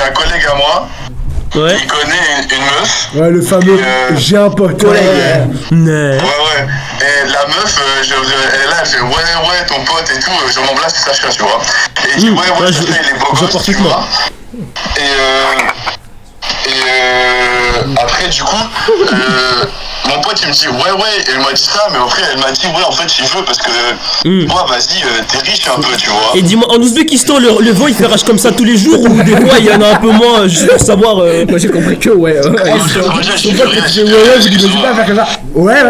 un collègue à moi. Ouais. Il connaît une meuf. Ouais, le fameux j'ai un pote. Ouais. Ouais. Et la meuf, elle est là, elle fait ouais, ton pote et tout, je m'embrasse, c'est Sacha, tu vois. Et il dit ouais, ça fait, il est beau gosse, tu vois. Et après, du coup, mon pote il me dit ouais, elle m'a dit ça, mais après elle m'a dit ouais, en fait, il veut parce que moi, vas-y, t'es riche un peu, tu vois. Et dis-moi, en Ouzbékistan, le vent il fait rage comme ça tous les jours ou des fois il y en a un peu moins, juste pour savoir. Moi j'ai compris que ouais. Vous l'imaginez pas faire comme ça. Ouais.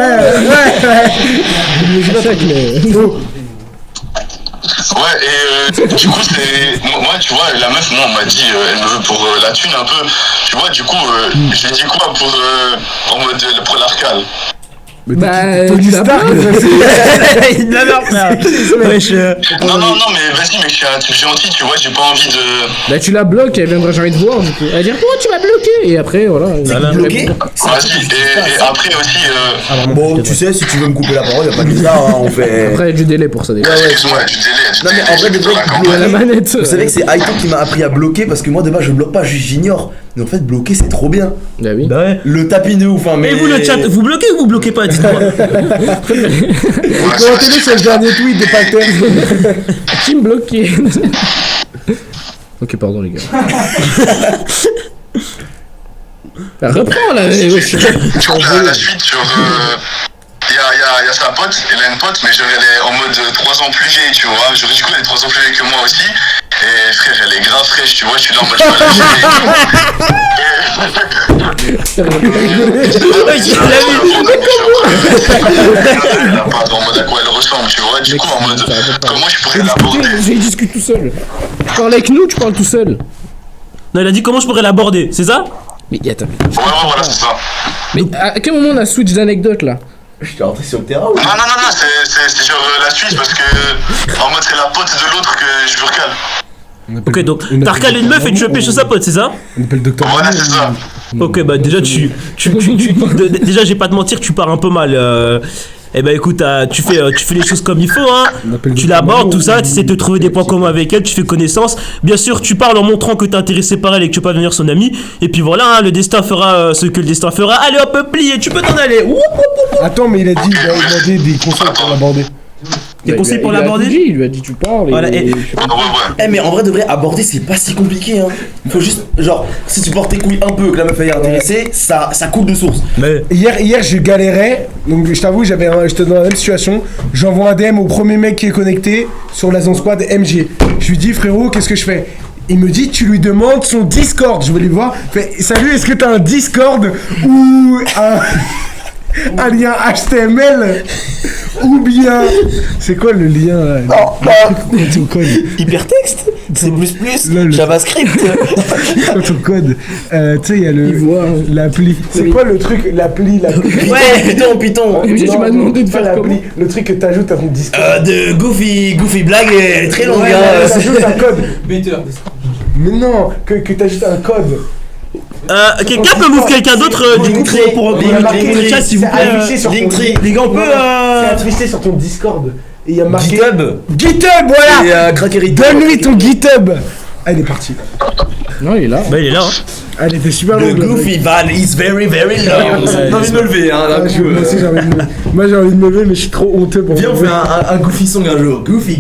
Ouais, et du coup, c'est. Moi, tu vois, la meuf, moi, on m'a dit, elle me veut pour la thune un peu. Tu vois, du coup, j'ai dit quoi en mode pour l'arcade. Bah, Tony Stark, Il l'a l'air, frère. Wesh. Non, mais vas-y, mec, je suis un type gentil, tu vois, j'ai pas envie de. Bah tu la bloques, elle viendra jamais te voir du coup. Elle va dire oh tu m'as bloqué et après voilà. Bloqué. Vas-y, et après aussi. Bon, tu sais, si tu veux me couper la parole, y'a pas de bizarre, hein, on fait. Après du délai pour ça déjà. Ouais, excuse-moi, du délai. Non, mais en vrai, de vrai, la manette. vous savez que c'est Aito qui m'a appris à bloquer parce que moi de base je bloque pas, juste j'ignore. Mais en fait, bloquer c'est trop bien. Bah oui. Bah ouais. Le tapis de ouf, hein, mais. Et vous, le chat, vous bloquez ou vous bloquez pas? Dites-moi. Commentez-le sur le dernier tweet de Pater. Team bloqué. Ok, pardon les gars. Reprends là. Du coup, la suite sur. Il y a sa pote, elle a une pote, mais genre elle est en mode 3 ans plus vieille, tu vois. Genre, du coup, elle est 3 ans plus vieille que moi aussi. Et frère, elle est grave fraîche, tu vois. Je suis là en mode elle a pas en mode à quoi elle ressemble, tu vois. Du coup, en mode comment je pourrais l'aborder. Il discute tout seul. Tu parles avec nous, tu parles tout seul. Non, il a dit comment je pourrais l'aborder, c'est ça? Mais attends. Ouais, voilà, c'est ça. Mais à quel moment on a switch d'anecdote là? Je t'ai rentré sur le terrain ou? Non, c'est genre la suite parce que en mode c'est la pote de l'autre que je veux recale. Ok, donc t'as recalé une meuf et tu veux pêcher sa pote, c'est ça? On appelle Docteur. Voilà, c'est ça. Ok, bah déjà déjà j'ai pas te mentir, tu pars un peu mal. Eh ben écoute, tu fais les choses comme il faut, hein. Tu l'abordes, tout ça, tu essaies de trouver des points communs avec elle, tu fais connaissance. Bien sûr, tu parles en montrant que t'es intéressé par elle et que tu peux pas devenir son ami. Et puis voilà, hein, le destin fera ce que le destin fera. Allez hop, plié, tu peux t'en aller. Attends, mais il a dit, il a demandé des conseils pour l'aborder. Des conseils pour Il l'aborder? lui a dit tu parles. Voilà, et- Eh mais en vrai de vrai aborder c'est pas si compliqué hein. Il faut juste genre si tu portes tes couilles un peu que la meuf est intéressée, ça coule de source. Mais Hier je galérais, donc je t'avoue j'étais dans la même situation. J'envoie un DM au premier mec qui est connecté sur la Zone Squad MG. Je lui dis frérot qu'est-ce que je fais? Il me dit tu lui demandes son Discord. Je voulais voir. Fait, salut, est-ce que t'as un Discord ou un lien HTML ou bien c'est quoi le lien là? Ton code Hypertexte, C++, JavaScript. ton code. Tu sais il y a l'appli. C'est quoi le truc l'appli Ouais, Python. Tu m'as demandé de faire l'appli. Le truc que t'ajoutes à ton Discord. De Goofy blague elle est très longue Ouais, hein. t'ajoutes un code. Mais non, que t'ajoutes un code. quelqu'un peut move quelqu'un d'autre du coup pour le chat s'il vous plaît. Les gars, on peut C'est affiché sur ton Discord. Et il y a marqué GitHub. GitHub, voilà. Et Crackery. Donne-lui ton GitHub. Ah, il est parti. Non, il est là. Bah, il est là, hein. Elle était super Le longue. la goofy van is very very long. Ouais, J'ai envie de me lever, hein. blague. d'un Ah, coup, moi aussi, j'ai envie de me... Moi, j'ai envie de me lever, mais je suis trop honteux pour Viens, on me fait lever. un goofy song un jour. Goofy.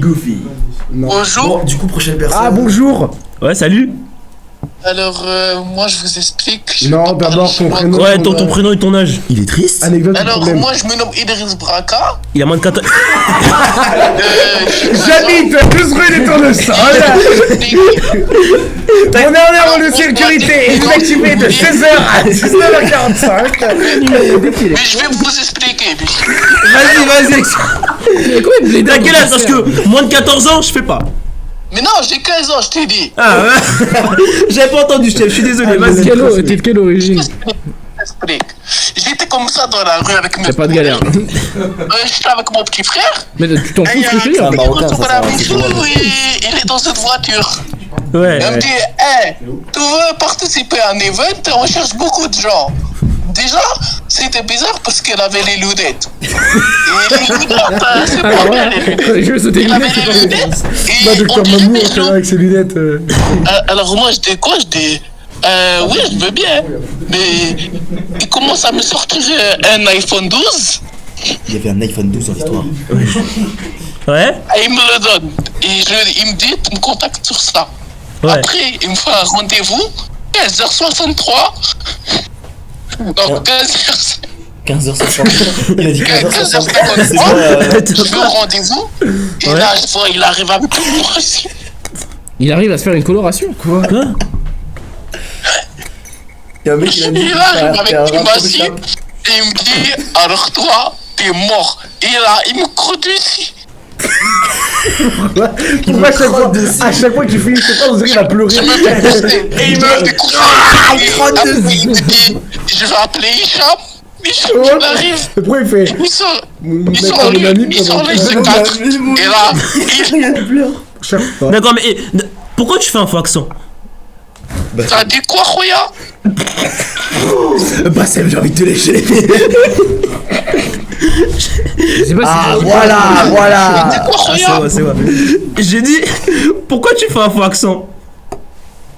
Bonjour. Bon, du coup, prochaine personne. Ah, bonjour. Ouais, salut. Alors, moi, je vous explique. Non, d'abord, ton prénom. Ouais, ton prénom et ton âge. Il est triste. Anecdote ou Alors, problème. moi, je me nomme Idriss Braka. Il a moins de 14. J'habite 12 rue des Tournesols. Mon horaire de sécurité est activé de 16h à 19h45. Mais je vais vous expliquer. Vas-y. T'as quel âge? Parce que moins de 14 ans, je fais pas. Mais non, j'ai 15 ans, je t'ai dit. Ah ouais. J'avais pas entendu, chef, je suis désolé. Vas-y. T'es de quelle origine? Explique. J'étais comme ça dans la rue avec mes. Y'a pas de galère. J'étais avec mon petit frère. Mais tu t'en fous Et ce que je dis un hein. petit retour à la maison, il est dans cette voiture. Ouais. Il me dit, tu veux participer à un event? On cherche beaucoup de gens. Déjà, c'était bizarre parce qu'elle avait les lunettes. Et les lunettes, c'est pas bien les lunettes. Je veux sauter Il une avait les lunettes. Bah, Et docteur on dirait Mamour, des c'est gens. vrai avec ses lunettes. Alors moi, je dis quoi? Je dis, oui, je veux bien. Mais il commence à me sortir un iPhone 12. Il y avait un iPhone 12 dans l'histoire. Ouais. Et il me le donne. Et il me dit, tu me contactes sur ça. Ouais. Après, il me fait un rendez-vous, 15h63. Donc 15h. 15h50. Il a dit 15h50. 15h53. Je vais au rendez-vous. Et là, je vois, il arrive avec moi aussi. Il arrive à se faire une coloration. Quoi? Il y a un mec qui a dit. Il arrive avec une machine. Et il me dit, alors toi, t'es mort. Et là, il me crotte ici. Pourquoi à chaque fois que tu finis cette phrase, on dirait qu'il va pleurer. Je me fais poster. Et il me fait coucher. Il me dit, je vais appeler Hicham. Hicham, il arrive. Et pourquoi il fait Ils sont D'accord, mon ami, ils sont pendant- les C4. Et là, D'accord, mais pourquoi tu fais un faux accent? t'as dit quoi, Khoya? Bah, Sam, j'ai envie de te lécher les pieds. Je sais pas Ah, si voilà. T'as dit quoi, Khoya? C'est vrai. J'ai dit, pourquoi tu fais un faux accent?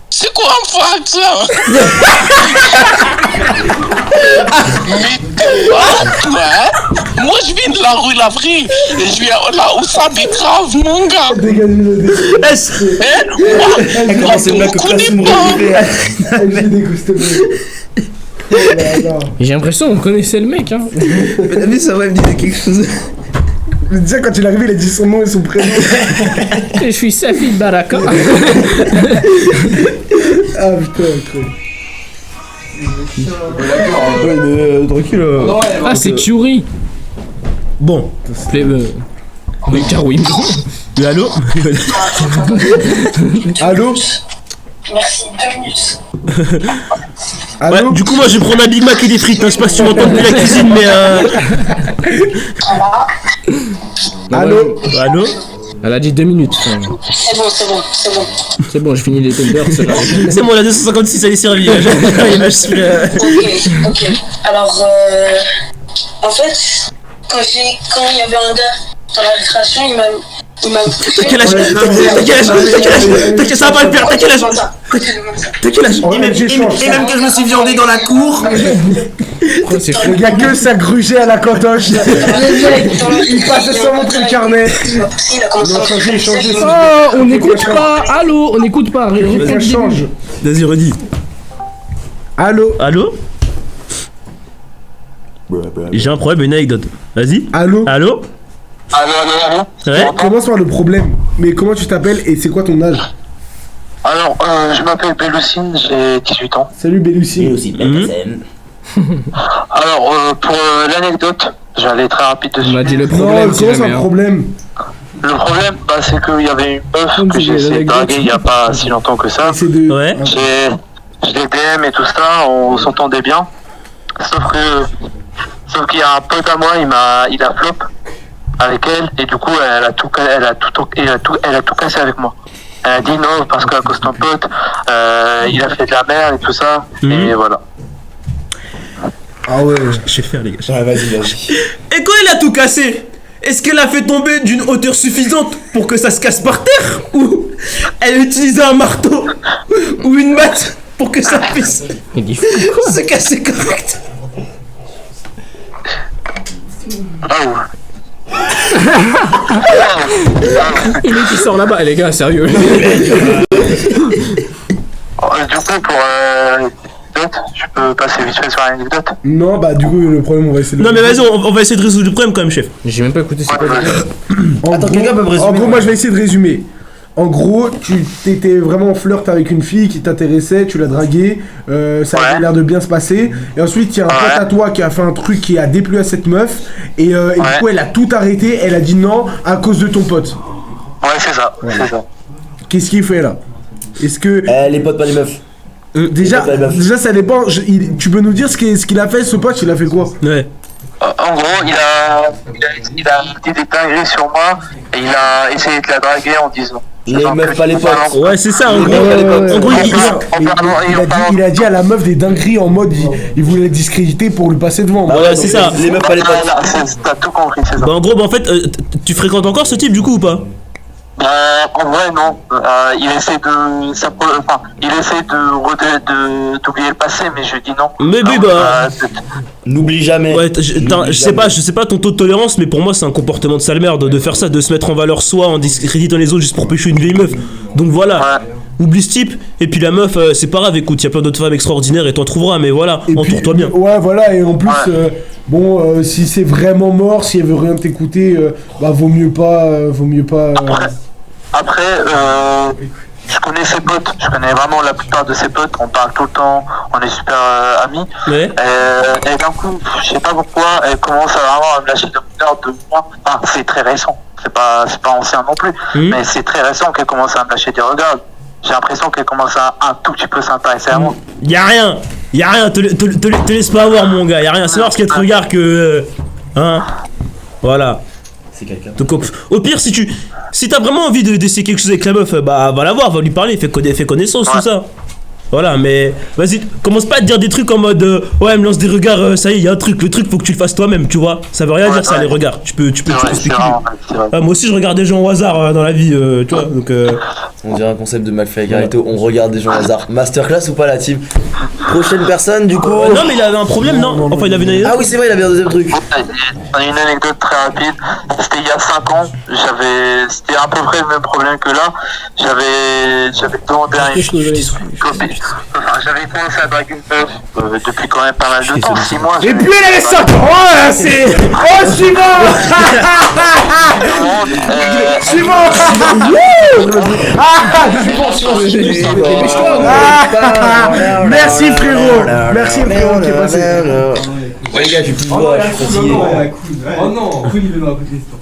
C'est quoi un faux accent? Mais toi, moi je viens de la rue Lavry. Et je viens là où ça grave, mon gars. Moi, C'est on là me que connaît Cassim pas. J'ai dégusté. J'ai l'impression qu'on connaissait le mec, hein. T'as vu, ça va, il me disait quelque chose. Déjà, quand il est arrivé, il a dit son nom et son prénom. Je suis Safi Baraka. Ah putain, ok. Ouais, mais tranquille. Ah, c'est Curie. Bon. Mais Karoui. Mais allô? Allô? Merci, 2 minutes. Ouais, du coup, moi je vais prendre un Big Mac et des frites. Hein. Je sais pas si tu m'entends depuis la cuisine, mais Allô? Allô? Elle a dit 2 minutes. C'est bon. C'est bon, j'ai fini les tenders. C'est bon, la 256 elle est servie. Ok. Alors, en fait, quand il y avait un gars dans la récréation, il m'a poussé. T'as quel âge? Ça va pas le faire. T'as quel âge? T'as quel âge? Et même que je me suis viandé dans la cour. Il y a que ça grugeait à la cantoche. Il passait sans montrer le carnet. Il a changé. Oh, on n'écoute pas. Allô, on n'écoute pas. Ça change. Vas-y, redis. Allô? Allô? J'ai un problème, une anecdote. Vas-y. Allô? Allô? Ouais? Commence par le problème. Mais comment tu t'appelles et c'est quoi ton âge? Alors, je m'appelle Bélucine, j'ai 18 ans. Salut Bélucine. Alors, pour l'anecdote, j'allais très rapide dessus. On m'a dit le Non, problème. commence par le problème. Le problème, c'est qu'il y avait une meuf que j'ai essayé de draguer il n'y a pas si longtemps que ça. C'est de... Ouais. Je les DM et tout ça, on s'entendait bien. Sauf qu'il y a un pote à moi, il a flop avec elle et du coup elle a tout cassé avec moi. Elle a dit non parce qu'à cause de ton pote, il a fait de la merde et tout ça et voilà. Ah ouais. Je vais faire les gars. Ouais, vas-y. Et quand elle a tout cassé, est-ce qu'elle a fait tomber d'une hauteur suffisante pour que ça se casse par terre? Ou elle a utilisé un marteau? ou une batte pour que ça puisse Il est fou, quoi. se casser correct. Le mec qui sort là-bas, les gars, sérieux. Du coup, pour je peux passer vite fait sur l'anecdote. Non, bah du coup, le problème, on va essayer de... Non mais vas-y, on va essayer de résoudre le problème quand même, chef. J'ai même pas écouté ce que Attends, quelqu'un peut me résumer. En gros, moi je vais essayer de résumer. En gros, tu t'étais vraiment en flirt avec une fille qui t'intéressait, tu l'as draguée, ça avait l'air de bien se passer. Et ensuite, il y a un pote à toi qui a fait un truc qui a déplu à cette meuf. Et du coup, elle a tout arrêté, elle a dit non à cause de ton pote. Ouais, c'est ça. Voilà. C'est ça. Qu'est-ce qu'il fait là? Est-ce que. Les potes, pas les meufs. Déjà, ça dépend. Tu peux nous dire ce qu'il a fait, ce pote, il a fait quoi? Ouais. En gros, il a dit des dingueries sur moi et il a essayé de la draguer en disant. Les meufs, pas les potes. Ouais, c'est ça, en gros, il a dit à la meuf des dingueries en mode il voulait la discréditer pour lui passer devant. Ouais, c'est ça. Les meufs, pas les potes. T'as tout compris, c'est ça. Bah en gros, bah en fait, tu fréquentes encore ce type du coup ou pas? En vrai, non. Il essaie d'oublier le passé, mais je dis non. Mais oui, bah. N'oublie jamais. Ouais, je sais pas ton taux de tolérance, mais pour moi, c'est un comportement de sale merde de faire ça, de se mettre en valeur soi en discréditant les autres juste pour pêcher une vieille meuf. Donc voilà. Oublie ce type, et puis la meuf, c'est pas grave, écoute, y a plein d'autres femmes extraordinaires et t'en trouveras, mais voilà, entoure-toi bien. Ouais, voilà, et en plus, si c'est vraiment mort, si elle veut rien t'écouter, bah vaut mieux pas. Après, je connais ses potes, je connais vraiment la plupart de ses potes, on parle tout le temps, on est super amis. Ouais. Et d'un coup, je sais pas pourquoi, elle commence vraiment à me lâcher de moi. Enfin, c'est très récent, c'est pas ancien non plus, mais c'est très récent qu'elle commence à me lâcher des regards. J'ai l'impression qu'elle commence à un tout petit peu s'intéresser à moi. Y'a rien, te laisse pas avoir mon gars, y'a rien, c'est parce qu'elle te regarde que. Voilà. C'est quelqu'un. Donc au pire, si t'as vraiment envie d'essayer quelque chose avec la meuf, bah va la voir, va lui parler, fais connaissance, tout ça. Voilà, mais vas-y, commence pas à te dire des trucs en mode ouais, elle me lance des regards, ça y est, y a un truc, le truc faut que tu le fasses toi-même, tu vois. Ça veut rien dire ça, les regards. Tu peux spéculer. Moi aussi, je regarde des gens au hasard dans la vie, tu vois. Donc on dirait un concept de mal fait avec Garito, on regarde des gens au hasard. Masterclass ou pas la team? Prochaine personne du coup. Non, mais il avait un problème, non? Enfin, il avait une anecdote. Ah oui, c'est vrai, il avait un deuxième truc. Une anecdote très rapide. C'était il y a 5 ans. C'était à peu près le même problème que là. J'avais demandé à une copine. Enfin, j'avais commencé à draguer une meuf depuis quand même pas mal de temps, 6 mois. Et puis elle avait 5 ans, là, c'est. Oh, suivant. Merci frérot, qui est passé. Ouais les gars, j'ai plus de voix, je suis fatigué. Oh non, Kun il veut nous raconter l'histoire.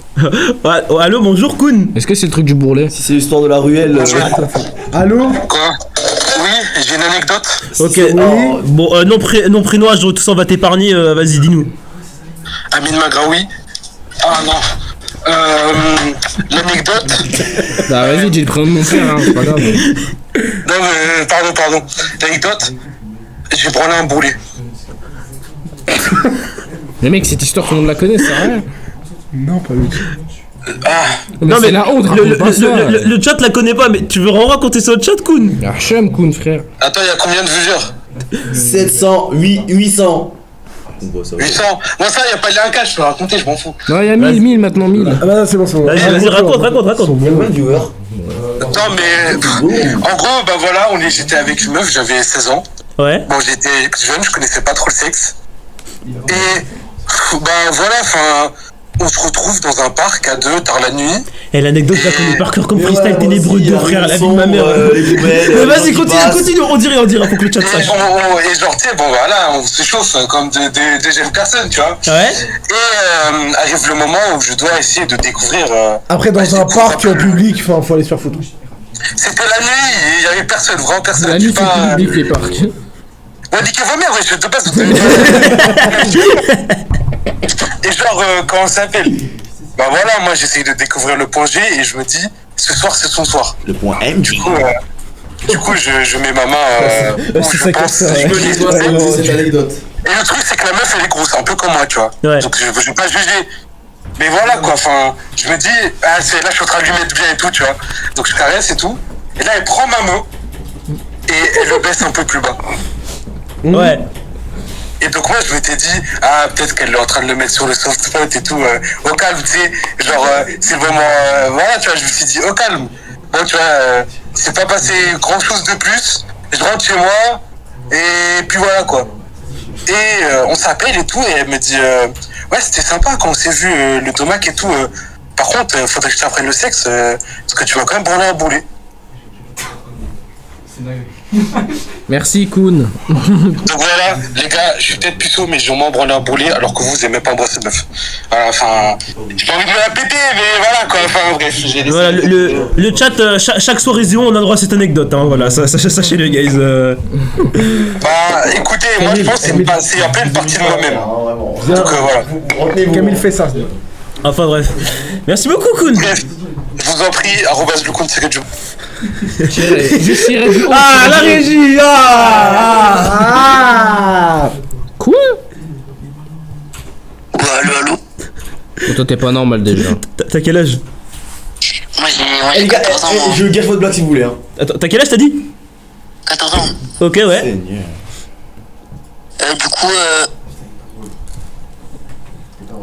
Allô, bonjour Kun. Est-ce que c'est le truc du bourrelet? Si c'est l'histoire de la ruelle. Allô? Quoi? Oui, j'ai une anecdote. Ok, bon, nom, prénom, âge, tout ça on va t'épargner, vas-y, dis-nous. Amin Magraoui. Ah non. L'anecdote. Bah vas-y, dis le prénom de mon frère, hein, c'est pas grave. Non mais pardon. L'anecdote, j'ai branlé un boulet. Mais mec, cette histoire, tout le monde la connaît, ça rien. Non, pas lui. Non mais la honte, le chat la connaît pas, mais tu veux vraiment raconter ça au chat, Kun? Ah, chum, Kun, frère. Attends, il y a combien de vuseurs? 800. 800. Moi ça, y a pas de lien cash, je peux raconter, je m'en fous. Non, il y a 1000 maintenant, 1000. Ah bah c'est bon. Vas-y, raconte. Combien de viewers? Non mais en gros, bah voilà, j'étais avec une meuf, j'avais 16 ans. Ouais. Bon, j'étais jeune, je connaissais pas trop le sexe. Et bah voilà, enfin, on se retrouve dans un parc à deux tard la nuit. Et l'anecdote là qu'on est par cœur comme freestyle ténébreux de frère, la vie de ma mère. Mais vas-y, continue, on dirait, faut que le chat sache. Et genre, tu sais, bon voilà, on s'échauffe comme des jeunes personnes, tu vois. Ouais. Et arrive le moment où je dois essayer de découvrir. Après, dans un parc public, faut aller se faire photo. C'était la nuit, il y avait personne, vraiment personne. La nuit, c'est public, les parcs. Ouais, niquez vos mères, je te passe. Et genre, comment ça s'appelle? Bah voilà, moi j'essaye de découvrir le point G et je me dis, ce soir c'est son soir. Le point M, du coup, je mets ma main où je pense, je me dis cette anecdote. Et le truc c'est que la meuf elle est grosse, un peu comme moi, tu vois. Ouais. Donc je vais pas juger. Mais voilà quoi, enfin, je me dis, là je suis en train de lui mettre bien et tout, tu vois. Donc je caresse et tout. Et là elle prend ma main. et elle le baisse un peu plus bas. Ouais. Et donc moi je m'étais dit, ah peut-être qu'elle est en train de le mettre sur le soft spot et tout, au calme, tu sais, genre c'est vraiment, voilà, tu vois, je me suis dit, au calme. Bon, tu vois, c'est pas passé grand chose de plus, je rentre chez moi, et puis voilà quoi. Et on s'appelle et tout, et elle me dit, ouais c'était sympa quand on s'est vu, le tomac et tout, par contre, faudrait que je t'apprenne le sexe, parce que tu vas quand même branler un boulet. Merci, Koun. Donc voilà, les gars, je suis peut-être puceau, mais j'ai au moins branlé un boulet alors que vous aimez pas embrasser de meuf. Voilà, enfin, j'ai pas envie de me la péter, mais voilà quoi, enfin bref, j'ai laissé. Voilà, le chat, chaque soirée Zéon, on a droit à cette anecdote, hein, voilà, sachez-le, guys. Bah écoutez, moi je pense que c'est un peu une partie de moi-même. Donc voilà. Camille fait ça. Enfin bref. Merci beaucoup, Koun. Bref, je vous en prie, le compte c'est que je... Ah, la régie. Quoi? Ouais, allô. Mais toi, t'es pas normal déjà. T'as quel âge? Moi j'ai 14 ans. Je gaffe votre blague si vous voulez. Hein. Attends, t'as quel âge t'as dit? 14 ans. Ok, ouais. Du coup,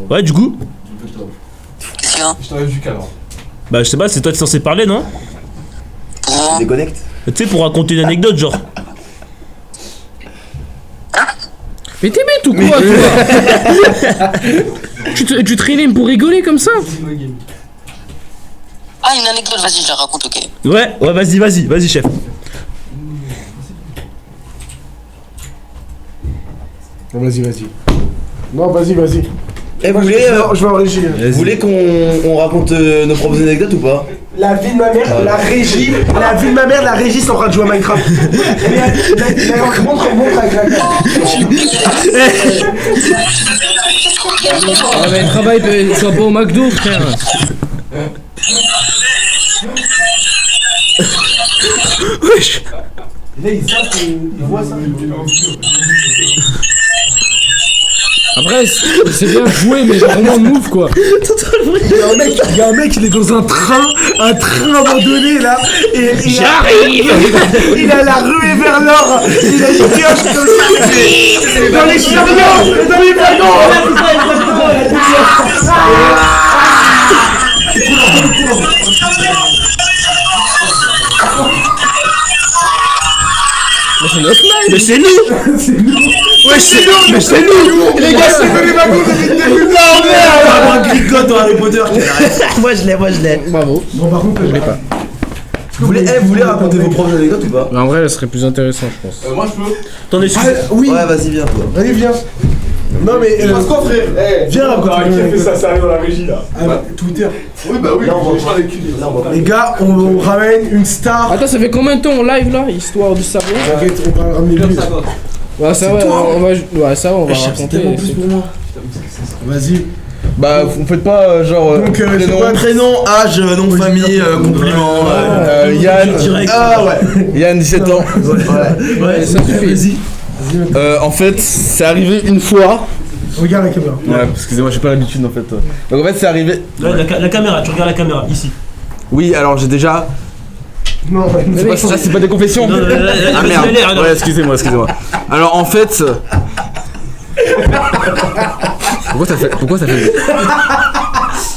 Ouais, du coup? qu'est-ce qu'il y a? Je t'aurais vu qu'alors. Bah, je sais pas, c'est toi qui es censé parler, non? Déconnecte. Tu sais, pour raconter une anecdote, genre. Mais t'es bête ou quoi, toi? Tu te réanimes pour rigoler comme ça? Ah, une anecdote, vas-y, je la raconte, ok. Ouais, vas-y, chef. Non, vas-y. Non, vas-y. Eh, vous voulez, je vais en régie. vous voulez qu'on raconte nos propres anecdotes ou pas? La vie de ma mère, la régie sont en train de jouer à Minecraft. Montre avec la carte. Ah, mais travaille, sois pas au McDo, frère. Wesh. Là, ils voient ça. Après, c'est bien joué, mais vraiment move quoi. Il y a un mec, il est dans un train abandonné là, et j'arrive. Il a la ruée vers l'or, il a une pioche comme ça, dans les chariots, dans les wagons. Mais c'est notre live. Mais c'est nous. Ouais, c'est nous. Mais c'est nous. Les gars, c'est que les wagons depuis le début. Non, merde. Un gricote dans Harry Potter. Moi je l'ai. Bravo. Bon, par contre, je l'ai pas. Vous voulez raconter vos propres anecdotes ou pas? En vrai, ça serait plus intéressant, je pense. Moi je peux. T'en es sûr? Oui. Ouais, vas-y, viens toi. Allez, viens. Non, mais. Passe quoi, frère? Viens là, quand Qui a fait ça arrive dans la régie là? Twitter. Oui, bah oui, Là, on va je parle avec lui. Les gars, on ramène une star. Attends, ça fait combien de temps on live là, histoire de savoir? T'inquiète, on va ramener lui. Ouais, ça va, on va raconter. plus pour moi. Vas-y. Bah, vous faites pas genre. Donc, Prénom, âge, nom de famille, compliment. Yann. Ah ouais. Yann, 17 ans. Ouais, ça suffit. En fait, c'est arrivé une fois. Regarde la caméra. Ouais, excusez-moi, j'ai pas l'habitude en fait. Donc en fait, c'est arrivé. Là, la caméra, tu regardes la caméra, ici. Oui, alors j'ai déjà. Non, C'est pas des confessions. Non, Ah merde. Ouais, excusez-moi. Alors en fait. Pourquoi ça fait.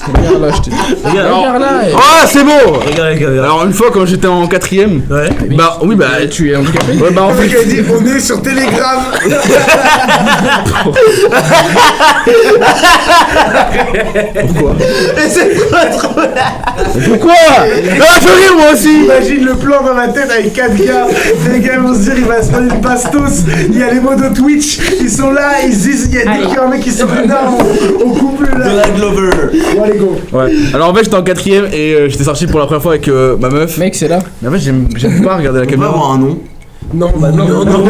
Regarde là, je te dis. Regarde là. Ah, c'est bon. Regarde la caméra. Alors une fois quand j'étais en 4ème. Ouais. Bah oui, bah. Tu es handicapé. Ouais, bah en le mec fait. a dit on est sur Telegram. Pourquoi Et c'est trop Pourquoi Ah, je veux rire moi aussi. Imagine le plan dans ma tête avec 4 gars. Les gars vont se dire il va se prendre une bastos. Il y a les mots de Twitch. Ils sont là, ils se disent il y a dès qu'il y a un mec qui sort une arme au couple là. Donald Glover. Bon allez go. Ouais. Alors en fait j'étais en 4ème et j'étais sorti pour la première fois avec ma meuf. Mec, c'est là. Mais en fait j'aime pas regarder la On peut caméra. avoir un nom. Non, bah non. Non. Ton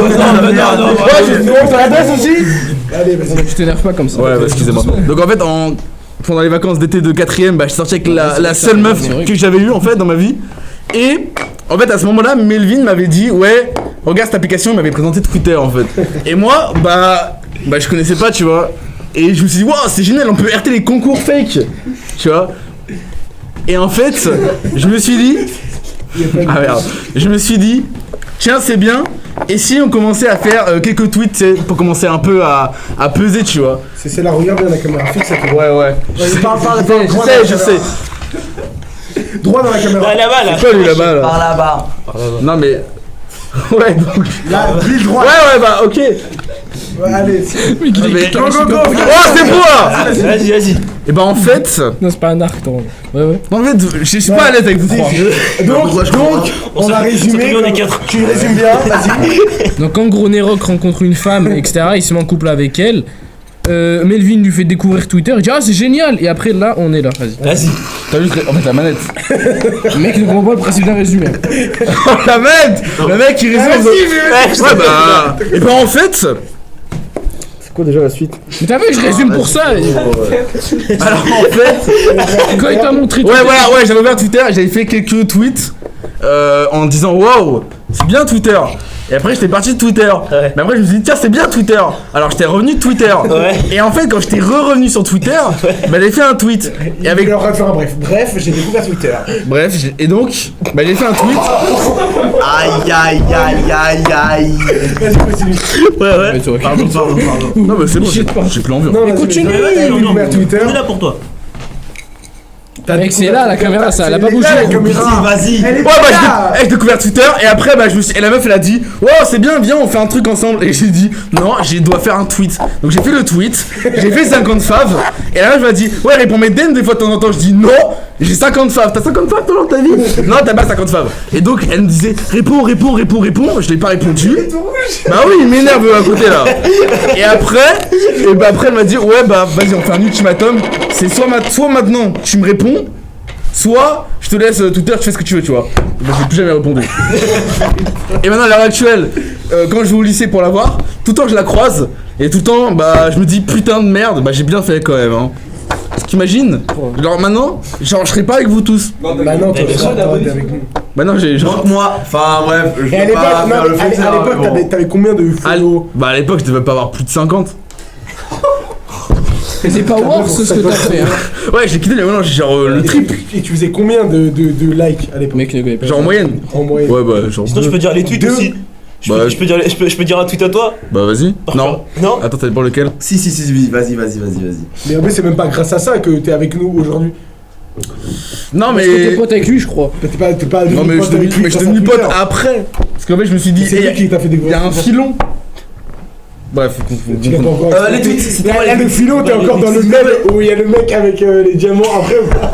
adresse aussi. Allez, vas-y. Tu t'énerves pas comme ça. Ouais, bah, excusez-moi. Donc en fait pendant les vacances d'été de 4ème, bah je suis sorti avec la seule meuf que j'avais eue en fait dans ma vie. Et en fait à ce moment-là, Melvin m'avait dit ouais, regarde cette application, il m'avait présenté Twitter en fait. Et moi bah je connaissais pas, tu vois. Et je me suis dit waouh, c'est génial, on peut RT les concours fake, tu vois. Et en fait, je me suis dit Ah merde. Je me suis dit, tiens, c'est bien. Et si on commençait à faire quelques tweets, tu sais, pour commencer un peu à peser, tu vois. C'est la regarde bien la caméra fixe. Ouais. Je sais. Droit dans la caméra. Là-bas, là. C'est quoi lui là-bas là Par là-bas. Non mais. Ouais, donc. Là, pile droit. Ouais, bah ok. Ouais, allez. Go. Go. Oh, c'est beau là. Vas-y. Et bah en fait. Non, c'est pas un arc, toi. Ouais. En fait, je suis pas à l'aise avec vous trois. Donc, on a résumé. On est 4. Tu résumes bien, vas-y. Donc en gros, Nerok rencontre une femme, etc. Il se met en couple avec elle. Melvin lui fait découvrir Twitter. Il dit ah c'est génial. Et après là, on est là. Vas-y. T'as vu en fait la manette. Le mec ne comprend pas le principe d'un résumé. La manette. Le mec il résume. Ouais bah. Et bah en fait. C'est quoi déjà la suite? Mais t'as vu, je résume pour ça. Alors en fait. Quand il t'a montré Twitter. Ouais, j'avais ouvert Twitter, j'avais fait quelques tweets en disant waouh, c'est bien Twitter. Et après j'étais parti de Twitter. Mais après je me suis dit tiens c'est bien Twitter. Alors j'étais revenu de Twitter. Et en fait quand j'étais revenu sur Twitter, bah j'ai fait un tweet. Et avec. Il aurait faire un bref. Bref, j'ai découvert Twitter. Bref, et donc bah j'ai fait un tweet. Aïe. Vas-y, continue. Ouais. Pardon. Non mais c'est bon, j'ai plus envie. Non, continue. J'ai découvert Twitter. On est là pour toi. Mec, c'est là la caméra, ça, elle a pas bougé. Vas-y. Elle est Ouais bah là. j'ai découvert Twitter et après bah et la meuf elle a dit wow c'est bien viens on fait un truc ensemble et j'ai dit non je dois faire un tweet donc j'ai fait le tweet j'ai fait 50 faves et la meuf m'a dit ouais réponds mes DM des fois de temps en temps je dis non j'ai 50 faves t'as 50 faves toi dans ta vie non t'as pas 50 faves et donc elle me disait réponds je l'ai pas répondu bah oui il m'énerve à côté là et après elle m'a dit ouais bah vas-y on fait un ultimatum c'est soit maintenant tu me réponds soit je te laisse Twitter, tu fais ce que tu veux, tu vois. Bah, j'ai plus jamais répondu. Et maintenant, à l'heure actuelle, quand je vais au lycée pour la voir, tout le temps je la croise, et tout le temps, bah, je me dis putain de merde, bah, j'ai bien fait quand même, hein. Parce qu'imagine, genre maintenant, genre, je serais pas avec vous tous. Bah non, t'es avec nous. Bah non, j'ai genre. Donc moi, enfin bref, je Et à peux pas faire le l'époque, fait. à l'époque, t'avais combien de follow? Bah, à l'époque, je devais pas avoir plus de 50. C'est pas worse ce que t'as fait. Hein. Ouais, j'ai quitté, mais maintenant, j'ai genre le triple. Et tu faisais combien de likes à l'époque? Mec, ne connaît pas. Genre en moyenne. Ouais, bah, genre. Sinon, je peux dire les tweets aussi. Je peux dire un tweet à toi. Bah, vas-y. Non. Attends, ça dépend lequel. Si, vas-y. Mais en fait, c'est même pas grâce à ça que t'es avec nous aujourd'hui. Non, mais. Parce que t'es pote avec lui, je crois. T'es pas non, mais je suis devenu pote après. Parce qu'en fait, je me suis dit, c'est lui qui t'a fait il y découvrir. a un filon. Bref, les tweets, c'était quoi le filon, t'es encore dans le même où il y a le mec avec les diamants après ou pas?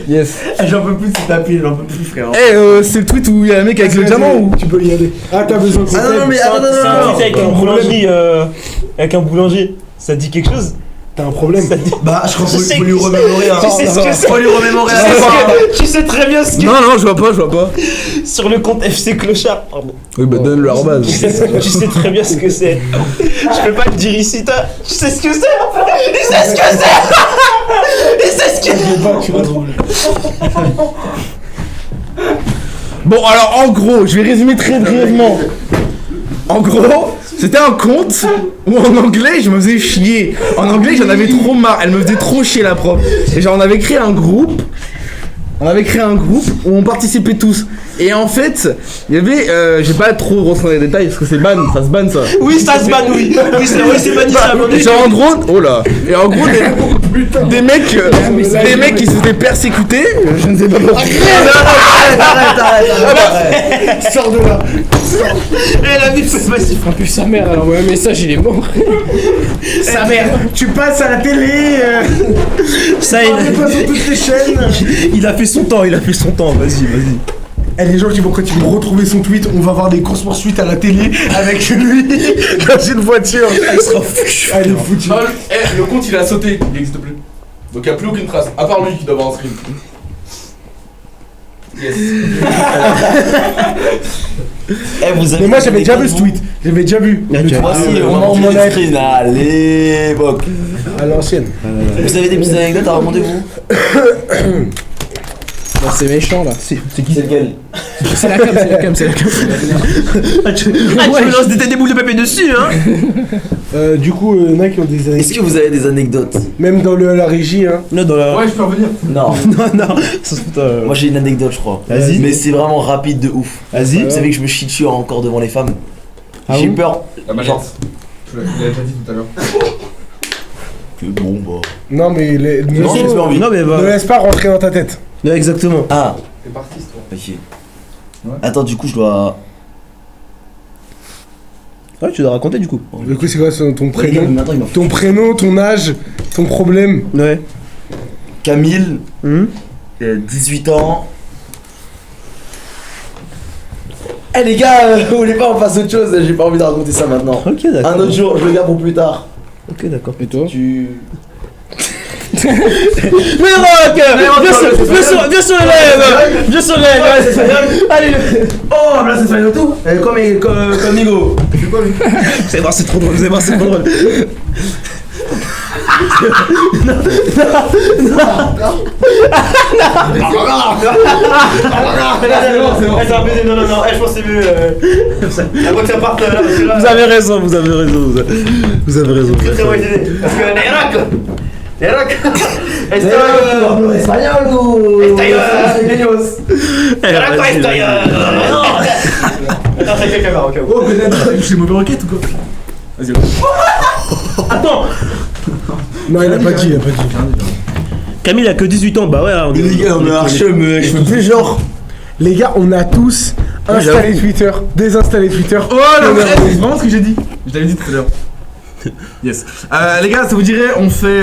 Yes. J'en peux plus de taper, j'en peux plus frère. C'est le tweet où il y a un mec avec le diamant ou? Tu peux y aller. Ah, t'as besoin de Ah non, mais attends, C'est un tweet avec un boulanger. Avec un boulanger. Ça te dit quelque chose? T'as un problème? Bah, je crois qu'il faut lui remémorer. Tu sais ce que c'est? Faut lui remémorer. Tu sais très bien ce que. Non, je vois pas. Sur le compte FC Clochard, pardon. Oui, bah donne le arrobase. Tu sais très bien ce que c'est. Je peux pas le dire ici, toi. Tu sais ce que c'est? Il sait ce que c'est. Bon, alors en gros, je vais résumer très brièvement. En gros, c'était un compte où en anglais je me faisais chier. En anglais j'en avais trop marre, elle me faisait trop chier la prof. Et genre on avait créé un groupe où on participait tous. Et en fait, il y avait, j'ai pas trop rentré dans les détails parce que c'est ban, ça se ban ça. Oui, ça se ban, oui. Oui, c'est bannissable. Genre en gros, oh là. Et en gros des mecs qui se faisaient persécuter, je ne sais pas pourquoi. Arrête. Sors de là. Elle a mis ce passif. En plus, sa mère, alors, ouais, un message, il est mort. Sa mère, tu passes à la télé. Ça, il pas sur toutes les chaînes. Il a fait son temps, vas-y. Et les gens qui vont, quand ils vont retrouver son tweet, on va voir des courses poursuites à la télé avec lui dans une voiture. Elle sera foutue. Elle est foutue. Le compte il a sauté, il n'existe plus. Donc il n'y a plus aucune trace, à part lui qui doit avoir un screen. Yes. Mais moi j'avais déjà vu ce tweet. J'avais déjà vu. On m'en a écrit à l'époque. À l'ancienne. Vous avez des petites anecdotes à remonter vous? C'est méchant là. C'est qui? C'est lequel? C'est la cam, c'est la cam, c'est la cam. Tu me lances des boules de papier dessus, hein. Du coup, il y en a qui ont des anecdotes. Est-ce que vous avez des anecdotes? Même dans la régie, hein. Non, dans la... Ouais, je peux revenir. Non. non. Ça se fout, Moi j'ai une anecdote, je crois. Vas-y. Mais c'est vraiment rapide de ouf. Vas-y. Vous savez que je me chie dessus encore devant les femmes. J'ai peur. La mallette. Tu l'avais déjà dit tout à l'heure. Que bon, bah. Non, mais Non, mais ne laisse pas rentrer dans ta tête. Ouais, exactement. Ah. T'es parti, toi. Ok. Ouais. Attends, du coup, je dois. Ouais, tu dois raconter du coup. Du coup, c'est quoi ton Ouais, prénom? mais attends, il m'a- Ton prénom, ton âge, ton problème. Ouais. Camille, 18 ans. Eh les gars, vous voulez pas on fasse autre chose? J'ai pas envie de raconter ça maintenant. Ok, d'accord. Un autre jour, je le garde pour plus tard. Ok, d'accord. Et toi? Tu. Mais rock! Viens sur le live! Viens sur le live! Allez! Oh, là c'est Final tout. Comme Nigo. Vous allez voir, c'est trop drôle, vous allez voir, c'est trop drôle. Non, je pense que c'est mieux. Avant que ça parte là, parce que là. Vous avez raison. Vous avez raison. Très bonne idée. Parce que les rock! Espagnol ou. Espagnol! Attends, c'est quelqu'un là, ok. Oh, j'ai mauvais roquette ou quoi? Vas-y, Attends! Non, il a pas dit, Camille a que 18 ans, bah ouais. On Les gars, on est archeux, mais je fais plus genre. Les gars, on a tous installé Twitter, désinstallé Twitter. Oh là, c'est vraiment ce que j'ai dit. Je l'avais dit tout à l'heure. Yes. Les gars, ça vous dirait, on fait.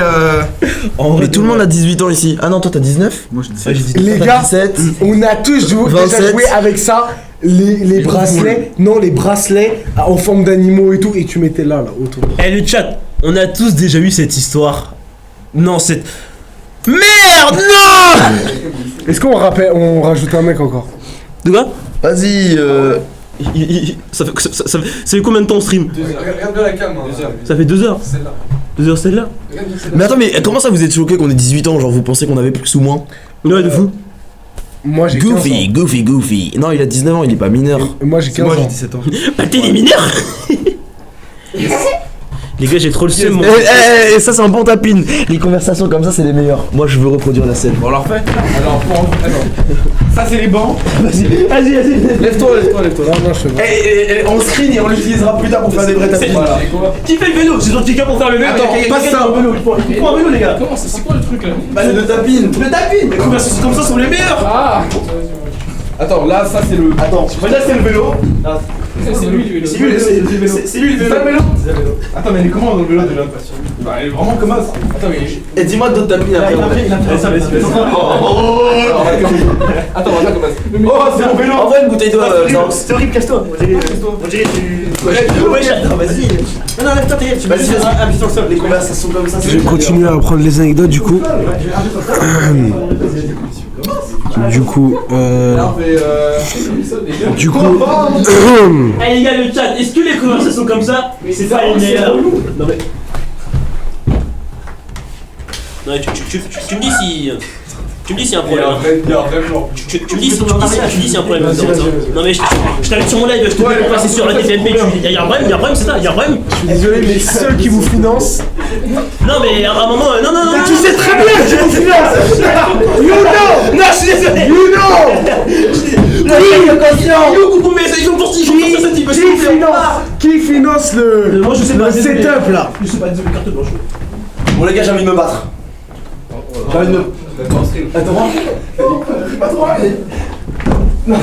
Mais tout le monde a 18 ans ici. Ah non, toi t'as 19? Moi j'ai 17. Les gars, 17. on a tous déjà 27. joué avec ça. Les bracelets, les bracelets en forme d'animaux et tout, et tu mettais là autour. Eh le chat, on a tous déjà eu cette histoire. Non, cette. Merde, non! Est-ce qu'on on rajoute un mec encore? De quoi? Vas-y, ça fait combien de temps on stream? Regarde bien la cam, 2 heures. Ça fait 2 heures. Celle-là. 2 heures celle-là? Mais attends, mais comment ça vous êtes choqué qu'on ait 18 ans? Genre vous pensez qu'on avait plus ou moins? Ouais, de fou. Moi j'ai 15 ans. Goofy. Non, il a 19 ans, il est pas mineur. Moi j'ai 15 Moi j'ai ans. 17 ans. Bah t'es des mineurs. Les gars, j'ai trop le seum. moi. Ça c'est un bon tapine. Les conversations comme ça c'est les meilleures. Moi je veux reproduire la scène. Bon, on leur fait. Alors, ça c'est les bancs. Vas-y. Lève-toi. Non, je fais pas. On screen et on l'utilisera plus tard pour faire des vrais tapines. Voilà. Qui fait le vélo? J'ai besoin de quelqu'un pour faire le vélo. Attends, passe ça. Il faut un vélo, les gars. Comment ça? C'est quoi le truc là? Bah c'est le tapine. Les conversations comme ça sont les meilleures. Ah! Attends, là ça c'est le. Attends, Là, c'est le vélo. C'est lui le vélo. C'est lui le vélo. C'est le vélo. Attends, mais elle est comment dans le vélo déjà? Bah, elle est vraiment comme ça. Attends, mais. et dis-moi d'autres tapines après. Attends, on va faire comme ça. Oh, c'est mon vélo. Envoie une bouteille d'eau. C'est horrible, casse-toi. On dirait tu. Ouais, attends, vas-y. Non, lève-toi, t'es. Vas-y, appuie sur le sol. Les conversations comme ça Je c'est. vais continuer à prendre les anecdotes du coup. Eh les gars, le chat, est-ce que les conversations comme ça, c'est pas les meilleures? Non mais. Non, tu me dis si. Tu me dis s'il y a un problème. Tu me dis s'il y a un problème. Non mais je t'invite sur mon live, je te fais passer sur la DFMP. Il y a un problème, c'est ça, il y a un problème. Je suis désolé, mais ceux qui vous financent. Non mais à un moment, non. Tu sais très bien que je vous finance. You know. Non, je suis désolé. You know. Qui finance le setup là? Je sais pas, désolé, carte blanche. Bon les gars, j'ai envie de me battre. J'ai envie de me. Attends. Pas trop envie. Non,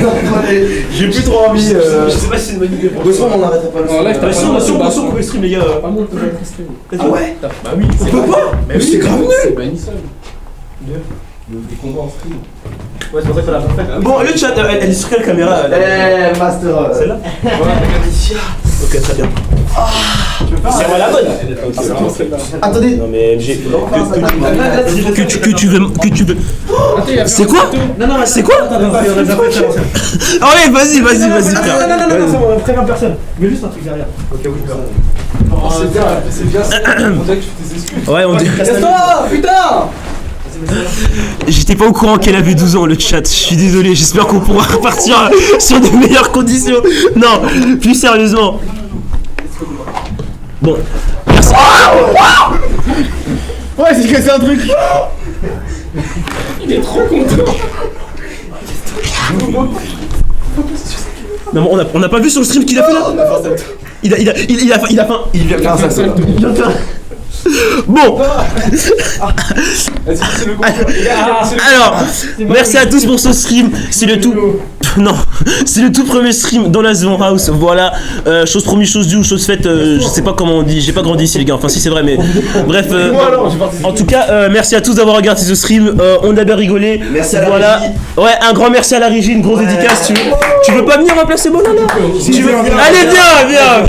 j'ai plus trop envie. Je sais pas si c'est une bonne idée pour Bosson, on n'arrêtera pas le Non, là, je stream. t'ai Si on coupe le stream, les gars. Pas moi, je peux pas stream. Ah ouais? Bah oui, On peut pas? Mais c'est grave nul. C'est banissable. Des combats en stream. Ouais, c'est pour ça que ça l'a pas fait. Bon, le chat, elle est sur quelle caméra? Master. Celle-là? Ok, très bien. C'est moi la bonne. Attendez. Non mais MG, que tu veux. C'est quoi? Non, c'est quoi? Ah ouais, vas-y, frère. Non, préviens personne. Mais juste un truc derrière. Ok, oui, C'est bien, on dirait que tu fais des excuses. Ouais, on dit. Casse-toi, putain. J'étais pas au courant qu'elle avait 12 ans, le chat. Je suis désolé, j'espère qu'on pourra repartir sur de meilleures conditions. Non, plus sérieusement. Bon, merci. Ouais, c'est cassé un truc. Il est trop content. Non, on n'a pas vu sur le stream qu'il a fait là. Il a faim. Il vient faire un salto. Bon. Alors, merci à tous pour ce stream. C'est le tout. Non, c'est le tout premier stream dans la Zone House. Voilà, chose promise, chose due ou chose faite. Je sais pas comment on dit. J'ai pas grandi ici, les gars. Enfin, si c'est vrai, mais bref. En tout cas, merci à tous d'avoir regardé ce stream. On a bien rigolé. Merci à la régie. Ouais, un grand merci à la régie, une grosse dédicace. Tu veux pas venir remplacer Bola là? Si, viens. Allez, viens.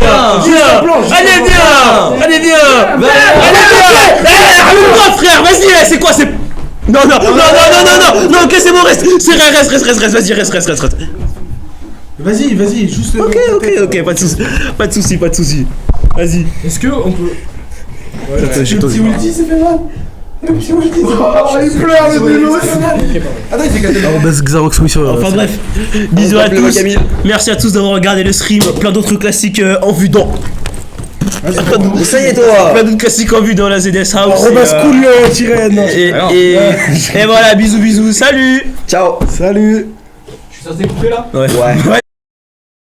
Allez, viens. Allez, ramène-toi, frère. Vas-y, c'est quoi? C'est. Non, ok, c'est bon, reste, vas-y, reste. Vas-y, juste. Ok, pas de soucis. Vas-y. Est-ce que on peut. Le petit ulti, c'est fait mal. Le petit ulti, c'est pas mal. Il pleure, le vélo. Attends, il fait gâter. Enfin bref, bisous à tous. Merci à tous d'avoir regardé le stream. Plein d'autres classiques en vue dans. Ça y est, toi. Plein d'autres classiques en vue dans la ZS House. Rebasse cool, Tyrène. Et voilà, bisous. Salut. Ciao. Salut. Je suis censé couper là? Ouais,